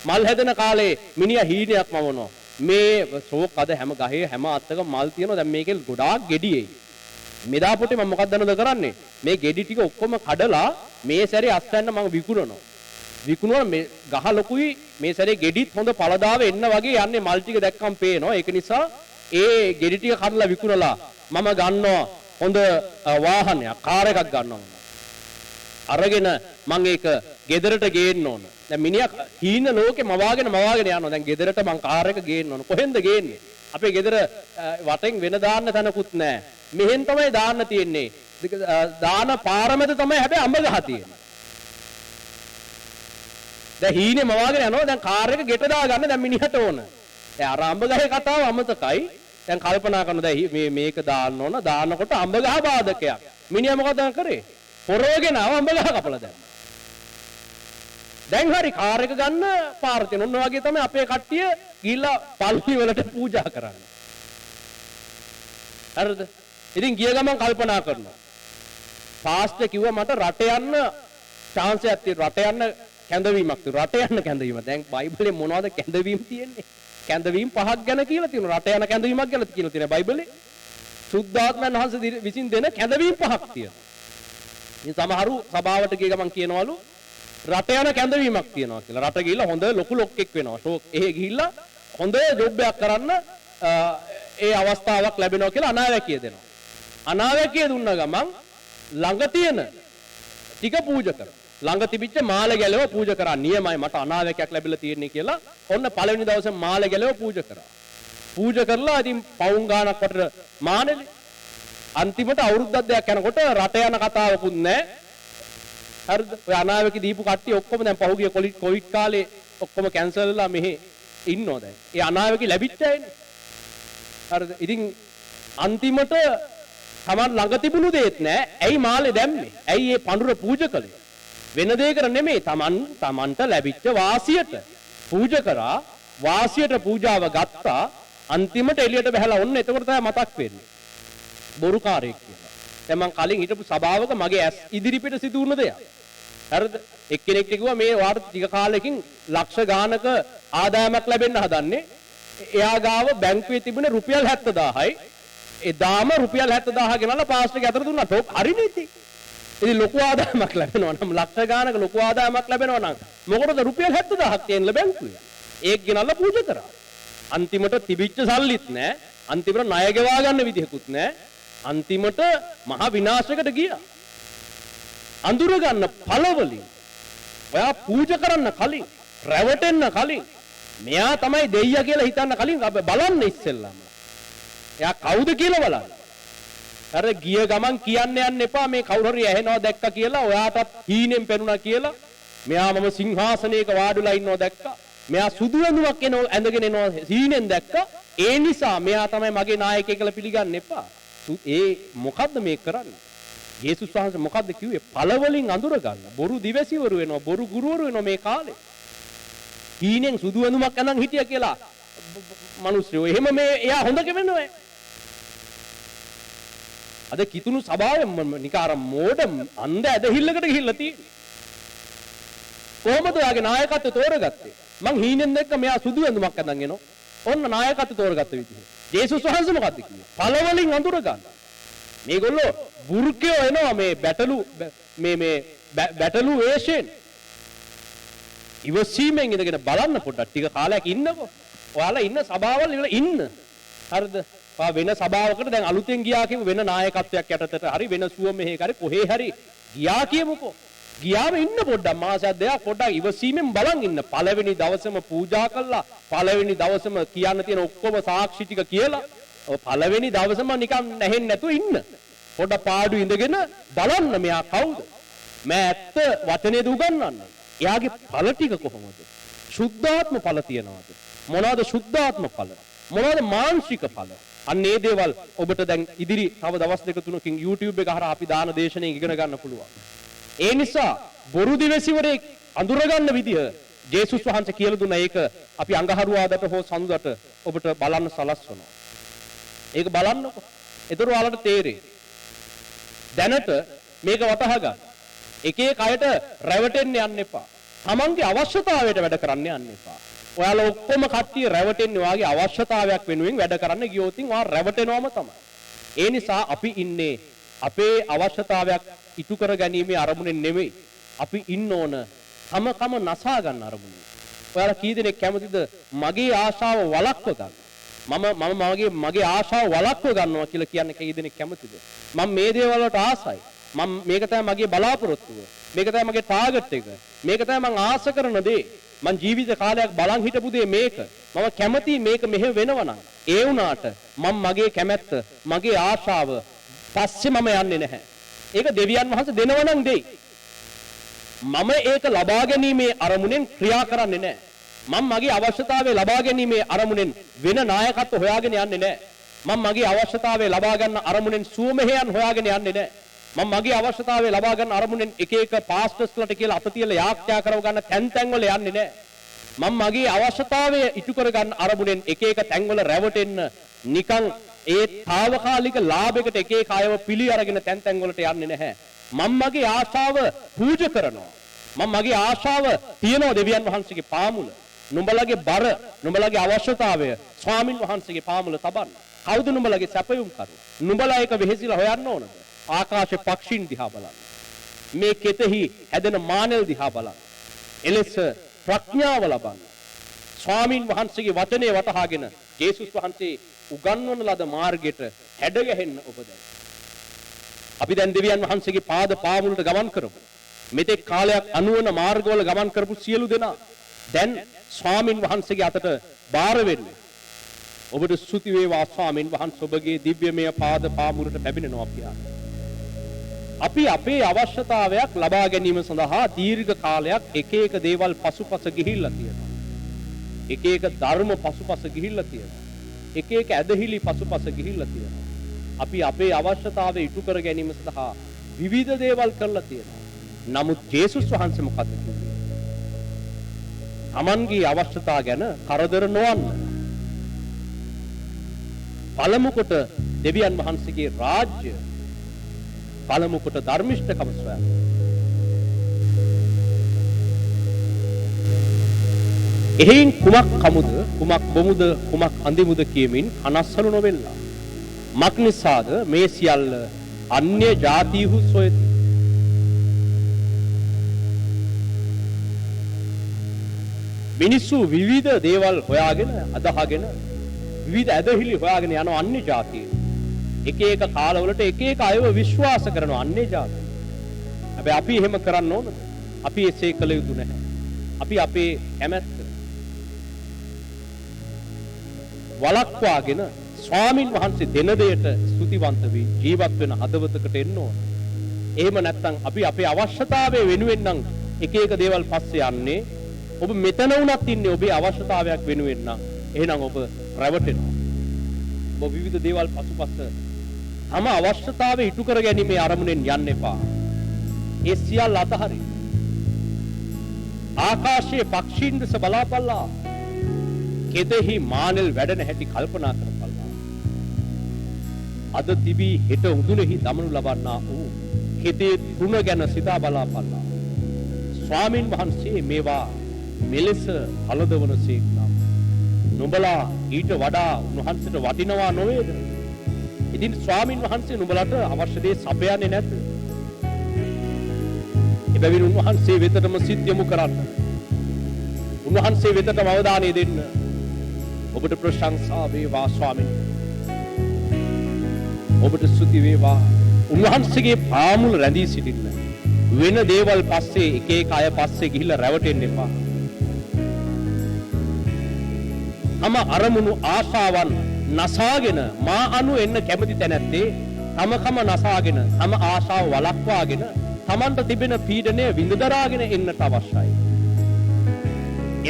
මල් හැදෙන කාලේ මිනිහා හීනයක් මවනවා. මේ ෂෝක් අද හැම ගහේ හැම අත්තකම මල් තියෙනවා. දැන් මේකේ ගොඩාක් ගෙඩි එයි. මෙදා පොටේ මම මොකක්ද දන්නවද කරන්නේ? මේ ගෙඩි ටික ඔක්කොම කඩලා මේ සැරේ අස්වැන්න මම විකුණනවා. විකුණුවා මේ ගහ ලොකුයි මේ සැරේ ගෙඩිත් හොඳ පළදාව එන්න වගේ යන්නේ මල් ටික දැක්කම පේනවා. ඒක නිසා ඒ ගෙඩි ටික කඩලා විකුණලා මම ගන්නවා හොඳ වාහනයක් කාර් එකක් ගන්නවා. අරගෙන මම ඒක ගෙදරට ගේන්න ඕන. දැන් මිනිහා හීන ලෝකේ මවාගෙන යනවා. දැන් ගෙදරට මං කාර් එක ගේන්න ඕන. කොහෙන්ද ගේන්නේ? අපේ ගෙදර වටෙන් වෙන දාන්න තැනකුත් නැහැ. මෙහෙන් තමයි දාන්න තියෙන්නේ. දාන පාරමෙද තමයි හැබැයි අඹ ගහ තියෙන්නේ. දැන් හීනේ මවාගෙන යනවා. දැන් කාර් එක ගෙට දාගන්න දැන් මිනිහට ඕන. දැන් අර අඹ ගහේ කතාව අමතකයි. දැන් කල්පනා කරනවා දැන් මේක දාන්න ඕන. දානකොට අඹ ගහ බාධකයක්. මිනිහා මොකද කරේ? පොරවගෙන අඹ ගහ කපලා දැම්මා. දැන් හරි කාර් එක ගන්න පාර තියෙන. ඔන්න වගේ තමයි අපේ කට්ටිය ගිහිල්ලා පල්ලි වලට පූජා කරන්නේ. හරිද? ඉතින් ගිය ගමන් කල්පනා කරනවා. පාස්ටර් කිව්වා මට රට යන්න chance එකක් තියෙනවා. රට යන්න කැඳවීමක් තියෙනවා. රට යන්න කැඳවීම. දැන් බයිබලේ මොනවද කැඳවීම් තියෙන්නේ? කැඳවීම් පහක් ගැන කියලා තියෙනවා. රට යන කැඳවීමක් ගැන කියලා තියෙනවා බයිබලේ. සුද්ධාත්මයන් වහන්සේ විසින් දෙන කැඳවීම් පහක් තියෙනවා. ඉතින් සමහරු සභාවට ගිය ගමන් කියනවලු රට යන කැඳවීමක් තියෙනවා කියලා. රට ගිහිල්ලා හොඳ ලොකු ලොක්ෙක් වෙනවා. ෂෝක් එහෙ ගිහිල්ලා හොඳ ජොබ් එකක් කරන්න ඒ අවස්ථාවක් ලැබෙනවා කියලා අනාවැකිය දෙනවා. අනාවැකිය දුන්න ගමන් ළඟ තියෙන ටික පූජා කරා. ළඟ තිබිච්ච මාළ ගැලව පූජා කරා. නියමයි මට අනාවැකියක් ලැබිලා තියෙන්නේ කියලා ඔන්න පළවෙනි දවසේ මාළ ගැලව පූජා කරා. පූජා කරලා ඉතින් පවුන් ගානක් වට මානෙලි. අන්තිමට අවුරුද්දක් දෙකක් යනකොට රට යන කතාවකුත් නැහැ. හරිද? ඔය අනාවැකි දීපු කට්ටිය ඔක්කොම දැන් පහුගිය කොවිඩ් කාලේ ඔක්කොම කැන්සල් වෙලා මෙහෙ ඉන්නෝ දැන්. ඒ අනාවැකි ලැබිච්ච අයනේ. හරිද? ඉතින් අන්තිමට Taman ළඟ තිබුණු දෙයක් නැහැ. ඇයි මාළේ දැම්මේ? ඇයි මේ පඳුර පූජා කළේ? වෙන දෙයකට නෙමෙයි. Tamanට ලැබිච්ච වාසියට පූජා කරා. වාසියට පූජාව ගත්තා. අන්තිමට එළියට බහලා ඔන්න එතකොට තමයි මතක් වෙන්නේ. බොරුකාරයෙක් කියලා. දැන් මං කලින් හිටපු සභාවක මගේ ඇස් ඉදිරිපිට සිදු වුණ දෙයක්. හරිද? එක්කෙනෙක් කිව්වා මේ වාර්ත ටික කාලෙකින් ලක්ෂ ගානක ආදායමක් ලැබෙන්න හදන්නේ. එයා ගාව බැංකුවේ තිබුණේ රුපියල් 70000යි. එදාම රුපියල් 70000 ගෙනල්ලා පාස්ටර්ගේ අතට දුන්නා. ටොප් හරිනේ ඉතින්. ඉතින් ලොකු ආදායමක් ලැබෙනවා නම් ලක්ෂ ගානක ලොකු ආදායමක් ලැබෙනවා නම් මොකටද රුපියල් 70000ක් තියෙන බැංකුවේ? ඒක ගෙනල්ලා පූජා කරා. අන්තිමට තිබිච්ච සල්ලිත් නැහැ. අන්තිමට ණය ගෙවා ගන්න විදිහකුත් නැහැ. අන්තිමට මහා විනාශයකට ගියා. අඳුර ගන්න පළවලින් ඔයා පූජා කරන්න කලින් රැවටෙන්න කලින් මෙයා තමයි දෙයියා කියලා හිතන්න කලින් බලන්න ඉස්සෙල්ලාම. එයා කවුද කියලා බලන්න. අර ගිය ගමන් කියන්න යන්න එපා මේ කවුරු හරි ඇහෙනවා දැක්කා කියලා ඔයාටත් හීනෙන් පෙනුණා කියලා. මෙයා මම සිංහාසනයක වාඩිලා ඉන්නවා දැක්කා. මෙයා සුදු ඇඳුමක් ඇඳගෙන එනවා හීනෙන් දැක්කා. ඒ නිසා මෙයා තමයි මගේ නායකයෙක් කියලා පිළිගන්න එපා. ඒ මොකද්ද මේ කරන්නේ? යේසුස් වහන්සේ මොකද්ද කිව්වේ? පළවලින් අඳුර ගන්න. බොරු දිවැසිවරු වෙනවා, බොරු ගුරුවරු වෙනවා මේ කාලේ. හීනෙන් සුදු ඇඳුමක් අඳන් හිටියා කියලා මිනිස්සු එහෙම මේ එයා හොඳ කෙවෙන්නේ. අද කිතුණු සභාවේ නිකාර මෝඩ අන්ධ ඇදහිල්ලකට ගිහිල්ලා තියෙන්නේ. කොහොමද ඔයාගේ නායකත්වය තෝරගත්තේ? මං හීනෙන් දැක්ක මෙයා සුදු ඇඳුමක් අඳන් එනවා. ඔන්න නායකත්වය තෝරගත්ත විදිහ. යේසුස් වහන්සේ මොකද්ද කිව්වේ? පළවලින් අඳුර ගන්න. මේගොල්ලෝ බුරුකයෝ එනවා මේ බැටළු වේශයෙන්. ඉවසීමෙන් ඉඳගෙන බලන්න පොඩ්ඩක් ටික කාලයක් ඉන්නකෝ. ඔයාලා ඉන්න සභාවල් වල ඉන්න. හරිද? වෙන සභාවකට දැන් අලුතෙන් ගියා කියමු වෙන නායකත්වයක් යටතට හරි වෙන සුව මෙහෙක හරි කොහේ හරි ගියා කියමුකෝ. ගියාම ඉන්න පොඩ්ඩක් මාසයක් දෙකක් පොඩ්ඩක් ඉවසීමෙන් බලන් ඉන්න. පළවෙනි දවසේම පූජා කළා. පළවෙනි දවසේම කියන්න තියෙන ඔක්කොම සාක්ෂි ටික කියලා. ඔය පළවෙනි දවසේම නිකන් නැහෙන්නේ නැතුව ඉන්න. පොඩ්ඩක් පාඩු ඉඳගෙන බලන්න මෙයා කවුද? මෑ ඇත්ත වචනේද උගන්වන්නේ. එයාගේ ඵල ටික කොහොමද? සුද්ධාත්ම ඵල තියනවාද? මොනවාද සුද්ධාත්ම ඵල? මොනවාද මානසික ඵල? අන්න ඒ දේවල් ඔබට දැන් ඉදිරි තව දවස් දෙක තුනකින් YouTube එක හරහා අපි දාන දේශනාවෙන් ඉගෙන ගන්න පුළුවන්. ඒ නිසා බොරු දිවසිවරේ අඳුර ගන්න විදිය ජේසුස් වහන්සේ කියලා දුන්නා. ඒක අපි අඟහරුවාදට හෝ සඳුදාට ඔබට බලන්න සලස්වනවා. ඒක බලන්නකො. ඒතර ඔයාලට තේරෙයි. දැනට මේක වටහා ගන්න. එක එක අයට රැවටෙන්න යන්න එපා. තමන්ගේ අවශ්‍යතාවයට වැඩ කරන්න යන්න එපා. ඔයාලා ඔක්කොම කට්ටිය රැවටෙන්නේ ඔයාගේ අවශ්‍යතාවයක් වෙනුවෙන් වැඩ කරන්න ගියොත් ඔයා රැවටෙනවම තමයි. ඒ නිසා අපි ඉන්නේ අපේ අවශ්‍යතාවයක් ඉටු කර ගැනීමේ අරමුණෙන් නෙවෙයි. අපි ඉන්න ඕන තමකම නසා ගන්න අරමුණෙන්. ඔයාලා කී දෙනෙක් කැමතිද මගේ ආශාව වළක්ව ගන්න? මගේ ආශාව වළක්ව ගන්නවා කියලා කියන්නේ කී දෙනෙක් කැමතිද? මම මේ දේවල් වලට ආසයි. මේක තමයි මගේ බලාපොරොත්තුව. මේක තමයි මගේ ටාගට් එක. මේක තමයි මම ආස කරන දේ. මං ජීවිත කාලයක් බලන් හිටපු දේ මේක. මම කැමති මේක මෙහෙම වෙනවනම්. ඒ වුණාට මම මගේ කැමැත්ත, මගේ ආශාව පස්සේ මම යන්නේ නැහැ. ඒක දෙවියන් වහන්සේ දෙනවනම් දෙයි. මම ඒක ලබා ගැනීමේ අරමුණෙන් ක්‍රියා කරන්නේ නැහැ. මම මගේ අවශ්‍යතාවය ලබා ගැනීමේ අරමුණෙන් වෙන නායකත්ව හොයාගෙන යන්නේ නැහැ. මම මගේ අවශ්‍යතාවය ලබා ගන්න අරමුණෙන් සුවමෙහෙයන් හොයාගෙන යන්නේ නැහැ. මම මගේ අවශ්‍යතාවය ලබා ගන්න අරමුණෙන් එක එක පාස්ටර්ස්ලට කියලා අත තියලා යාඥා කරව ගන්න තැන් වල යන්නේ නැහැ. මම මගේ අවශ්‍යතාවය ඉටු කර ගන්න අරමුණෙන් එක එක තැන් වල රැවටෙන්න නිකන් ඒ తాවකාලික ලාභයකට එක එක අයව පිළි අරගෙන තැන් වලට යන්නේ නැහැ. මම මගේ ආශාව පූජා කරනවා. මම මගේ ආශාව තියනවා දෙවියන් වහන්සේගේ පාමුල. නුඹලගේ බර, නුඹලගේ අවශ්‍යතාවය ස්වාමින් වහන්සේගේ පාමුල තබන්න. කවුද නුඹලගේ සැපයුම් කරු? නුඹලා ඒක වෙහෙසිලා හොයන්න ඕනද? ආකාශ පක්ෂීන් දිහා බලන්න. මේ කෙතෙහි හැදෙන මානෙල් දිහා බලන්න. එලෙස ප්‍රඥාව ලබන්න. ස්වාමින් වහන්සේගේ වචනේ වටහාගෙන ජේසුස් වහන්සේ උගන්වන ලද මාර්ගයට හැඩ ගැහෙන්න ඔබ දැන්. අපි දැන් දෙවියන් වහන්සේගේ පාද පාමුලට ගමන් කරමු. මෙතෙක් කාලයක් අනුවන මාර්ගවල ගමන් කරපු සියලු දෙනා දැන් ස්වාමින් වහන්සේගේ අතට බාර වෙන්නේ. ඔබට ස්තුති වේවා ස්වාමින් වහන්සේ ඔබගේ දිව්‍යමය පාද පාමුලට පැමිණෙනවා කියලා. අපි අපේ අවශ්‍යතාවයක් ලබා ගැනීම සඳහා දීර්ඝ කාලයක් එක එක දේවල් පසුපස ගිහිල්ලා තියෙනවා. එක එක ධර්ම පසුපස ගිහිල්ලා තියෙනවා. එක එක ඇදහිලි පසුපස ගිහිල්ලා තියෙනවා. අපි අපේ අවශ්‍යතාවය ඉටු කර ගැනීම සඳහා විවිධ දේවල් කරලා තියෙනවා. නමුත් ජේසුස් වහන්සේ මොකද කිව්වේ? තමන්ගේ අවශ්‍යතා ගැන කරදර නොවන්න. පළමු කොට දෙවියන් වහන්සේගේ රාජ්‍ය, පළමු කොට ධර්මිෂ්ඨකම සොයන්න. එහෙන් කුමක් කමුද, කුමක් බොමුද, කුමක් අඳිමුද කියමින් අනස්සලු නොවෙල්ලා. මක් නිසාද මේ සියල්ල අන්‍ය ජාතිහු සොයති. මිනිස්සු විවිධ දේවල් හොයාගෙන අදහගෙන විවිධ ඇදහිලි හොයාගෙන යන අන්‍ය ජාතිය. එක එක කාලවලට එක එක අයව විශ්වාස කරන අන්‍ය ජාතිය. හැබැයි අපි එහෙම කරන්න ඕනද? අපි එසේ කළ යුතු නැහැ. අපි අපේ කැමැත්ත වළක්වාගෙන ස්වාමින් වහන්සේ දෙන දෙයට ස්තුතිවන්ත වී ජීවත් වෙන හදවතකට එන්න ඕන. එහෙම නැත්නම් අපි අපේ අවශ්‍යතාවය වෙනුවෙන් නම් එක එක දේවල් පස්සේ යන්නේ. ඔබ මෙතන වුණත් ඉන්නේ ඔබේ අවශ්‍යතාවයක් වෙනුවෙන් නම් එහෙනම් ඔබ රැවටෙනවා. ඔබ විවිධ දේවල් පසුපස තම අවශ්‍යතාවය ඉටු කර ගැනීමේ අරමුණෙන් යන්න එපා. ඒ සියල්ල අතහරින්න. ආකාශයේ පක්ෂීන් දෙස බලාපල්ලා. කෙතෙහි මානෙල් වැඩෙන හැටි කල්පනා කරපල්ලා. අද තිබී හෙට උදුනෙහි දමනු ලබන්නා වූ කෙතේ තුන ගැන සිතා බලාපල්ලා. ස්වාමින් වහන්සේ මේවා මෙලෙස පළදවනසේක් නම් නුඹලා ඊට වඩා උන්වහන්සේට වටිනවා නොවේද? ඉතින් ස්වාමින් වහන්සේ නුඹලට අවශ්‍ය දේ සපයන්නේ නැද්ද? එබැවින් උන්වහන්සේ වෙතටම සිත් යොමු කරන්න. උන්වහන්සේ වෙතටම අවධානය දෙන්න. ඔබට ප්‍රශංසා වේවා ස්වාමීනි. ඔබට ස්තුති වේවා. උන්වහන්සේගේ පාමුල රැඳී සිටින්න. වෙන දේවල් පස්සේ එක එක අය පස්සේ ගිහිල්ලා රැවටෙන්න එපා. තම අරමුණු ආශාවන් නසාගෙන මා අනු එන්න කැමති තැනැත්තේ තමකම නසාගෙන තම ආශාව වළක්වාගෙන තමන්ට තිබෙන පීඩනය විඳදරාගෙන එන්නට අවශ්‍යයි.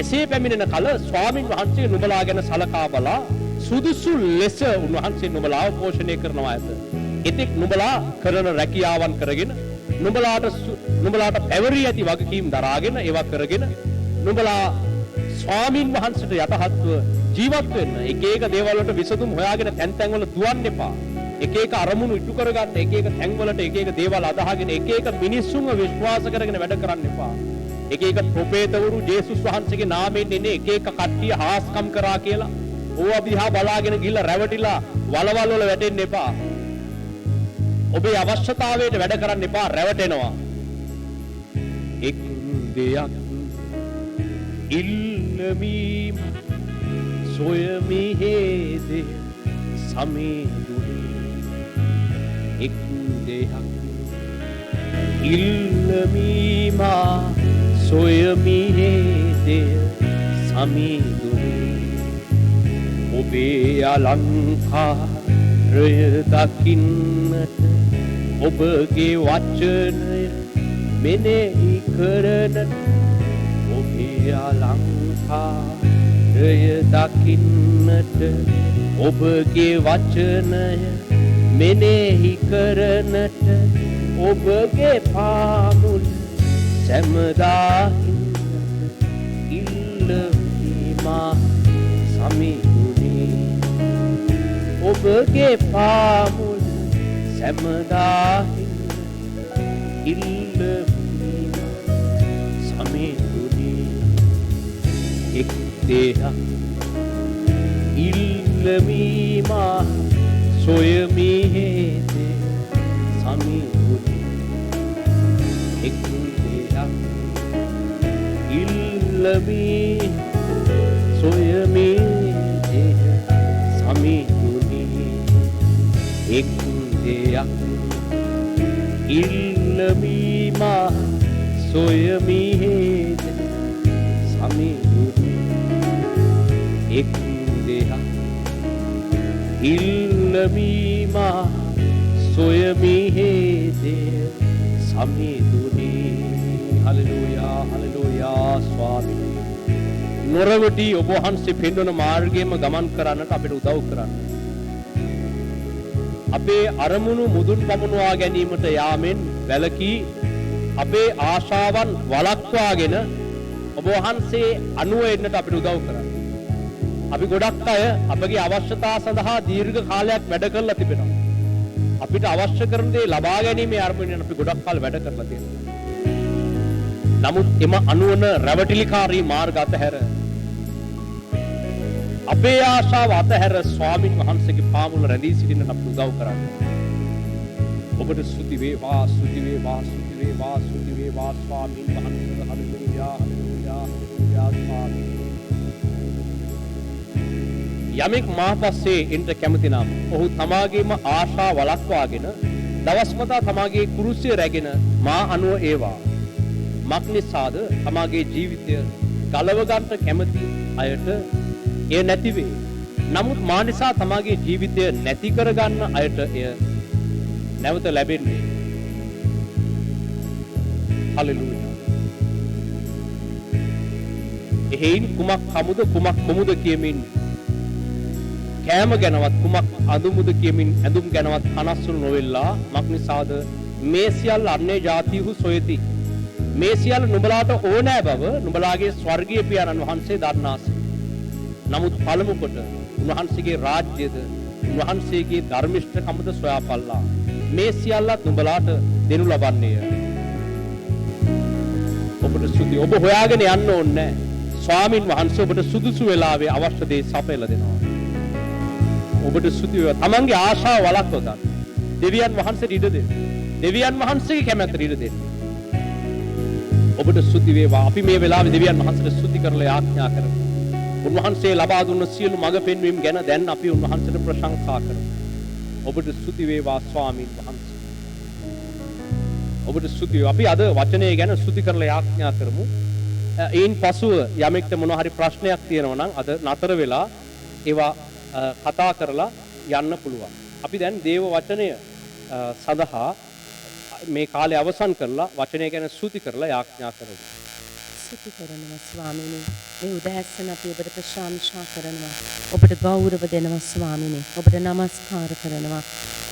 එසේ පැමිණෙන කල ස්වාමින් වහන්සේ නුඹලා ගැන සලකා බලා සුදුසු ලෙස උන්වහන්සේ නුඹලාව පෝෂණය කරනවා ඇත. එතෙක් නුඹලා කරන රැකියාවන් කරගෙන නුඹලාට පැවරී ඇති වගකීම් දරාගෙන ඒවා කරගෙන නුඹලා ස්වාමින් වහන්සේට යටහත්ව ජීවත් වෙන්න. එක එක දේවල් වලට විසඳුම් හොයාගෙන තැන් තැන් වල දුවන්න එපා. එක එක අරමුණු ඉටු කරගන්න එක එක තැන් වලට එක එක දේවල් අදහගෙන එක එක මිනිස්සුන්ව විශ්වාස කරගෙන වැඩ කරන්න එපා. එක එක ප්‍රොපේතවරු ජේසුස් වහන්සේගේ නාමයෙන් එන්නේ එක එක කට්ටිය හාස්කම් කරා කියලා ඕවා දිහා බලාගෙන ගිහිල්ලා රැවටිලා වලවල් වල වැටෙන්න එපා. ඔබේ අවශ්‍යතාවයට වැඩ කරන්න එපා, රැවටෙනවා. එක් දෙයක් ඉල්ලමීම සොයමි හේදේ සමීදුනි. එක් දෙයක් ඉල්ලමීමා සොයමි හේදේ සමීදුනි. ඔබේ අලංකාරය දකින්නට ඔබගේ වචනය මෙනෙහි කරනට ඔබේ අලංකාරය දකින්නට ඔබගේ වචනය මෙනෙහි කරනට ඔබගේ පාමුල සැමදාහින්නට ඉල්ලීමා සමිඳුනි. ඔබගේ පාමුල සැමදාහින්නට ඉල්ලීමා සමිඳුනි. එක් දෙයක් ඉල්ලමීමා සොයමි හේතේ සමිඳුනි. එක් දෙයක් ඉල්ලමී සොයමි හේතේ සමිඳුනි. එක් දෙයක් ඉල්ලමීමා සොයමි හේතේ සමිඳුනි. එක් දෙයක් ඉල්ලමීමා සොයමි හේතේ සමිඳුනි. හලෙලූයා හලෙලූයා ස්වාමී. නොරවටි ඔබ වහන්සේ පෙන්වන මාර්ගයේම ගමන් කරන්නට අපිට උදව් කරන්න. අපේ අරමුණු මුදුන් පමුණවා ගැනීමට යාමෙන් වැළකී අපේ ආශාවන් වළක්වාගෙන ඔබ වහන්සේ අනුව එන්නට අපිට උදව් කරන්න. අපි ගොඩක් අය අපගේ අවශ්‍යතා සඳහා දීර්ඝ කාලයක් වැඩ කරලා තිබෙනවා. අපිට අවශ්‍ය කරන දේ ලබා ගැනීමේ අරමුණෙන් අපි ගොඩක් කාල වැඩ කරලා තියෙනවා. නමුත් එම අනුවන රැවටිලිකාරී මාර්ග අතහැර අපේ ආශාව අතහැර ස්වාමින් වහන්සේගේ පාමුල රැඳී සිටින්න අපට උදව් කරන්න. ඔබට ස්තුති වේවා ස්තුති වේවා ස්තුති වේවා ස්තුති වේවා ස්වාමින් වහන්සේ. හල්ලෙලූයා හල්ලෙලූයා හල්ලෙලූයා ස්වාමී. යමෙක් මා පස්සේ එන්න කැමති නම් ඔහු තමාගේම ආශා වළක්වාගෙන දවස්මතා තමාගේ කුරුසිය රැගෙන මා අනුව ඒවා. මක් නිසාද තමාගේ ජීවිතය ගලව ගන්නට කැමති අයට එය නැති වේ. නමුත් මා නිසා තමාගේ ජීවිතය නැති කරගන්න අයට එය නැවත ලැබෙන්නේ. හල්ලෙලූයා. එහෙයින් කුමක් හමුද කුමක් කොමුද කියමින් කෑම ගැනවත් කුමක් අඳුමුද කියමින් ඇඳුම් ගැනවත් කනස්සුළු නොවෙල්ලා මක් නිසාද මේ සියල්ල අන්නේ ජාතිහු සොයති. මේ සියල්ල නුඹලාට ඕනෑ බව නුඹලාගේ ස්වර්ගීය පියාණන් වහන්සේ දන්නාසේ. නමුත් පළමු කොට උන්වහන්සේගේ රාජ්‍යද උන්වහන්සේගේ ධර්මිෂ්ඨකමද සොයාපල්ලා. මේ සියල්ලත් නුඹලාට දෙනු ලබන්නේය. ඔබට සුදි ඔබ හොයාගෙන යන්න ඕනේ. ස්වාමින් වහන්සේ ඔබට සුදුසු වෙලාවේ අවශ්‍ය දේ සපයලා දෙනවා. ඔබට සුදි වේවා. තමන්ගේ ආශාව වළක්ව ගන්න. දෙවියන් වහන්සේට ඉඩ දෙන්න. දෙවියන් වහන්සේගේ කැමැත්තට ඉඩ දෙන්න. ඔබට සුදි වේවා. අපි මේ වෙලාවේ දෙවියන් වහන්සේට ස්තුති කරලා යාඥා කරමු. උන්වහන්සේ ලබා දුන්න සියලු මඟ පෙන්වීම් ගැන දැන් අපි උන්වහන්සේට ප්‍රශංසා කරමු. ඔබට ස්තුති වේවා ස්වාමින් වහන්සේ. ඔබට ස්තුති වේවා. අපි අද වචනය ගැන ස්තුති කරලා යාඥා කරමු. ඒන් පසුව යමෙක්ට මොන හරි ප්‍රශ්නයක් තියෙනවා නම් අද නතර වෙලා ඒවා කතා කරලා යන්න පුළුවන්. අපි දැන් දේව වචනය සඳහා මේ කාලය අවසන් කරලා වචනය ගැන ස්තුති කරලා යාඥා කරමු. ස්තුති කරනවා ස්වාමීනි. මේ උදෑසන අපි ඔබට ප්‍රශංසා කරනවා. ඔබට ගෞරව දෙනවා ස්වාමීනි. ඔබට নমස්කාර කරනවා.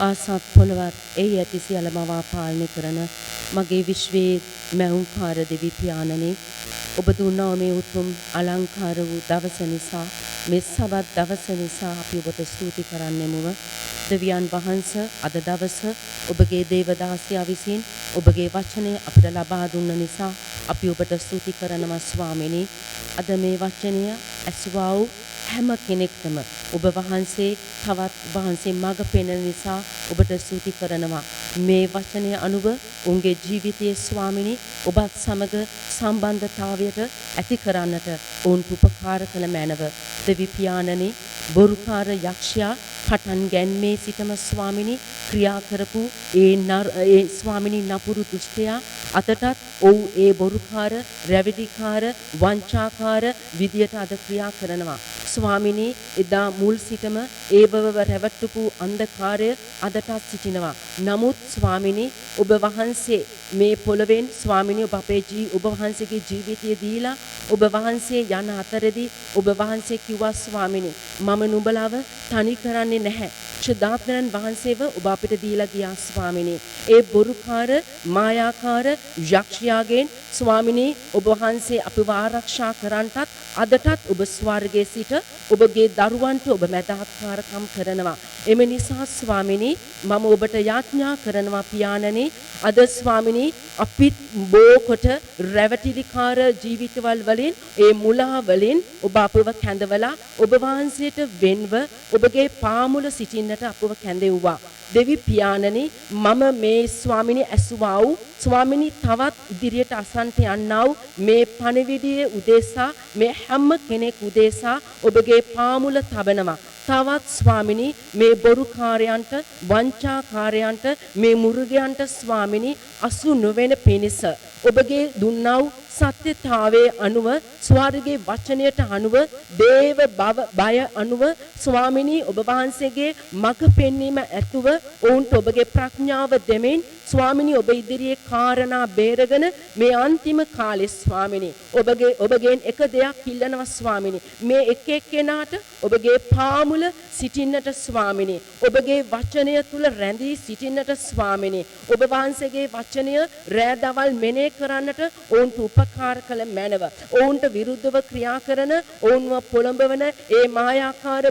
ආසත් පොළවත් ඒ ඇති සියල්ලම පාලනය කරන මගේ විශ්වයේ මෞංකාර දෙවි පියාණනි, ඔබ දුන්නා මේ උතුම් අලංකාර වූ දවස නිසා, මේ සබත් දවස නිසා අපි ඔබට ස්තුති කරන්නෙමුව. දෙවියන් වහන්සේ අද දවස ඔබගේ දේවදාසියා විසින් ඔබගේ වචනය අපට ලබා දුන්න නිසා අපි ඔබට ස්තුති කරනවා ස්වාමිනී. අද මේ වචනය ඇසුවා වූ හැම කෙනෙක්ටම ඔබ වහන්සේ තවත් වහන්සේ මඟ පෙන්වන නිසා ඔබට ස්තුති කරනවා. මේ වචනය අනුව උන්ගේ ජීවිතයේ ස්වාමිනී ඔබත් සමග සම්බන්ධතාවයට ඇති කරන්නට ඔවුන් උපකාර කළ මැනව. දෙවි පියාණනි, බොරුකාර යක්ෂයා පටන් ගැන්මේ සිටම ස්වාමිනී ක්‍රියා කරපු ඒ ස්වාමිනී නපුරු දුෂ්ටයා අතටත් ඔව් ඒ බොරුකාර, රැවිඩිකාර, වංචාකාර විදියට අද ක්‍රියා කරනවා. ස්වාමිනී එදා මුල් සිටම ඒ බව රැවට්ටපු අන්ධකාරය අදටත් සිටිනවා. නමුත් ස්වාමිනී ඔබ වහන්සේ මේ පොළවෙන් ස්වාමිනී ඔබ වහන්සේගේ ජීවිතය දීලා ඔබ වහන්සේ යන අතරදී ඔබ වහන්සේ කිව්වා ස්වාමිනී මම නුඹලව තනි කරන්නේ නැහැ. ශුද්ධාත්මයන් වහන්සේව ඔබ අපිට දීලා ගියා ස්වාමිනී. ඒ බොරුකාර මායාකාර යක්ෂයාගෙන් ස්වාමිනී ඔබ වහන්සේ අපිව ආරක්ෂා කරන්නටත් අදටත් ඔබ ස්වර්ගයේ සිට ඔබගේ දරුවන්ට ඔබ මැදහත්කාරකම් කරනවා. එම නිසා ස්වාමිනී මම ඔබට යාඥා කරනවා පියාණනි, අද ස්වාමිනී අපිත් බෝකොට රැවටිලිකාර ජීවිතවල වලින් ඒ මුලා වලින් ඔබ අපව කැඳවලා ඔබ වහන්සේට වෙන්ව ඔබගේ පාමුල සිටින්නට අපව කැඳෙව්වා. දෙවි පියාණනි මම මේ ස්වාමිනී ඇසුවා වූ ස්වාමිනී තවත් ඉදිරියට අසන්ට යන්නා වූ මේ පණිවිඩයේ උදෙසා මේ හැම කෙනෙක් උදෙසා ඔබගේ පාමුල තබනවා. තවත් ස්වාමිනී මේ බොරුකාරයන්ට, වංචාකාරයන්ට, මේ මුර්ගයන්ට ස්වාමිනී අසු නොවන පිණිස ඔබගේ දුන්නා වූ සත්‍යතාවයේ අනුව ස්වර්ගයේ වචනයට අනුව දේව බය අනුව ස්වාමිනී ඔබ වහන්සේගේ මඟ පෙන්වීම ඇතුව ඔවුන්ට ඔබගේ ප්‍රඥාව දෙමින් ස්වාමිනී ඔබ ඉදිරියේ කාරණා බේරගෙන මේ අන්තිම කාලේ ස්වාමිනී ඔබගෙන් එක දෙයක් ඉල්ලනවා ස්වාමිනී, මේ එක එක්කෙනාට ඔබගේ පාමුල සිටින්නට ස්වාමිනී, ඔබගේ වචනය තුල රැඳී සිටින්නට ස්වාමිනී, ඔබ වහන්සේගේ වචනය රෑ දවල් මෙනෙහි කරන්නට ඔවුන්ට උපකාර කළ මැනව. ඔවුන්ට විරුද්ධව ක්‍රියා කරන ඔවුන්ව පොළඹවන ඒ මායාකාර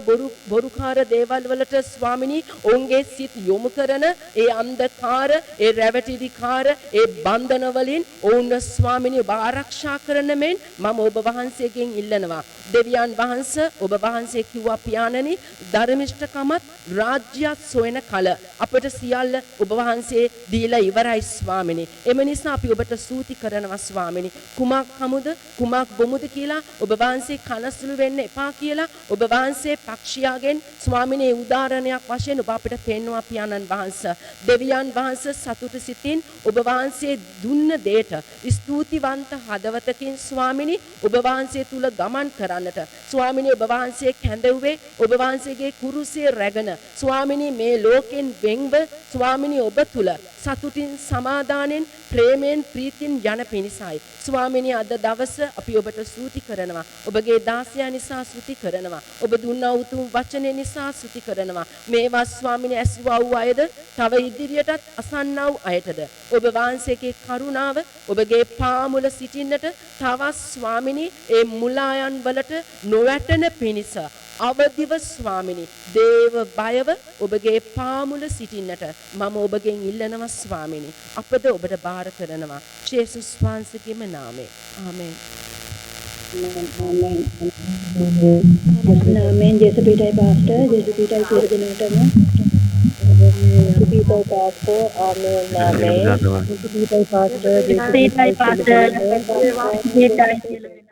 බොරුකාර දේවල් වලට ස්වාමිනී ඔවුන්ගේ සිත් යොමු කරන ඒ අන්ධකාර ඒ රැවටිලිකාර ඒ බන්ධන වලින් ඔවුන්ව ස්වාමිනී ඔබ ආරක්ෂා කරන මෙන් මම ඔබ වහන්සේගෙන් ඉල්ලනවා. දෙවියන් වහන්සේ ඔබ වහන්සේ කිව්වා පියාණනි ධර්මිෂ්ඨකමත් රාජ්‍යයත් සොයන කල අපට සියල්ල ඔබ වහන්සේ දීලා ඉවරයි ස්වාමිනී. එම නිසා අපි ඔබට ස්තුති කරනවා ස්වාමිනී. කුමක් හමුද කුමක් බොමුද කියලා ඔබ වහන්සේ කනසුළු වෙන්න එපා කියලා ඔබ වහන්සේ පක්ෂියාගෙන් ස්වාමිනී උදාහරණයක් වශයෙන් ඔබ අපිට පෙන්වුවා පියාණන් වහන්සේ. දෙවියන් වහන්සේ සතුට සිතින් ඔබ වහන්සේ දුන්න දෙයට ස්තුතිවන්ත හදවතකින් ස්වාමිනී ඔබ වහන්සේ තුල ගමන් කරන්නට ස්වාමිනී ඔබ වහන්සේ කැඳවුවේ ඔබ වහන්සේගේ කුරුසිය රැගෙන ස්වාමිනී මේ ලෝකෙන් වෙන්ව ස්වාමිනී ඔබ තුල සතුටින් සමාදානෙන් ප්‍රේමයෙන් ප්‍රීතියෙන් යන පිණිසයි ස්වාමිනී අද දවස අපි ඔබට ස්තුති කරනවා ඔබගේ දාසයා නිසා ස්තුති කරනවා ඔබ දුන්නා උතුම් වචනේ නිසා ස්තුති කරනවා මේවා ස්වාමිනී ඇසුවා වූ අයද තව ඉදිරියටත් අසන්නා වූ අයටද ඔබ වහන්සේගේ කරුණාව ඔබගේ පාමුල සිටින්නට තවත් ස්වාමිනී ඒ මුලායන් වලට නොවැටෙන පිණිස අවදිව ස්වාමිනී දේව බයව ඔබගේ පාමුල සිටින්නට මම ඔබගෙන් ඉල්ලනවා ස්වාමිනී අපද ඔබට බාර කරනවා යේසුස් වහන්සේගේම නාමයෙන් ආමෙන් Amen. Jésù Peter Pastor, Jésù Peter සියලු දෙනාටම Jésù Peter Pastor, Amen. Amen. Jésù Peter Pastor, Jésù Peter Pastor, Jésù Peter Pastor.